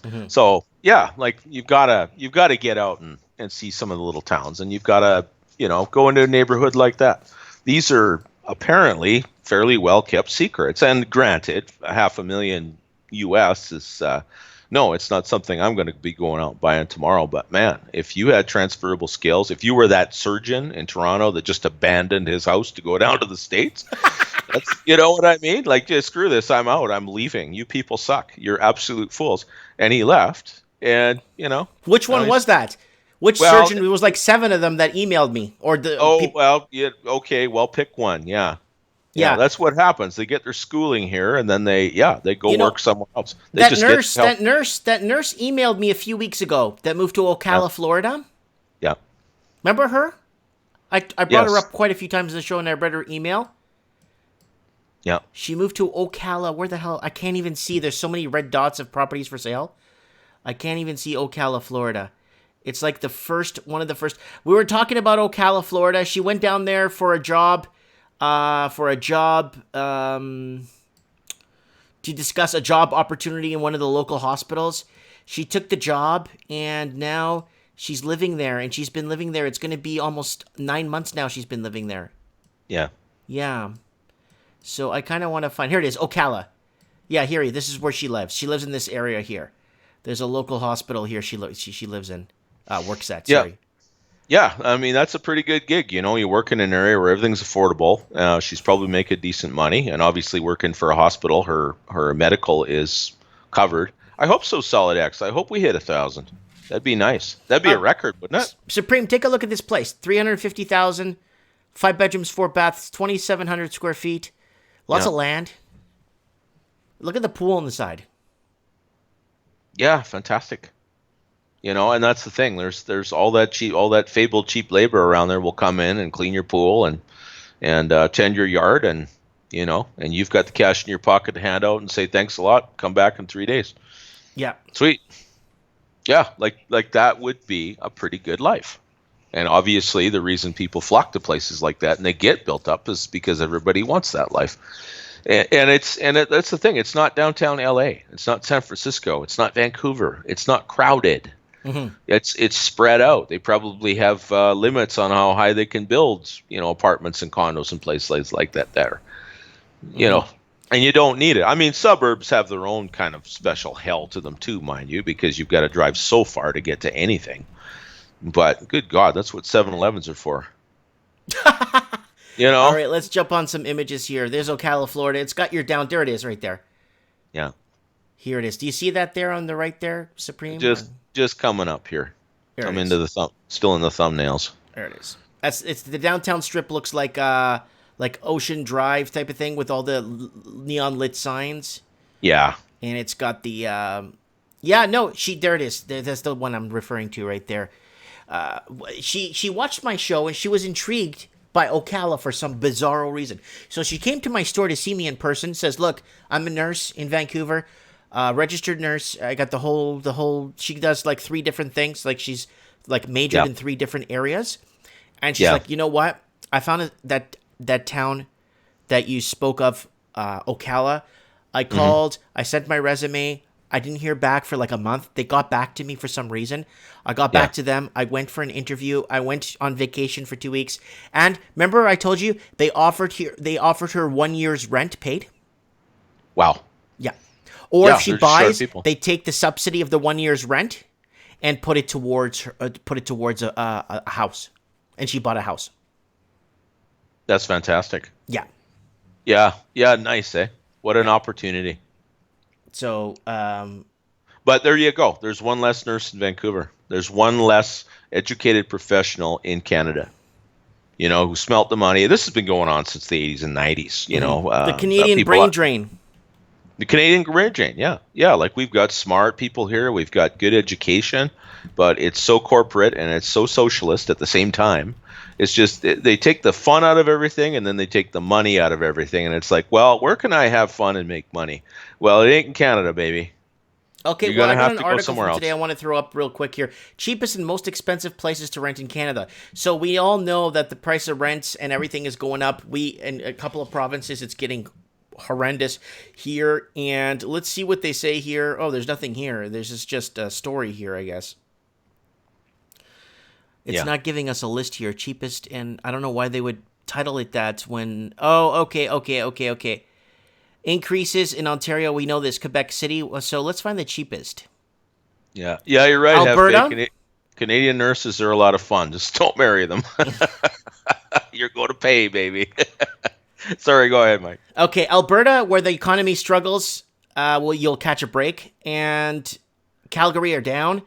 Mm-hmm. So yeah, like you've got to get out and see some of the little towns, and you've got to go into a neighborhood like that. These are apparently fairly well kept secrets. And granted, $500,000 US is no, it's not something I'm going to be going out and buying tomorrow. But man, if you had transferable skills, if you were that surgeon in Toronto that just abandoned his house to go down to the States, that's, you know what I mean? Like, just screw this, I'm out, I'm leaving. You people suck. You're absolute fools. And he left. And Which one was that? Which well, surgeon? It was like 7 of them that emailed me, or the oh well, yeah, okay, well, pick one. Yeah. Yeah, yeah. that's what happens. They get their schooling here, and then they go You know, work somewhere else. They that just nurse, get help. that nurse emailed me a few weeks ago. That moved to Yeah, Ocala, Florida. yeah, Remember her? I brought her yes, up quite a few times in the show, and I read her email. yeah, She moved to Ocala. Where the hell? I can't even see. There's so many red dots of properties for sale. I can't even see Ocala, Florida. It's like one of the first. We were talking about Ocala, Florida. She went down there for a job, to discuss a job opportunity in one of the local hospitals. She took the job, and now she's living there, and she's been living there. It's going to be almost 9 months now she's been living there. yeah, Yeah. So I kind of want to find. Here it is, Ocala. Yeah, here. This is where she lives. She lives in this area here. There's a local hospital here she lives in. Works at, yeah, sorry. yeah. I mean, that's a pretty good gig. You work in an area where everything's affordable. She's probably making decent money, and obviously working for a hospital, her medical is covered. I hope so, Solid X. I hope we hit 1,000. That'd be nice. That'd be a record, wouldn't it? Supreme, take a look at this place. 350,000, 5 bedrooms, 4 baths, 2,700 square feet. Lots Yeah. of land. Look at the pool on the side. Yeah, fantastic. And that's the thing. There's all that fabled cheap labor around there will come in and clean your pool and tend your yard, and you've got the cash in your pocket to hand out and say thanks a lot. Come back in 3 days. Yeah. Sweet. Yeah, like that would be a pretty good life. And obviously, the reason people flock to places like that and they get built up is because everybody wants that life. That's the thing. It's not downtown LA. It's not San Francisco. It's not Vancouver. It's not crowded. Mm-hmm. It's spread out. They probably have limits on how high they can build, apartments and condos and places like that there. Mm-hmm. And you don't need it. I mean, suburbs have their own kind of special hell to them too, mind you, because you've got to drive so far to get to anything. But good God, that's what 7-Elevens are for. All right, let's jump on some images here. There's Ocala, Florida. It's got your down. There it is right there. Yeah. Here it is. Do you see that there on the right there, Supreme? Just coming up here. There I'm it into is. still in the thumbnails. There it is. It's the downtown strip looks like Ocean Drive type of thing with all the neon lit signs. Yeah. And it's got the there it is. That's the one I'm referring to right there. She watched my show and she was intrigued by Ocala for some bizarro reason. So she came to my store to see me in person. Says, "Look, I'm a nurse in Vancouver, registered nurse. I got the whole. She does like 3 different things. Like she's like majored in 3 different areas." And she's like, "You know what? I found that town that you spoke of, Ocala. I called. I sent my resume. I didn't hear back for like a month. They got back to me for some reason. I got back to them. I went for an interview. I went on vacation for 2 weeks. And remember I told you they offered her 1 year's rent paid? Wow. Yeah. Or if she they're smart buys, people. they take the subsidy of the 1 year's rent and put it towards a house. And she bought a house. That's fantastic. Yeah. Yeah, nice, eh? What an opportunity. So, But there you go. There's one less nurse in Vancouver. There's one less educated professional in Canada, who smelt the money. This has been going on since the 80s and 90s, the Canadian brain drain. The Canadian brain drain, yeah. Yeah, like we've got smart people here. We've got good education, but it's so corporate and it's so socialist at the same time. It's just they take the fun out of everything and then they take the money out of everything. And it's like, well, where can I have fun and make money? Well, it ain't in Canada, baby. Okay, You're well, I gonna got have an to go article somewhere from else. today I want to throw up real quick here. Cheapest and most expensive places to rent in Canada. So we all know that the price of rents and everything is going up. In a couple of provinces, it's getting horrendous here. And let's see what they say here. Oh, there's nothing here. There's just a story here, I guess. It's not giving us a list here, cheapest, and I don't know why they would title it that when... Oh, okay. Increases in Ontario, we know this. Quebec City, so let's find the cheapest. Yeah, you're right. Alberta? Canadian nurses are a lot of fun. Just don't marry them. You're going to pay, baby. Sorry, go ahead, Mike. Okay, Alberta, where the economy struggles, you'll catch a break, and Calgary are down,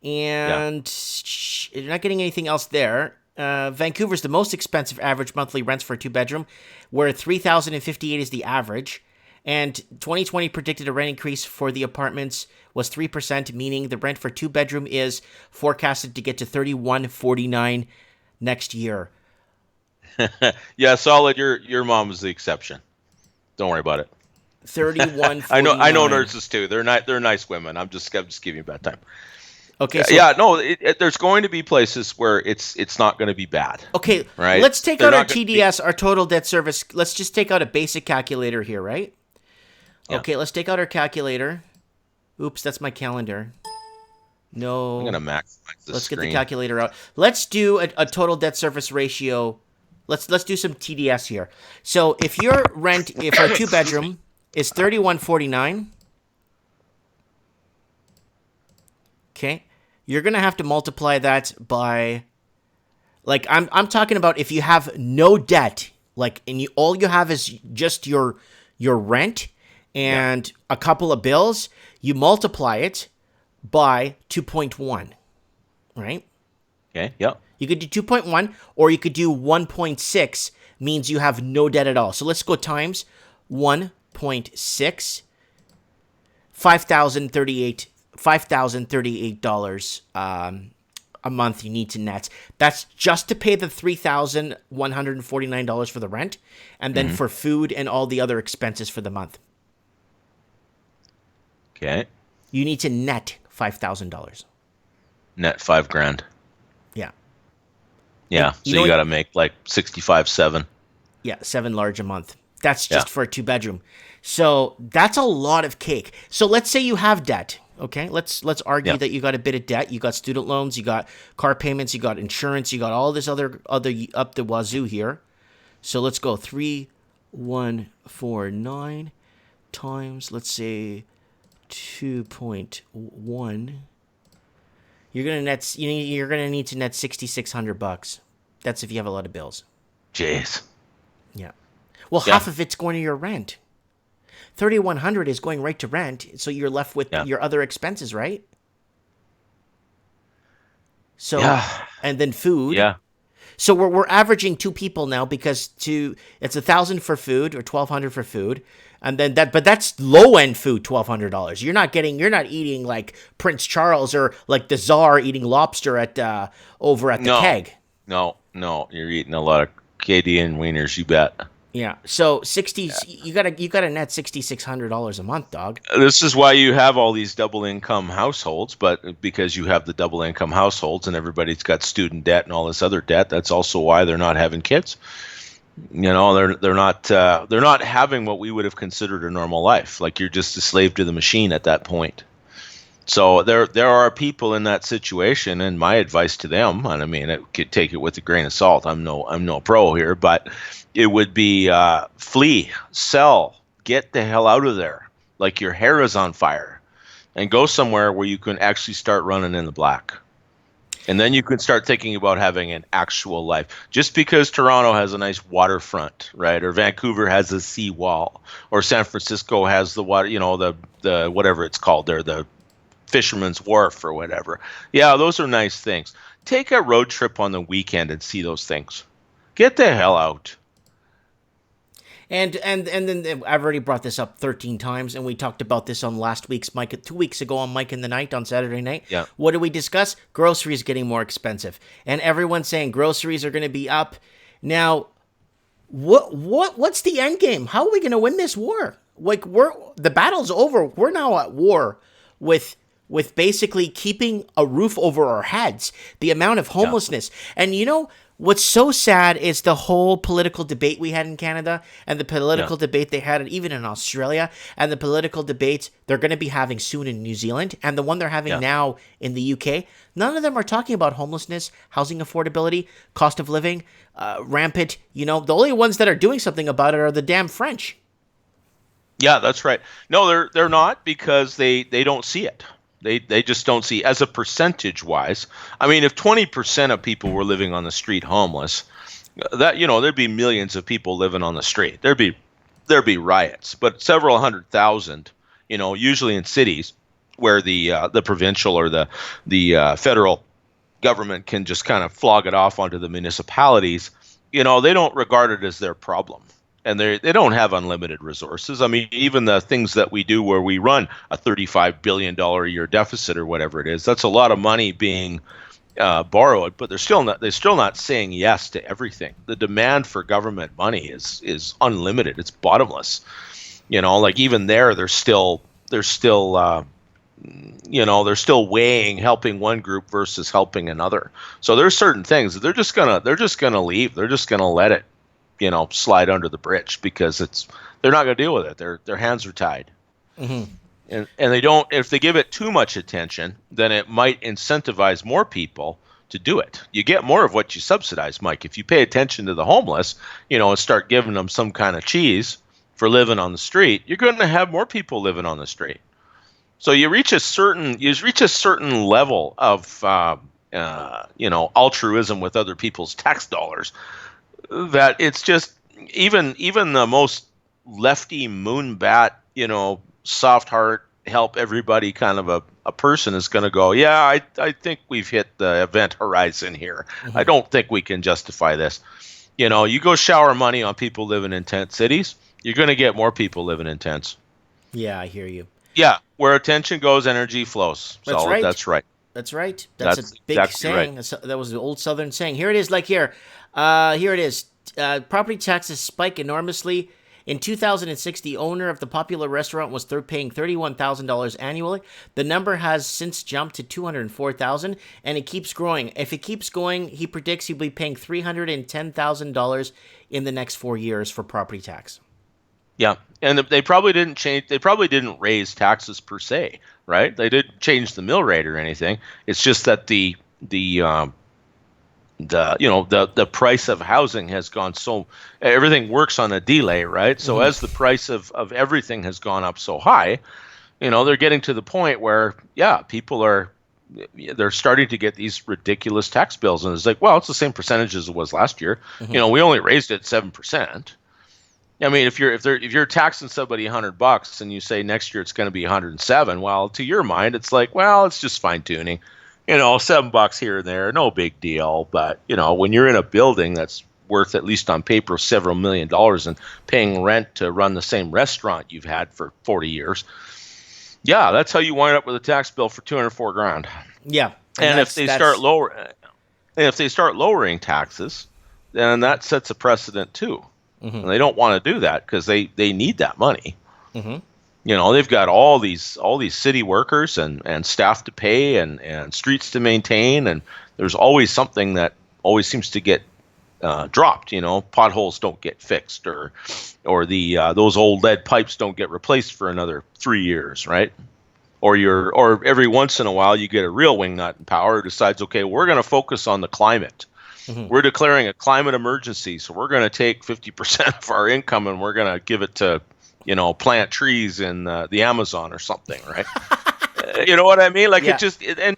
and you're not getting anything else there. Vancouver's the most expensive average monthly rents for a 2-bedroom, where $3,058 is the average. And 2020 predicted a rent increase for the apartments was 3%, meaning the rent for 2-bedroom is forecasted to get to $31.49 next year. Yeah, solid. Your mom was the exception. Don't worry about it. 31.49. I know nurses too. They're nice women. I'm just giving you a bad time. Okay. So, there's going to be places where it's not going to be bad. Okay. Right. Let's take out our TDS, our total debt service. Let's just take out a basic calculator here, right? Yeah. Okay. Let's take out our calculator. Oops, that's my calendar. No. I'm gonna maximize the Let's screen. get the calculator out. Let's do a total debt service ratio. Let's do some TDS here. So if your rent, if our 2-bedroom is $31.49, okay, you're gonna have to multiply that by, like, I'm talking about if you have no debt, like, and all you have is just your rent and a couple of bills, you multiply it by 2.1, right? Okay. Yeah. You could do 2.1, or you could do 1.6, means you have no debt at all. So let's go times 1.6, $5,038 a month you need to net. That's just to pay the $3,149 for the rent, and then for food and all the other expenses for the month. Okay. You need to net $5,000. Net $5,000. Yeah. Yeah. So you got to make like 65.7. Yeah, $7 large a month. That's just for a 2-bedroom. So that's a lot of cake. So let's say you have debt. Okay, let's argue that you got a bit of debt. You got student loans, you got car payments, you got insurance, you got all this other up the wazoo here. So let's go 3,149 times, let's say 2.1. You're gonna need to net $6,600. That's if you have a lot of bills. Jeez. Yeah. Well, half of it's going to your rent. $3,100 is going right to rent, so you're left with your other expenses, right? So, and then food. Yeah. So we're averaging 2 people now because it's $1,000 for food or $1,200 for food, and then but that's low end food, $1,200. You're not eating like Prince Charles or like the Tsar eating lobster over at the keg. No, you're eating a lot of Canadian wieners, you bet. Yeah, so you gotta net $6,600 a month, dog. This is why you have all these double income households, but because you have the double income households and everybody's got student debt and all this other debt, that's also why they're not having kids. You know, they're not having what we would have considered a normal life. Like, you're just a slave to the machine at that point. So there are people in that situation, and my advice to them, and I mean, it could take it with a grain of salt. I'm no pro here, but it would be flee, sell, get the hell out of there, like your hair is on fire, and go somewhere where you can actually start running in the black. And then you can start thinking about having an actual life. Just because Toronto has a nice waterfront, right, or Vancouver has a seawall, or San Francisco has the water, the whatever it's called there, the Fisherman's Wharf or whatever. Yeah, those are nice things. Take a road trip on the weekend and see those things. Get the hell out. And then I've already brought this up 13 times, and we talked about this on last week's Mike, 2 weeks ago on Mike in the Night on Saturday night. Yeah. What did we discuss? Groceries getting more expensive, and everyone's saying groceries are going to be up. Now, what's the end game? How are we going to win this war? Like, the battle's over. We're now at war with basically keeping a roof over our heads. The amount of homelessness, and What's so sad is the whole political debate we had in Canada and the Yeah. political debate they had even in Australia and the political debates they're going to be having soon in New Zealand and the one they're having Yeah. now in the UK. None of them are talking about homelessness, housing affordability, cost of living, rampant. The only ones that are doing something about it are the damn French. Yeah, that's right. No, they're not because they don't see it. They just don't see as a percentage wise. I mean, if 20% of people were living on the street homeless, that there'd be millions of people living on the street. There'd be riots, but several hundred thousand, usually in cities where the provincial or the federal government can just kind of flog it off onto the municipalities. They don't regard it as their problem. And they don't have unlimited resources. I mean, even the things that we do where we run a $35 billion a year deficit or whatever it is, that's a lot of money being borrowed, but they're still not saying yes to everything. The demand for government money is unlimited. It's bottomless. Like even they're still weighing helping one group versus helping another. So there's certain things that they're just gonna leave. They're just gonna let it slide under the bridge because they're not going to deal with it. Their hands are tied. Mm-hmm. And they don't, if they give it too much attention, then it might incentivize more people to do it. You get more of what you subsidize, Mike. If you pay attention to the homeless, and start giving them some kind of cheese for living on the street, you're going to have more people living on the street. So you reach a certain level of altruism with other people's tax dollars that it's just even the most lefty moonbat, soft heart, help everybody kind of a person is going to go, yeah, I think we've hit the event horizon here. Mm-hmm. I don't think we can justify this. You go shower money on people living in tent cities, you're going to get more people living in tents. Yeah, I hear you. Yeah, where attention goes, energy flows. That's right. That's right. That's right. That's a big exactly saying. Right. That was the old Southern saying. Here it is, like here. Here it is. Property taxes spike enormously. In 2006, the owner of the popular restaurant was paying $31,000 annually. The number has since jumped to $204,000, and it keeps growing. If it keeps going, he predicts he'll be paying $310,000 in the next 4 years for property tax. Yeah, and they probably didn't change. They probably didn't raise taxes per se, right? They didn't change the mill rate or anything. It's just that the price of housing has gone so. Everything works on a delay, right? So as the price of everything has gone up so high, they're getting to the point where people they're starting to get these ridiculous tax bills, and it's like, well, it's the same percentage as it was last year. Mm-hmm. We only raised it 7%. I mean, if you're taxing somebody $100 and you say next year it's going to be 107, well, to your mind, it's like, well, it's just fine tuning, $7 here and there, no big deal. But when you're in a building that's worth, at least on paper, several $1 million and paying rent to run the same restaurant you've had for 40 years, yeah, that's how you wind up with a tax bill for $204,000. Yeah, and if they start lowering taxes, then that sets a precedent too. Mm-hmm. And they don't want to do that because they need that money. Mm-hmm. They've got all these city workers and staff to pay and streets to maintain, and there's always something that always seems to get dropped. Potholes don't get fixed, or those old lead pipes don't get replaced for another 3 years, right? Or every once in a while you get a real wingnut in power who decides, okay, we're going to focus on the climate. Mm-hmm. We're declaring a climate emergency, so we're going to take 50% of our income and we're going to give it to, plant trees in the Amazon or something, right? You know what I mean? Like, yeah. It just, and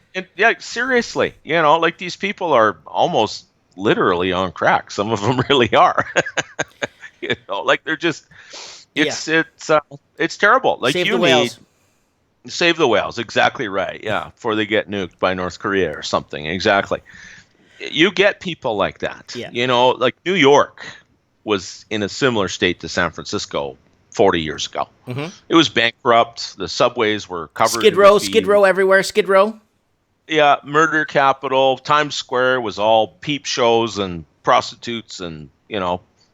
seriously, like these people are almost literally on crack. Some of them really are. Like they're just, it's terrible. Like Save the whales. Save the whales. Exactly right. Yeah. Before they get nuked by North Korea or something. Exactly. You get people like that. Yeah. Like New York was in a similar state to San Francisco 40 years ago. Mm-hmm. It was bankrupt. The subways were covered. Skid Row everywhere. Skid Row. Yeah, murder capital. Times Square was all peep shows and prostitutes and,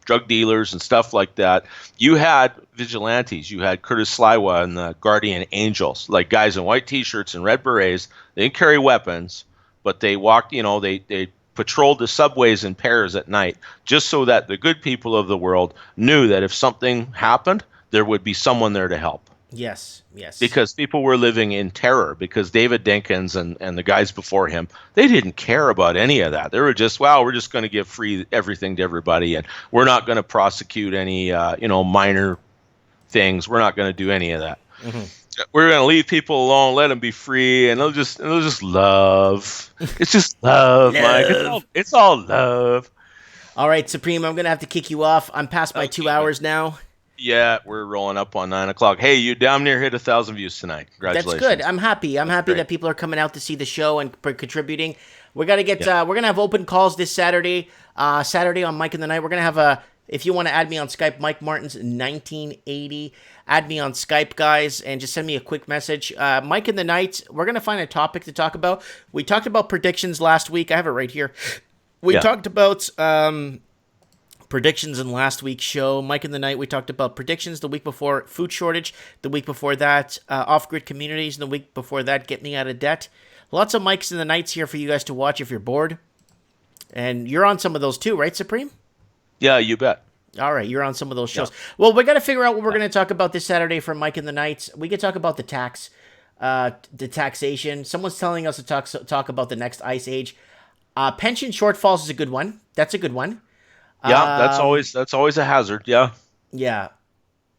drug dealers and stuff like that. You had vigilantes. You had Curtis Sliwa and the Guardian Angels, like guys in white T-shirts and red berets. They didn't carry weapons, but they walked, they patrolled the subways in pairs at night, just so that the good people of the world knew that if something happened, there would be someone there to help. Yes, yes. Because people were living in terror, because David Dinkins and the guys before him, they didn't care about any of that. They were just, wow, we're just going to give free everything to everybody, and we're not going to prosecute any minor things. We're not going to do any of that. Hmm. We're going to leave people alone, let them be free, and they'll just love. It's just love, Mike. Love. It's all love. All right, Supreme, I'm going to have to kick you off. I'm past my 2 Okay, man. hours now. Yeah, we're rolling up on 9 o'clock. Hey, you damn near hit 1,000 views tonight. That's Congratulations. good. I'm happy. I'm happy great. that people are coming out to see the show and contributing. We're gonna get. Yeah. We're gonna have open calls this Saturday. Saturday on Mike in the Night. We're gonna have a. If you want to add me on Skype, Mike Martins 1980. Add me on Skype, guys, and just send me a quick message. Mike in the Night. We're gonna find a topic to talk about. We talked about predictions last week. I have it right here. We talked about predictions in last week's show. Mike in the Night, we talked about predictions the week before, food shortage, the week before that, off-grid communities, and the week before that, get me out of debt. Lots of Mikes in the Nights here for you guys to watch if you're bored. And you're on some of those too, right, Supreme? Yeah, you bet. All right, you're on some of those shows. Yeah. Well, we got to figure out what we're going to talk about this Saturday for Mike in the Nights. We could talk about the taxation. Someone's telling us to talk about the next ice age. Pension shortfalls is a good one. That's a good one. Yeah, that's always a hazard. Yeah, yeah,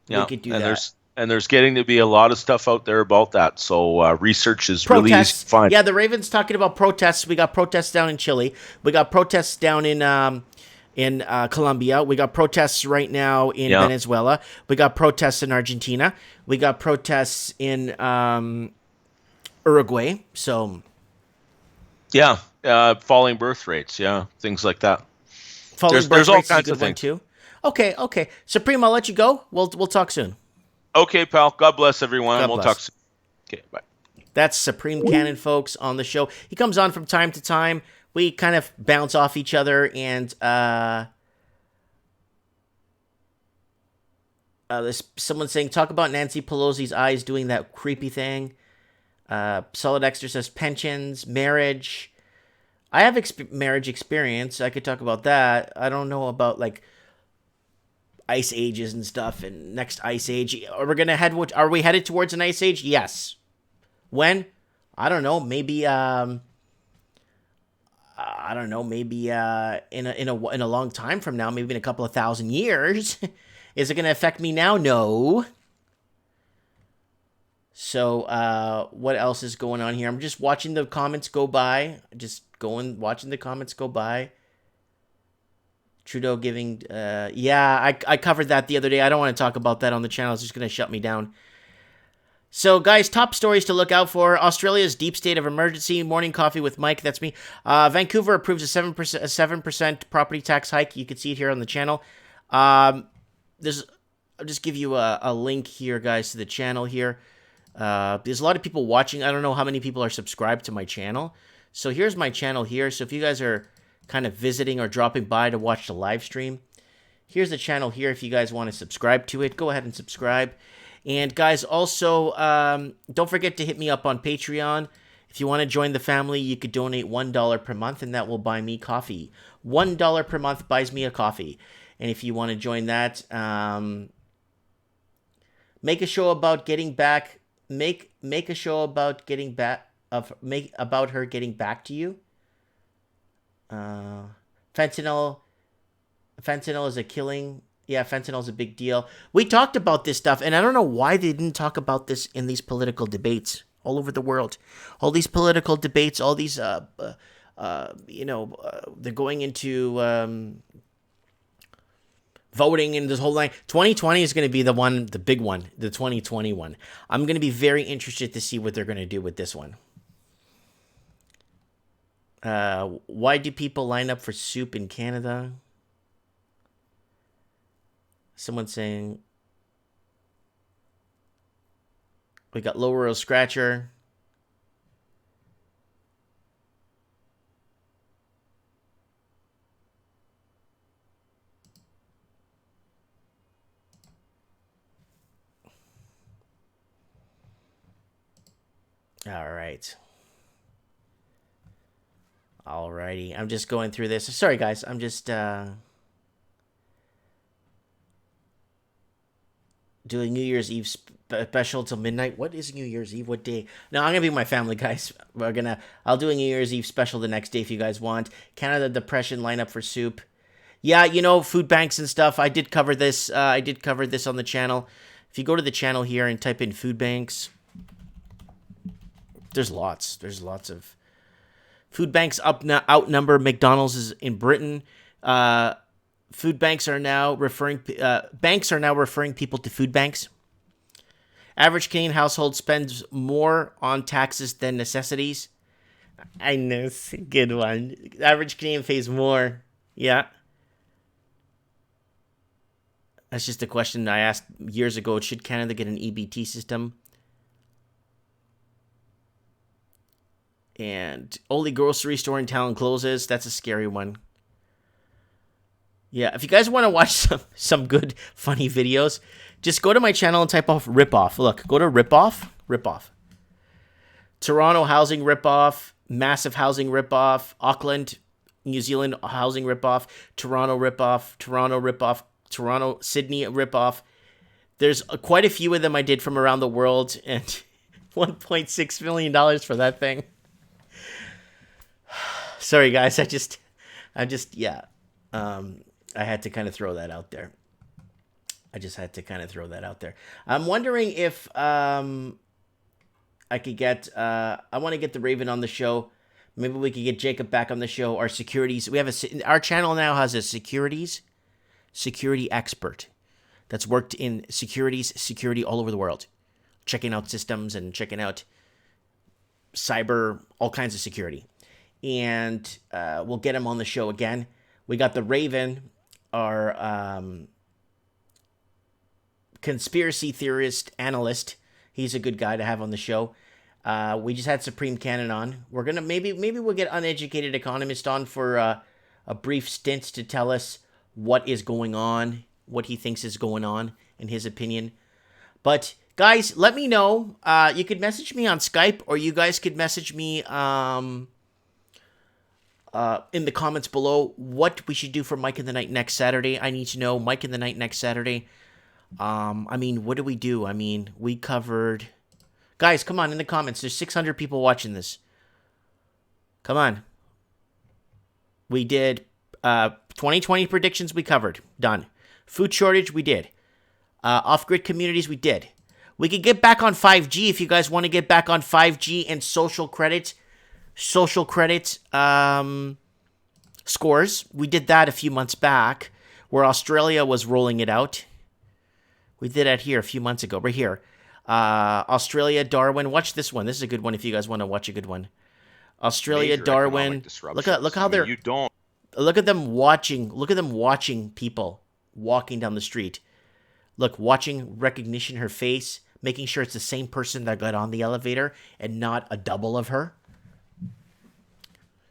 yeah. We could do that. There's getting to be a lot of stuff out there about that. So research is really easy to find. Yeah, the Ravens talking about protests. We got protests down in Chile. We got protests down in Colombia. We got protests right now in Venezuela. We got protests in Argentina. We got protests in Uruguay. So yeah, falling birth rates. Yeah, things like that. There's all kinds of things too. Okay. Supreme, I'll let you go. We'll talk soon. Okay, pal. God bless everyone. We'll talk soon. Okay, bye. That's Supreme Cannon, folks, on the show. He comes on from time to time. We kind of bounce off each other, and there's someone saying, talk about Nancy Pelosi's eyes doing that creepy thing. Solid Extra says pensions, marriage. I have marriage experience. I could talk about that. I don't know about like ice ages and stuff and next ice age. Are we headed towards an ice age? Yes. When? I don't know. Maybe I don't know. Maybe in a long time from now. Maybe in a couple of thousand years. Is it going to affect me now? No. So what else is going on here? I'm just watching the comments go by. Watching the comments go by. Trudeau giving, I covered that the other day. I don't want to talk about that on the channel. It's just going to shut me down. So, guys, top stories to look out for. Australia's deep state of emergency. Morning coffee with Mike. That's me. Vancouver approves a 7% property tax hike. You can see it here on the channel. I'll just give you a link here, guys, to the channel here. There's a lot of people watching. I don't know how many people are subscribed to my channel. So here's my channel here. So if you guys are kind of visiting or dropping by to watch the live stream, here's the channel here. If you guys want to subscribe to it, go ahead and subscribe. And guys, also, don't forget to hit me up on Patreon. If you want to join the family, you could donate $1 per month, and that will buy me coffee. $1 per month buys me a coffee. And if you want to join that, make a show about getting back. Make a show about getting back. About her getting back to you. Fentanyl is a killing. Yeah, fentanyl is a big deal. We talked about this stuff, and I don't know why they didn't talk about this in these political debates all over the world. All these political debates, all these, they're going into voting and this whole line. 2020 is going to be the big one, the 2021. I'm going to be very interested to see what they're going to do with this one. Why do people line up for soup in Canada? Someone's saying we got Lower Earl Scratcher. All right. Alrighty, I'm just going through this. Sorry, guys. I'm just doing New Year's Eve special till midnight. What is New Year's Eve? What day? No, I'm gonna be with my family, guys. I'll do a New Year's Eve special the next day if you guys want. Canada Depression lineup for soup. Yeah, you know, food banks and stuff. I did cover this. I did cover this on the channel. If you go to the channel here and type in food banks, there's lots. There's lots of food banks outnumber McDonald's is in Britain. Food banks are now referring people to food banks. Average Canadian household spends more on taxes than necessities. I know, it's a good one. Average Canadian pays more. Yeah. That's just a question I asked years ago. Should Canada get an EBT system? And only grocery store in town closes. That's a scary one. Yeah, if you guys want to watch some good, funny videos, just go to my channel and type off ripoff. Look, go to ripoff. Toronto housing ripoff. Massive housing ripoff. Auckland, New Zealand housing ripoff. Toronto ripoff. Toronto, Sydney ripoff. There's quite a few of them I did from around the world, and $1.6 million for that thing. Sorry, guys. Yeah. I had to kind of throw that out there. I'm wondering if I could get. I want to get the Raven on the show. Maybe we could get Jacob back on the show. Our securities. We have our channel now has a security expert that's worked in security all over the world, checking out systems and checking out cyber, all kinds of security. And we'll get him on the show again. We got the Raven, our conspiracy theorist analyst. He's a good guy to have on the show. We just had Supreme Cannon on. We're gonna maybe we'll get uneducated economist on for a brief stint to tell us what is going on, what he thinks is going on, in his opinion. But guys, let me know. You could message me on Skype, or you guys could message me in the comments below what we should do for Mike in the Night next Saturday. I need to know Mike in the Night next Saturday. I mean, what do we do? I mean, we covered... Guys, come on, in the comments. There's 600 people watching this. Come on. We did 2020 predictions we covered. Done. Food shortage, we did. Off-grid communities, we did. We could get back on 5G if you guys want to get back on 5G and social credit scores. We did that a few months back, where Australia was rolling it out. We did that here a few months ago, right here. Australia, Darwin. Watch this one. This is a good one if you guys want to watch a good one. Australia, Major Darwin. economic Look how they're... You don't... Look at them watching people walking down the street. Look, watching recognition, her face, making sure it's the same person that got on the elevator and not a double of her.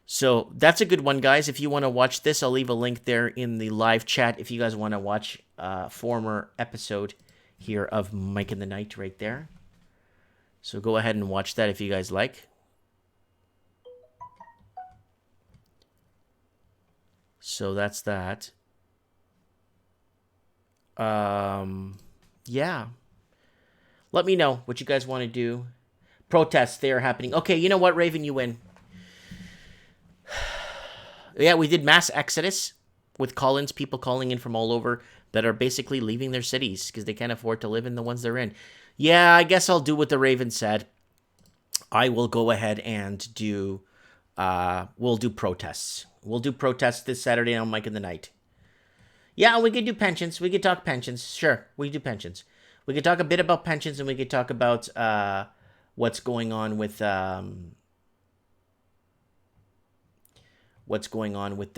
So that's a good one, guys. If you want to watch this, I'll leave a link there in the live chat if you guys want to watch a former episode here of Mike in the Night right there. So go ahead and watch that if you guys like. So that's that. Yeah. Let me know what you guys want to do. Protests, they are happening. Okay, you know what, Raven, you win. Yeah, we did mass exodus with call-ins, people calling in from all over that are basically leaving their cities because they can't afford to live in the ones they're in. Yeah, I guess I'll do what the Raven said. I will go ahead and do, we'll do protests. We'll do protests this Saturday on Mike in the Night. Yeah, we could do pensions. We could talk pensions. Sure, we could do pensions. We could talk a bit about pensions, and we could talk about what's going on with the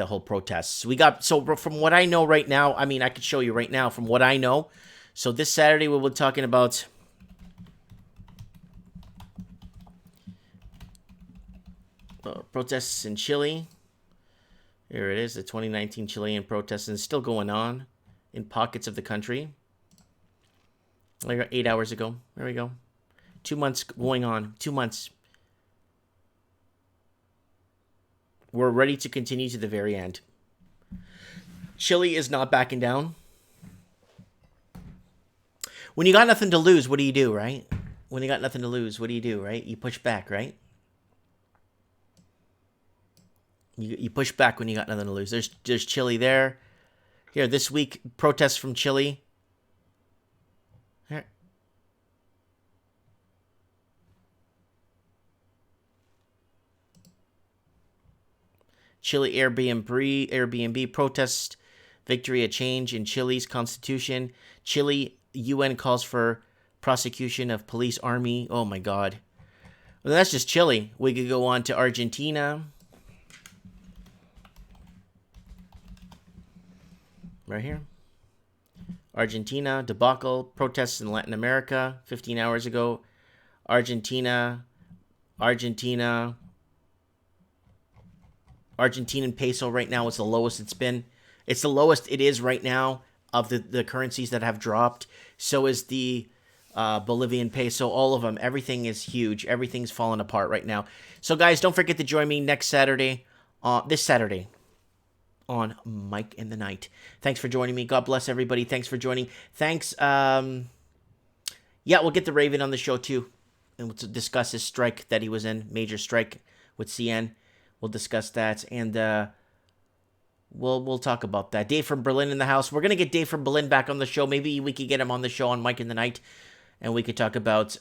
whole protests. So from what I know right now, I mean, I could show you right now from what I know. So this Saturday we'll be talking about protests in Chile. Here it is, the 2019 Chilean protests, and it's still going on in pockets of the country. Like 8 hours ago. There we go. 2 months going on. 2 months. We're ready to continue to the very end. Chile is not backing down. When you got nothing to lose, what do you do, right? When you got nothing to lose, what do you do, right? You push back, right? You push back when you got nothing to lose. There's Chile there. Here, this week, protests from Chile. Here. Chile Airbnb protest victory, a change in Chile's constitution. Chile UN calls for prosecution of police army. Oh my God. Well, that's just Chile. We could go on to Argentina. Right here. Argentina, debacle, protests in Latin America 15 hours ago. Argentine peso right now is the lowest it's been. It's the lowest it is right now of the currencies that have dropped. So is the Bolivian peso, all of them. Everything is huge. Everything's falling apart right now. So guys, don't forget to join me next Saturday, this Saturday, on Mike in the Night. Thanks for joining me. God bless everybody. Thanks for joining. Thanks. Yeah, we'll get the Raven on the show too, and we'll discuss his strike that he was in, major strike with CN. We'll discuss that, and we'll talk about that. Dave from Berlin in the house. We're gonna get Dave from Berlin back on the show. Maybe we could get him on the show on Mike in the Night, and we could talk about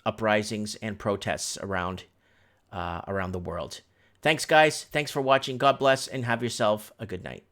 uprisings and protests around the world. Thanks, guys. Thanks for watching. God bless, and have yourself a good night.